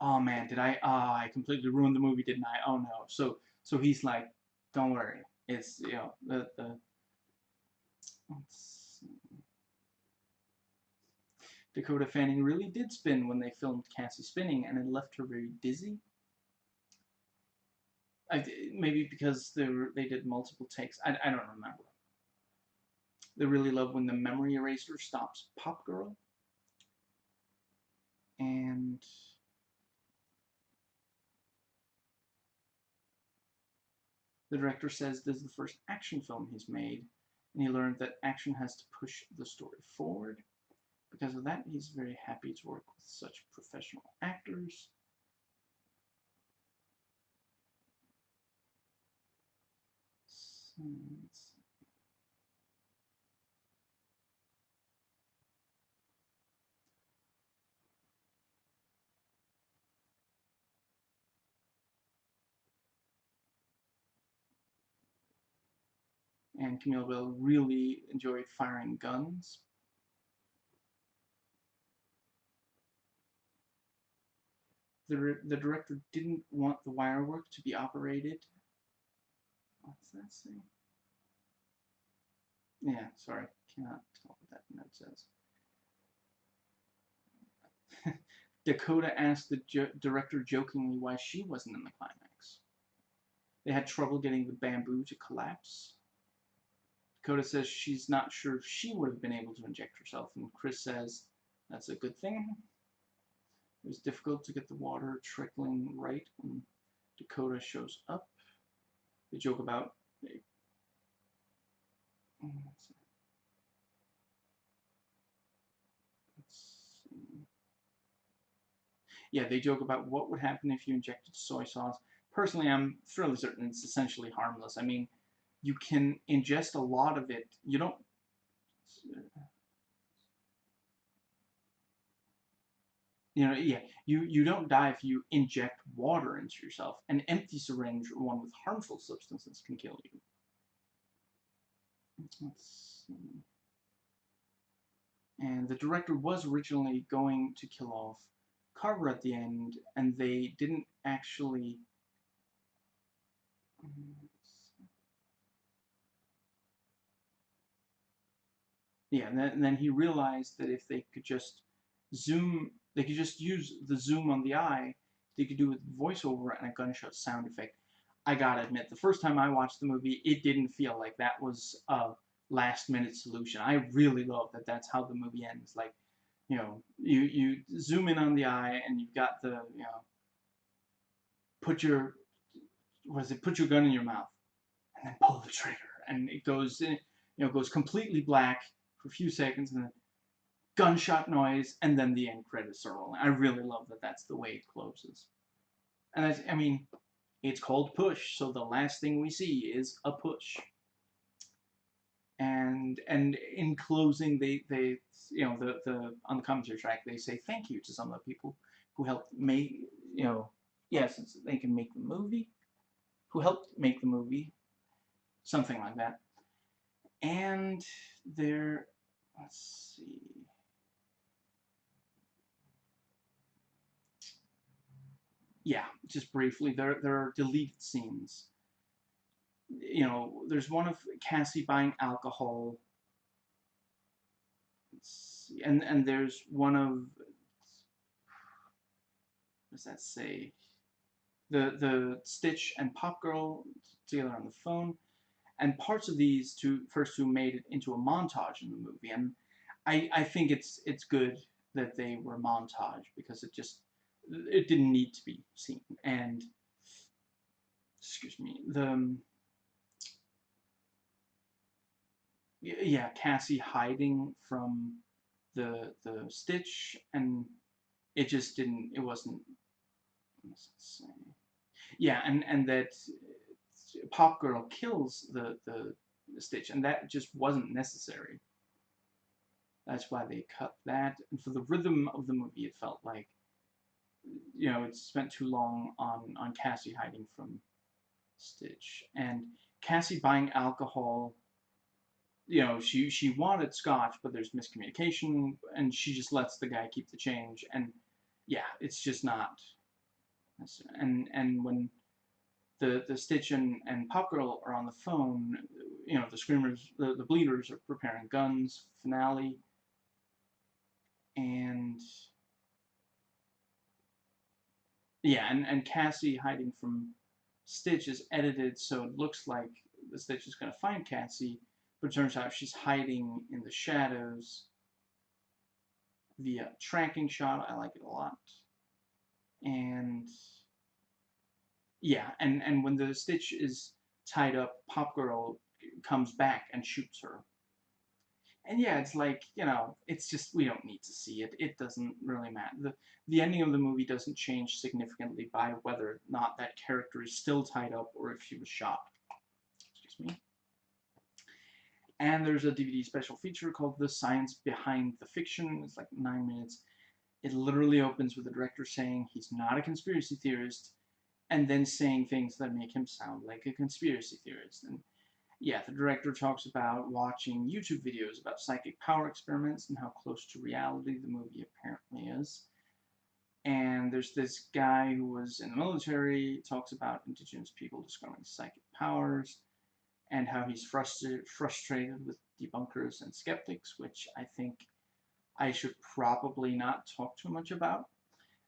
Oh man, did I completely ruined the movie, didn't I? Oh no. So he's like, don't worry. It's the Dakota Fanning really did spin when they filmed Cassie spinning, and it left her very dizzy. Maybe because they did multiple takes. I don't remember. They really love when the memory eraser stops Pop Girl. And the director says this is the first action film he's made, and he learned that action has to push the story forward. Because of that, he's very happy to work with such professional actors. So, and Camille Bell really enjoyed firing guns. The director didn't want the wire work to be operated. What's that say? Yeah, sorry, cannot tell what that note says. Dakota asked the director jokingly why she wasn't in the climax. They had trouble getting the bamboo to collapse. Dakota says she's not sure if she would have been able to inject herself, and Chris says that's a good thing. It was difficult to get the water trickling right when Dakota shows up. They joke about they joke about what would happen if you injected soy sauce. Personally, I'm fairly certain it's essentially harmless. I mean, you can ingest a lot of it. You don't. Yeah, you don't die if you inject water into yourself. An empty syringe or one with harmful substances can kill you. Let's see. And the director was originally going to kill off Carver at the end, and they didn't actually. Yeah, and then he realized that if they could just they could just use the zoom on the eye, they could do it voiceover and a gunshot sound effect. I gotta admit, the first time I watched the movie, it didn't feel like that was a last minute solution. I really love that that's how the movie ends. Like, you zoom in on the eye and you've got the, put your, what is it, put your gun in your mouth and then pull the trigger. And it goes, goes completely black for a few seconds and then gunshot noise, and then the end credits are rolling. I really love that that's the way it closes. And that's, I mean, it's called Push, so the last thing we see is a push. And in closing, they the on the commentary track they say thank you to some of the people who helped make yes they can make the movie, who helped make the movie, something like that. And there, let's see. Yeah, just briefly, there are deleted scenes. There's one of Cassie buying alcohol, and there's one of, what does that say? The Stitch and Pop Girl together on the phone, and parts of these first two made it into a montage in the movie, and I think it's good that they were montage because it didn't need to be seen. And excuse me, yeah, Cassie hiding from the Stitch, and it just didn't. It wasn't. Let's say, yeah, and that Pop Girl kills the Stitch, and that just wasn't necessary. That's why they cut that. And for the rhythm of the movie, it felt like it spent too long on Cassie hiding from Stitch, and Cassie buying alcohol. She wanted scotch, but there's miscommunication, and she just lets the guy keep the change, and yeah, it's just not. And when the Stitch and Pop Girl are on the phone, the screamers, the bleeders are preparing guns. Finale, and yeah, and Cassie hiding from Stitch is edited so it looks like the Stitch is gonna find Cassie, but it turns out she's hiding in the shadows via tracking shot. I like it a lot. And yeah, and when the Stitch is tied up, Pop Girl comes back and shoots her. And yeah, it's like, it's just, we don't need to see it. It doesn't really matter. The ending of the movie doesn't change significantly by whether or not that character is still tied up or if she was shot. Excuse me. And there's a DVD special feature called The Science Behind the Fiction. It's like 9 minutes. It literally opens with the director saying he's not a conspiracy theorist, and then saying things that make him sound like a conspiracy theorist. And yeah, the director talks about watching YouTube videos about psychic power experiments and how close to reality the movie apparently is. And there's this guy who was in the military, talks about indigenous people discovering psychic powers, and how he's frustrated with debunkers and skeptics, which I think I should probably not talk too much about.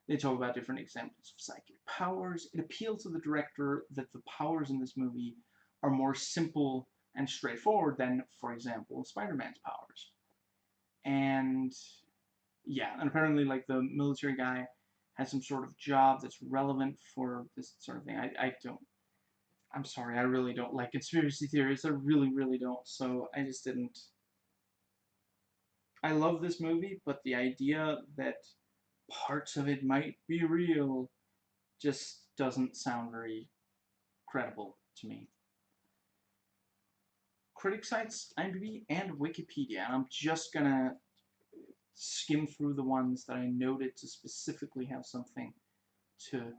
They talk about different examples of psychic powers. It appeals to the director that the powers in this movie are more simple and straightforward than, for example, Spider-Man's powers. And yeah, and apparently, like, the military guy has some sort of job that's relevant for this sort of thing. I don't. I'm sorry, I really don't like conspiracy theories. I really, really don't. So I just didn't. I love this movie, but the idea that parts of it might be real just doesn't sound very credible to me. Critic sites, IMDb and Wikipedia, and I'm just gonna skim through the ones that I noted to specifically have something to,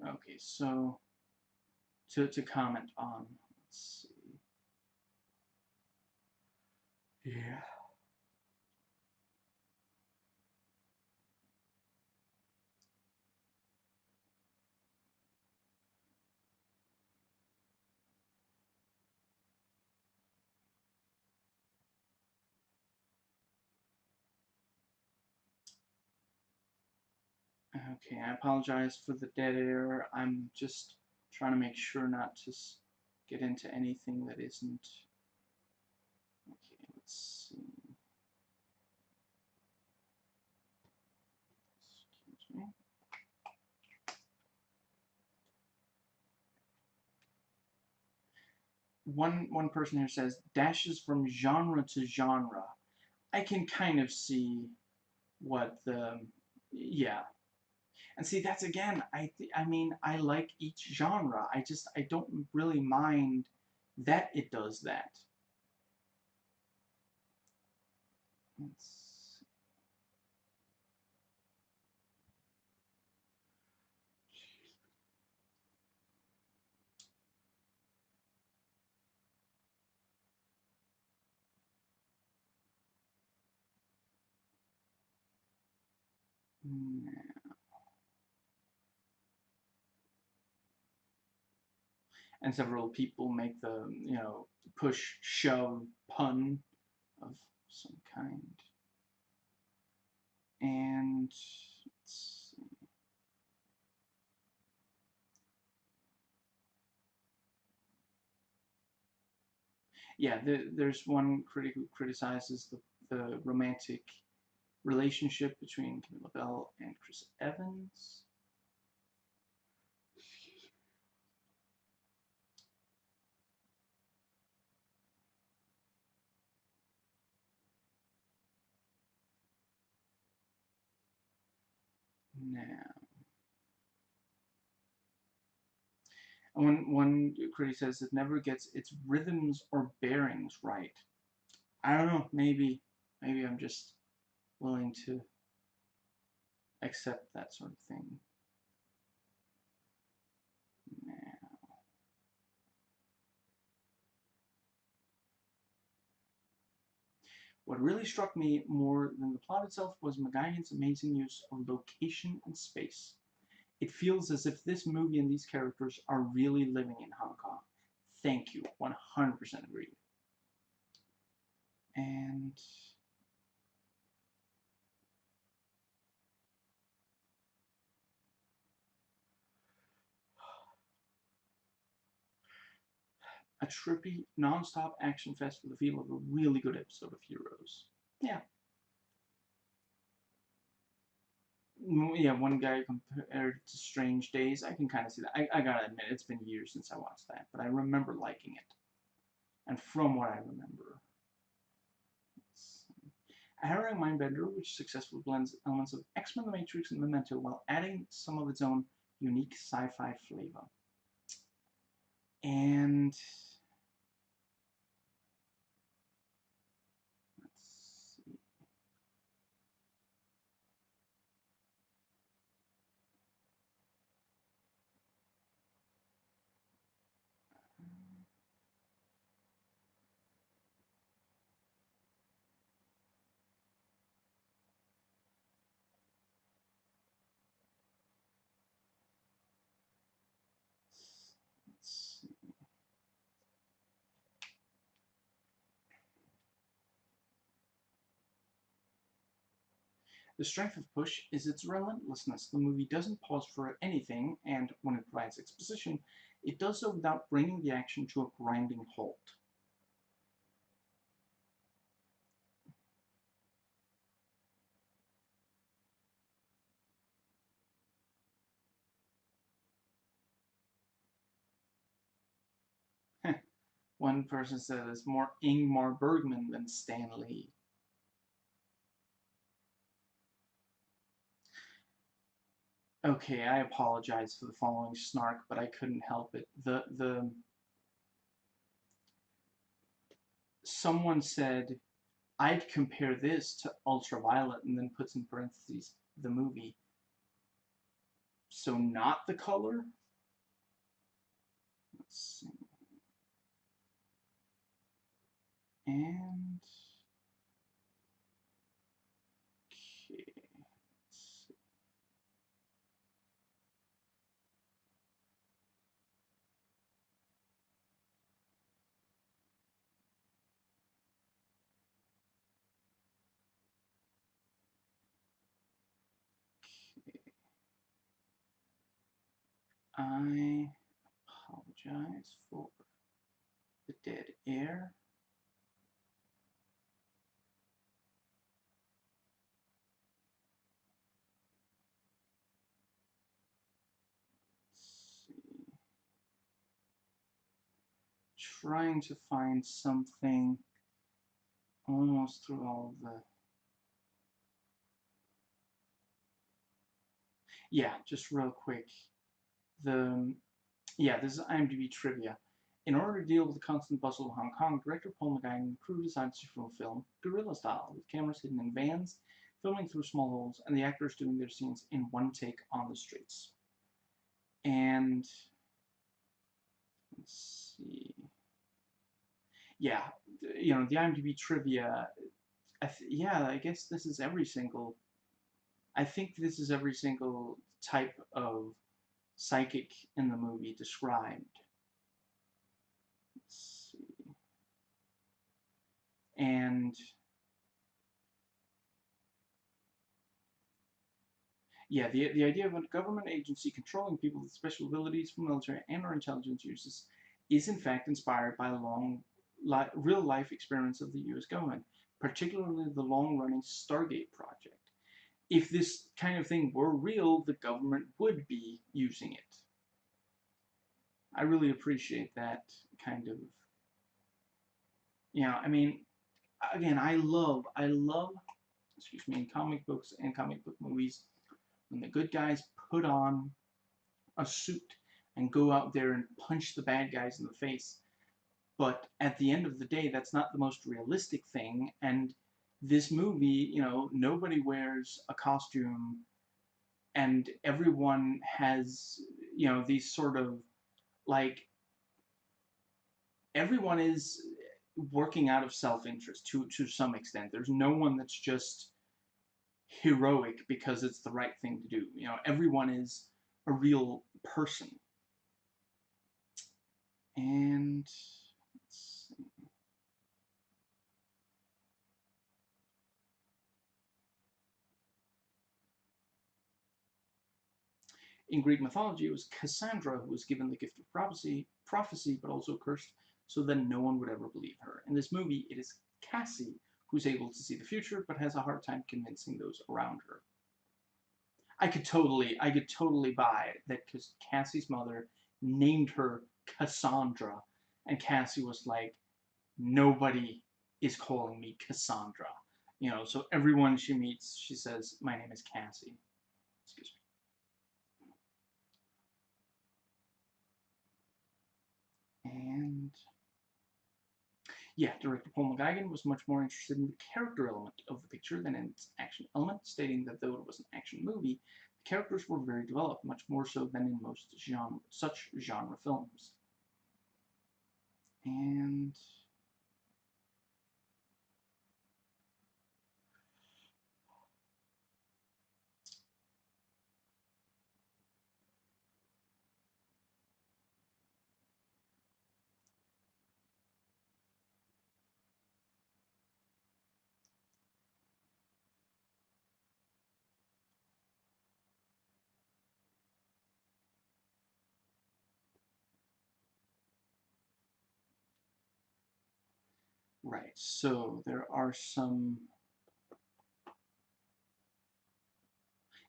okay, so to comment on. Let's see. Yeah. Okay, I apologize for the dead air. I'm just trying to make sure not to get into anything that isn't. Okay, let's see. Excuse me. One person here says dashes from genre to genre. I can kind of see what the, yeah. And see, that's again, I mean, I like each genre. I don't really mind that it does that. Let's, and several people make the, push, shove, pun of some kind. And let's see. Yeah, there's one critic who criticizes the romantic relationship between Camilla Bell and Chris Evans. Now, one critic says it never gets its rhythms or bearings right. I don't know. Maybe I'm just willing to accept that sort of thing. Now, what really struck me more than the plot itself was McGuigan's amazing use of location and space. It feels as if this movie and these characters are really living in Hong Kong. Thank you. 100% agree. And a trippy, non-stop action fest with the feel of a really good episode of Heroes. Yeah. Yeah, one guy compared to Strange Days. I can kind of see that. I gotta admit, it's been years since I watched that, but I remember liking it. And from what I remember, a harrowing mindbender which successfully blends elements of X-Men, The Matrix, and Memento while adding some of its own unique sci-fi flavor. And let's see. Let's see. The strength of Push is its relentlessness. The movie doesn't pause for anything, and when it provides exposition, it does so without bringing the action to a grinding halt. One person said it's more Ingmar Bergman than Stan Lee. Okay, I apologize for the following snark, but I couldn't help it. Someone said I'd compare this to Ultraviolet and then puts in parentheses the movie. So not the color? Let's see. And okay, let's see. I apologize for the dead air. Let's see. Trying to find something almost through all of the... Yeah, just real quick. This is IMDb trivia. In order to deal with the constant bustle of Hong Kong, director Paul McGuire and the crew decided to shoot a film guerrilla style, with cameras hidden in vans, filming through small holes, and the actors doing their scenes in one take on the streets. And let's see. Yeah, the IMDb trivia. I guess this is every single. I think this is every single type of psychic in the movie described. Let's see. And yeah, the idea of a government agency controlling people with special abilities from military and or intelligence uses is in fact inspired by the real life experience of the US government, particularly the long-running Stargate project. If this kind of thing were real, the government would be using it. I really appreciate that kind of, I mean, again, I love, excuse me, in comic books and comic book movies, when the good guys put on a suit and go out there and punch the bad guys in the face. But at the end of the day, that's not the most realistic thing. And this movie, nobody wears a costume, and everyone has, these sort of like, everyone is working out of self-interest to some extent. There's no one that's just heroic because it's the right thing to do. Everyone is a real person. And let's see. In Greek mythology, it was Cassandra who was given the gift of prophecy, but also cursed so that no one would ever believe her. In this movie, it is Cassie who's able to see the future, but has a hard time convincing those around her. I could totally buy that because Cassie's mother named her Cassandra, and Cassie was like, nobody is calling me Cassandra. So everyone she meets, she says, my name is Cassie. Excuse me. And yeah, director Paul McGuire was much more interested in the character element of the picture than in its action element, stating that though it was an action movie, the characters were very developed, much more so than in most such genre films. And right, so there are some,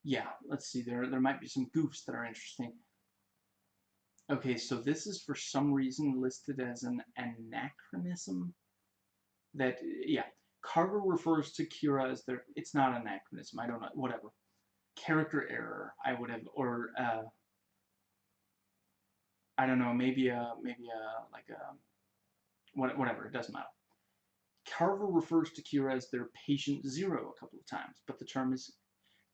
yeah, let's see, there might be some goofs that are interesting. Okay, so this is for some reason listed as an anachronism. That, yeah, Carver refers to Kira as their, it's not an anachronism, I don't know, whatever. Character error, I would have, or, I don't know, maybe a, like a, whatever, it doesn't matter. Carver refers to Kira as their patient zero a couple of times, but the term is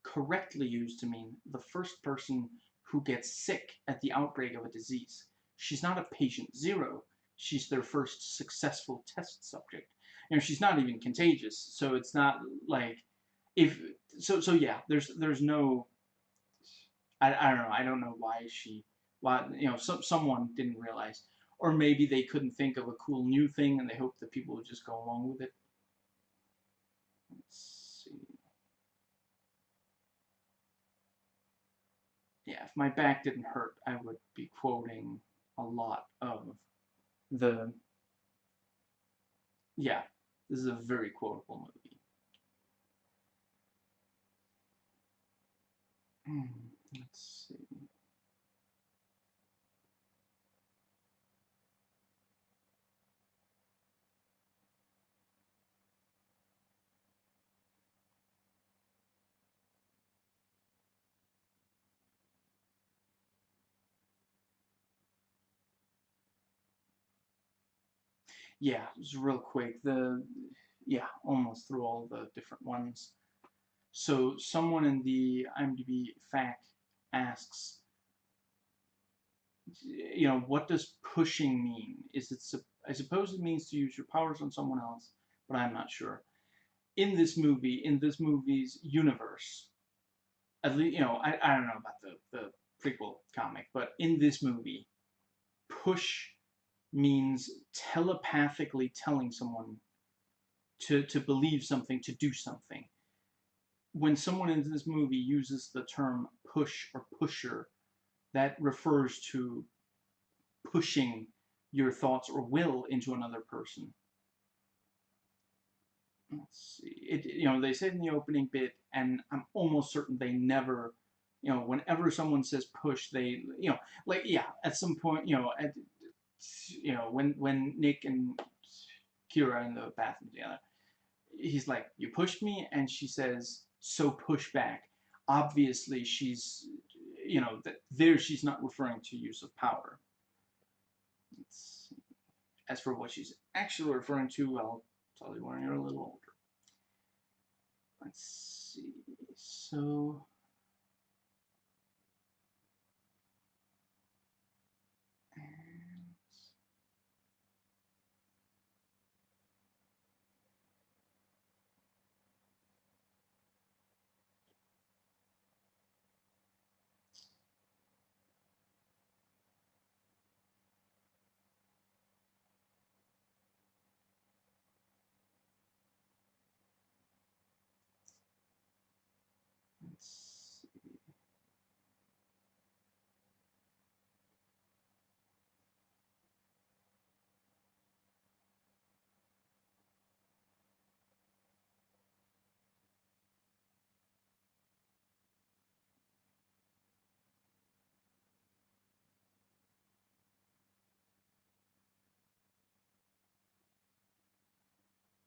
correctly used to mean the first person who gets sick at the outbreak of a disease. She's not a patient zero. She's their first successful test subject. She's not even contagious, so it's not like if so yeah. There's no I don't know. I don't know why someone didn't realize, or maybe they couldn't think of a cool new thing and they hoped that people would just go along with it. Let's see. Yeah, if my back didn't hurt, I would be quoting a lot of the. Yeah, this is a very quotable movie. Let's see. Yeah, just real quick. Yeah, almost through all the different ones. So someone in the IMDb fact asks, what does pushing mean? I suppose it means to use your powers on someone else, but I'm not sure. In this movie's universe, at least, I don't know about the prequel comic, but in this movie, push means telepathically telling someone to believe something, to do something. When someone in this movie uses the term push or pusher, that refers to pushing your thoughts or will into another person. Let's see. They say it in the opening bit, and I'm almost certain they never, whenever someone says push, they, yeah, at some point, when Nick and Kira are in the bathroom together, he's like, "You pushed me," and she says, "So push back." Obviously, she's, that there she's not referring to use of power. As for what she's actually referring to, I'll tell you when you're a little older. Let's see. So. Let's see.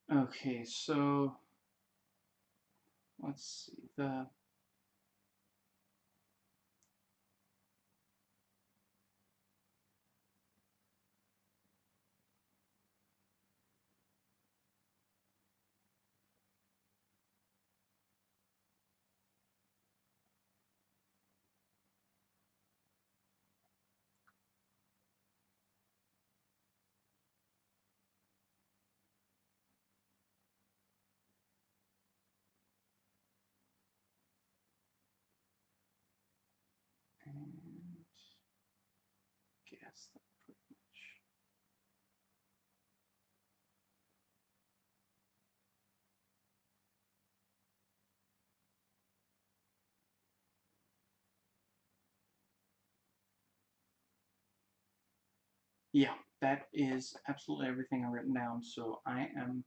Okay, so let's see. And guess that pretty much. Yeah, that is absolutely everything I've written down. So I am.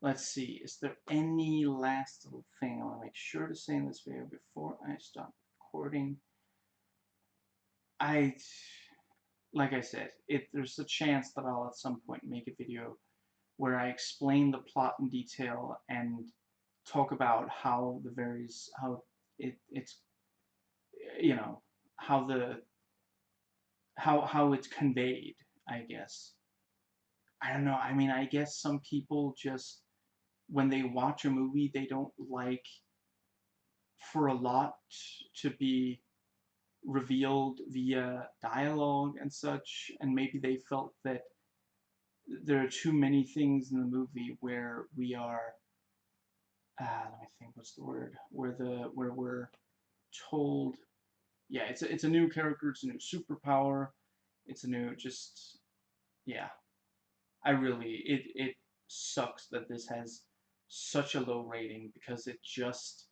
Let's see. Is there any last little thing I want to make sure to say in this video before I stop recording? Like I said, there's a chance that I'll at some point make a video where I explain the plot in detail and talk about how it's how how it's conveyed, I guess. I don't know. I mean, I guess some people just, when they watch a movie, they don't like for a lot to be revealed via dialogue and such, and maybe they felt that there are too many things in the movie where we are, let me think, what's the word? Where we're told, yeah, it's a new character, it's a new superpower, it's a new just, yeah. I really, it sucks that this has such a low rating because it just,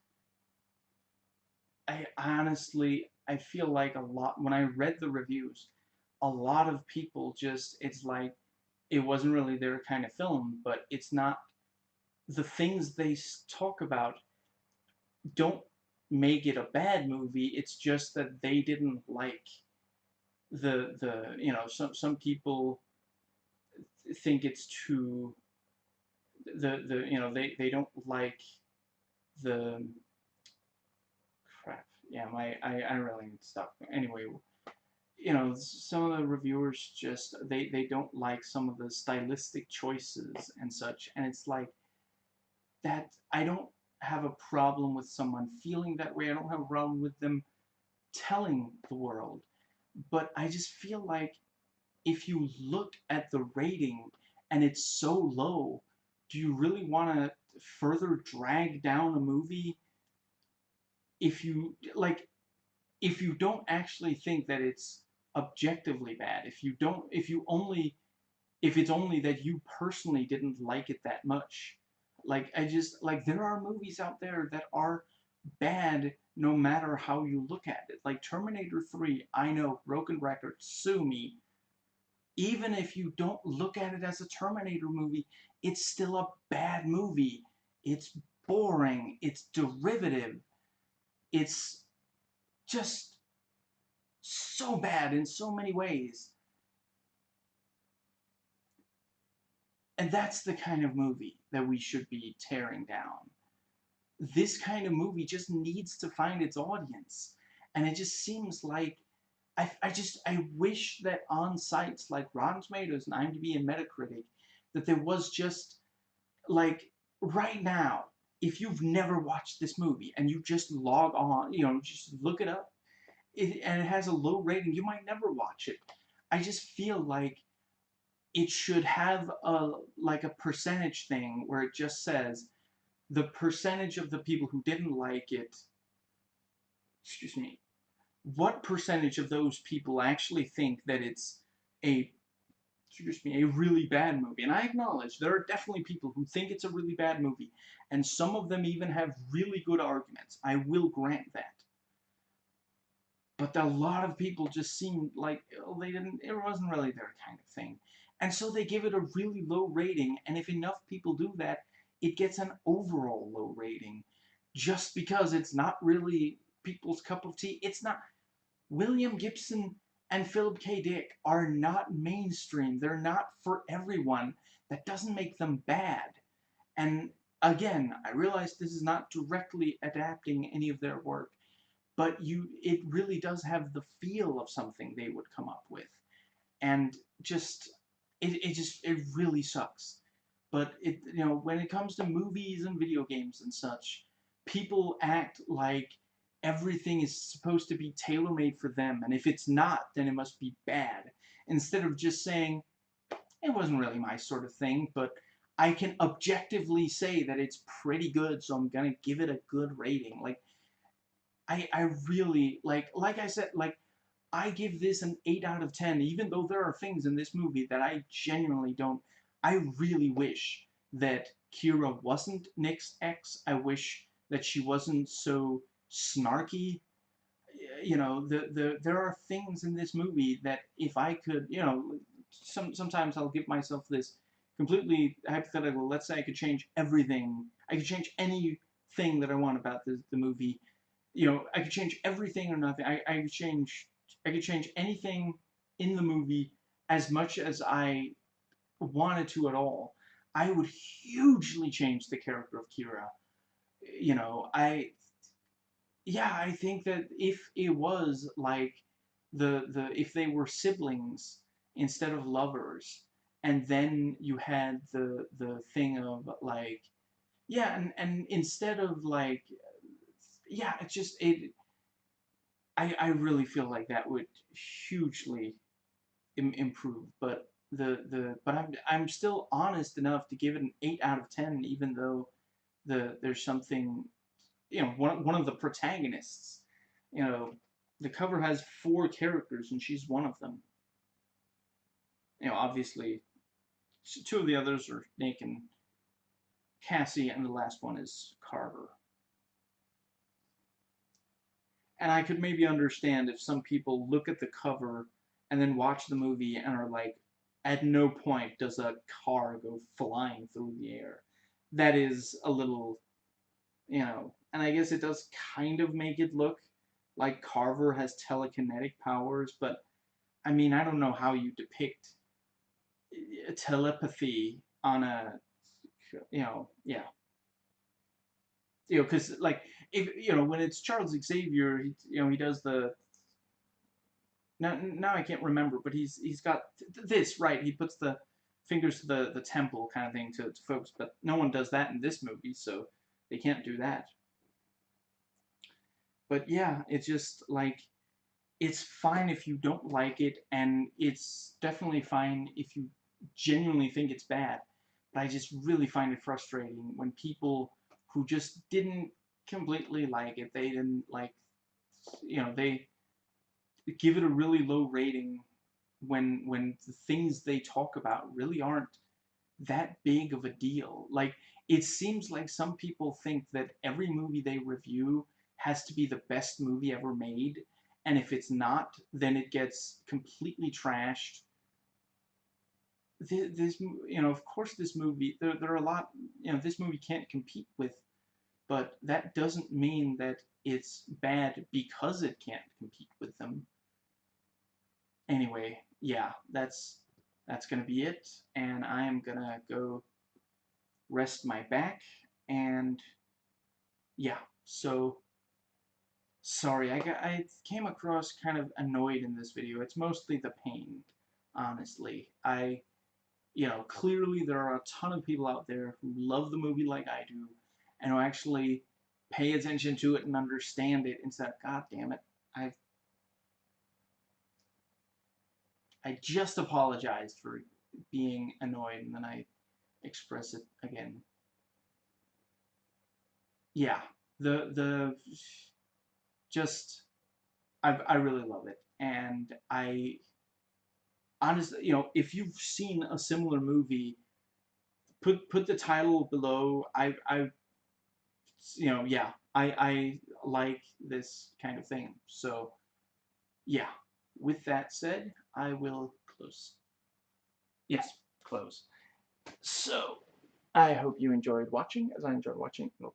I honestly, I feel like a lot, when I read the reviews, a lot of people just, it's like, it wasn't really their kind of film, but it's not, the things they talk about don't make it a bad movie, it's just that they didn't like some people think it's too, they don't like the crap. Yeah, I really need to stop. Anyway, some of the reviewers just they don't like some of the stylistic choices and such, and it's like that. I don't have a problem with someone feeling that way. I don't have a problem with them telling the world, but I just feel like if you look at the rating and it's so low, do you really want to further drag down a movie if you like if you don't actually think that it's objectively bad, if it's only that you personally didn't like it that much. Like I just like there are movies out there that are bad no matter how you look at it. Like Terminator 3, I know, broken record, sue me. Even if you don't look at it as a Terminator movie, it's still a bad movie. It's boring, it's derivative, it's just so bad in so many ways. And that's the kind of movie that we should be tearing down. This kind of movie just needs to find its audience. And it just seems like I wish that on sites like Rotten Tomatoes and IMDb and Metacritic that there was just like right now, if you've never watched this movie and you just log on, just look it up, and it has a low rating, you might never watch it. I just feel like it should have a percentage thing where it just says the percentage of the people who didn't like it, excuse me, what percentage of those people actually think that it's a a really bad movie. And I acknowledge there are definitely people who think it's a really bad movie, and some of them even have really good arguments. I will grant that. But a lot of people just seem like it wasn't really their kind of thing. And so they give it a really low rating, and if enough people do that, it gets an overall low rating. Just because it's not really people's cup of tea. It's not. William Gibson and Philip K. Dick are not mainstream. They're not for everyone. That doesn't make them bad. And again, I realize this is not directly adapting any of their work, but it really does have the feel of something they would come up with. And just it really sucks. But when it comes to movies and video games and such, people act like everything is supposed to be tailor-made for them, and if it's not, then it must be bad. Instead of just saying, it wasn't really my sort of thing, but I can objectively say that it's pretty good, so I'm gonna give it a good rating. Like, I really, like I said, like, I give this an 8 out of 10, even though there are things in this movie that I genuinely don't. I really wish that Kira wasn't Nick's ex. I wish that she wasn't so snarky. There are things in this movie that if I could, sometimes I'll give myself this completely hypothetical. Let's say I could change everything. I could change anything that I want about the movie. I could change everything or nothing. I could change anything in the movie as much as I wanted to at all. I would hugely change the character of Kira. You know, I yeah, I think that if it was like if they were siblings instead of lovers, and then you had the thing of like, yeah, and instead of like, yeah, it's just it. I really feel like that would hugely improve, but but I'm still honest enough to give it an 8 out of 10, even though there's something, one of the protagonists, you know, the cover has 4 characters and she's one of them. Obviously, two of the others are Nick and Cassie, and the last one is Carver. And I could maybe understand if some people look at the cover and then watch the movie and are like, at no point does a car go flying through the air. That is a little, and I guess it does kind of make it look like Carver has telekinetic powers, but I mean, I don't know how you depict telepathy on a, yeah. Because like, if, when it's Charles Xavier, he does the, now I can't remember, but he's got this, right. He puts the fingers to the temple kind of thing to focus, but no one does that in this movie, so they can't do that. But yeah, it's just like, it's fine if you don't like it, and it's definitely fine if you genuinely think it's bad. But I just really find it frustrating when people who just didn't completely like it, they didn't like, they give it a really low rating when the things they talk about really aren't that big of a deal. Like, it seems like some people think that every movie they review has to be the best movie ever made, and if it's not, then it gets completely trashed. This, of course, this movie, there are a lot, this movie can't compete with, but that doesn't mean that it's bad because it can't compete with them. Anyway, yeah, that's gonna be it, and I am gonna go rest my back, and yeah, so sorry, I came across kind of annoyed in this video. It's mostly the pain, honestly. Clearly there are a ton of people out there who love the movie like I do, and who actually pay attention to it and understand it instead of, God damn it, I just apologized for being annoyed, and then I express it again. Yeah, the just I really love it, and I honestly, if you've seen a similar movie, put the title below. Yeah, I like this kind of thing. So yeah, with that said, I will close. Yes, close. So I hope you enjoyed watching, as I enjoyed watching.